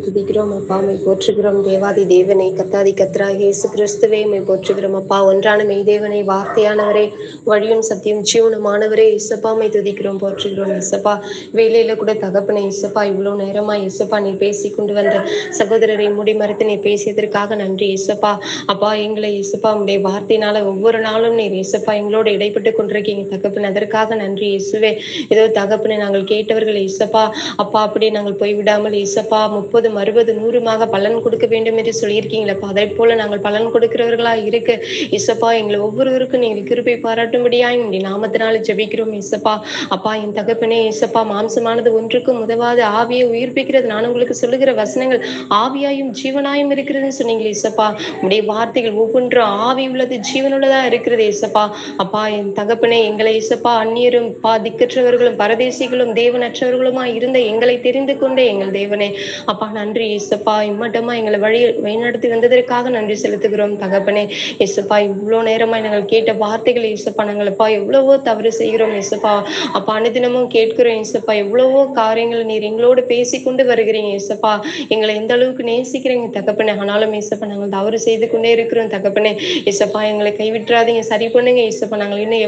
துதிக்கிறோம் அப்பா, மை போற்றுகிறோம் தேவாதி தேவனை, கத்தாதி கத்ராக இயேசு கிறிஸ்துவே மை போற்றுகிறோம் அப்பா. ஒன்றான மெய் தேவனை, வார்த்தையானவரே, வழியும் சத்தியம் ஜீவனமானவரே, இசப்பா மை துதிக்கிறோம் போற்றுகிறோம். இசப்பா வேலையில கூட தகப்பனை இசப்பா இவ்வளவு நேரமா இசப்பா நீ பேசி கொண்டு வந்த சகோதரரை முடி மறைத்து நீ பேசியதற்காக நன்றி இசப்பா. அப்பா எங்களை இசப்பா உடைய வார்த்தையினால ஒவ்வொரு நாளும் நீர் இசப்பா எங்களோட இடைப்பட்டு கொண்டிருக்கீங்க தகப்பன், அதற்காக நன்றி இயேசுவே. ஏதோ தகப்பனை நாங்கள் கேட்டவர்கள் இசப்பா அப்பா அப்படியே நாங்கள் போய்விடாமல் இசப்பா 30, 60, 100 பலன் கொடுக்க வேண்டும் என்று சொல்லியிருக்கீங்களப்பா. அதே போல நாங்கள் பலன் கொடுக்கிறவர்களா இருக்க இசப்பா எங்களை ஒவ்வொருவருக்கும் நீங்கள் கிருபை பாராட்டும்படியாய் உங்களுடைய நாமத்தினால ஜெபிக்கிறோம் இசப்பா. அப்பா என் தகப்பனே இசப்பா, மாம்சமானது ஒன்றுக்கும் உதவாது, ஆவியை உயிர்ப்பிக்கிறது. நான் உங்களுக்கு சொல்லுகிற வசனங்கள் ஆவியாயும் ஜீவனாயும் இருக்கிறதுன்னு சொன்னீங்க இசப்பா. உடைய வார்த்தைகள் ஒவ்வொன்றும் ஆவி உள்ளது, ஜீவனுள்ளதா இருக்கிறது இசப்பா. அப்பா என் தகப்பனே எங்களை இசப்பா அந்நியரும் திக்கற்றவர்களும் பரதேசிகளும் தேவனற்றவர்களுமா இருந்த எங்களை தெரிந்து கொண்டே எங்கள் தேவனே தகப்பனே. அப்பா நன்றி இயேசுப்பா, இம்மட்டமா எங்களை வழிநடத்தி வந்ததற்காக நன்றி செலுத்துகிறோம் தகப்பனே. இயேசுப்பா இவ்வளோ நேரமா நாங்கள் கேட்ட வார்த்தைகள் இயேசுப்பா, நாங்களப்பா எவ்வளவோ தவறு செய்கிறோம் இயேசுப்பா. அப்பா அனுதினமும் கேட்கிறோம் இயேசுப்பா, எவ்வளவோ காரியங்கள் நீர் எங்களோடு பேசிக்கொண்டு வருகிறீங்க இயேசுப்பா. எங்களை எந்த அளவுக்கு நேசிக்கிறீங்க தகப்பனே. ஆனாலும் இயேசுப்பா நாங்கள் தவறு செய்து கொண்டே இருக்கிறோம் தகப்பனே. இயேசுப்பா எங்களை கைவிட்டுறாதீங்க, சரி பண்ணுங்க இயேசுப்பா. நாங்கள் இன்னும்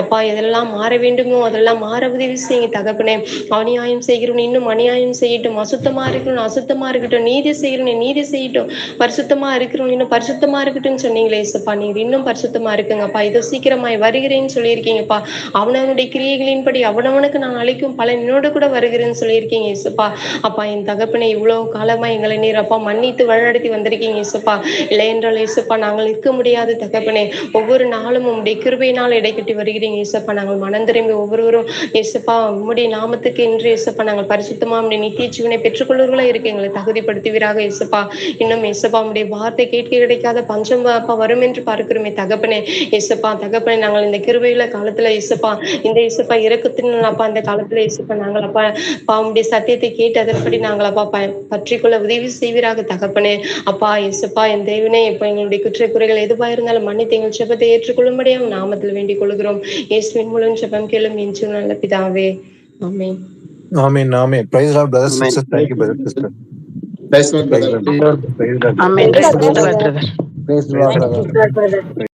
அப்பா எதெல்லாம் மாற வேண்டுமோ அதெல்லாம் மாற உதவி செய்யுங்க தகப்பனே. அநியாயம் செய்கிறோம் இன்னும் அநியாயம் செய்யட்டும், அசுத்தமா இருக்கணும் அசுத்தமா இருக்கட்டும், நீதி செய்கிறோம் நீதி செய்யட்டும், பரிசுத்தமா இருக்கிறோம் இன்னும் பரிசுத்தமா இருக்கட்டும் சொன்னீங்களே இயேசுப்பா. நீங்க இன்னும் பரிசுத்தமா இருக்குங்கப்பா. இதோ சீக்கிரமாய் வருகிறேன்னு சொல்லியிருக்கீங்கப்பா. அவனவனுடைய கிரியைகளின்படி அவனவனுக்கு நான் அளிக்கும் பலன் என்னோட கூட வருகிறேன்னு சொல்லியிருக்கீங்க இயேசுப்பா. அப்பா என் தகப்பனே இவ்வளவு காலமா எங்களை நீர் அப்பா மன்னித்து வழிநடத்தி வந்திருக்கீங்க இயேசுப்பா. இல்லை என்றால் இயேசுப்பா நாங்கள் இருக்க முடியாது தகப்பனே. ஒவ்வொரு நாளும் உம்முடைய கிருபையினால் இடைக்கட்டி வருகிறீங்க இயேசுப்பா. நாங்கள் மனம் திரும்பி ஒவ்வொருவரும் இயேசுப்பா உம்முடைய நாமத்துக்கு இன்று இயேசுப்பா நாங்கள் பரிசுத்தமா உம்முடைய நித்திய ஜீவனை பெற்றுக்கொள்வர்களா இருக்கு எங்களை தகுதிப்படுத்துவீராக இயேசுப்பா. இன்னும் இயேசுப்பா உம்முடைய வார்த்தை கேட்க கிடைக்காத பஞ்சம் அப்பா வரும் என்று பார்க்கிறோமே தகப்பனே. இயேசுப்பா தகப்பனே நாங்கள் இந்த கிருபையில காலத்துல இயேசுப்பா இந்த இயேசுப்பா இறக்கத்தின் அப்பா இந்த காலத்துல இயேசுப்பா நாங்கள் அப்பா உம்முடைய சத்தியத்தை கேட்டு அதன்படி நாங்கள் அப்பா பற்றிக்கொள்ள உதவி செய்வீராக தகப்பனே. அப்பா இயேசுப்பா என் தேவனே இப்ப எங்களுடைய குற்றக்குறைகள் எதுவா இருந்தாலும் மன்னித்து எங்கள் ஜெபத்தை ஏற்றுக்கொள்ளும்படியாக நாமத்தில் வேண்டிக் கொள்கிறோம். இயேசுவின் மூலம் ஜெபம் கேளும் என்று நல்ல பிதாவே, amen.
Amen amen. Praise lord brother sister. Thank you brother sister.
Praise the Lord, brother.
Praise lord.
Amen. Praise the Lord, brother.
Praise lord brother.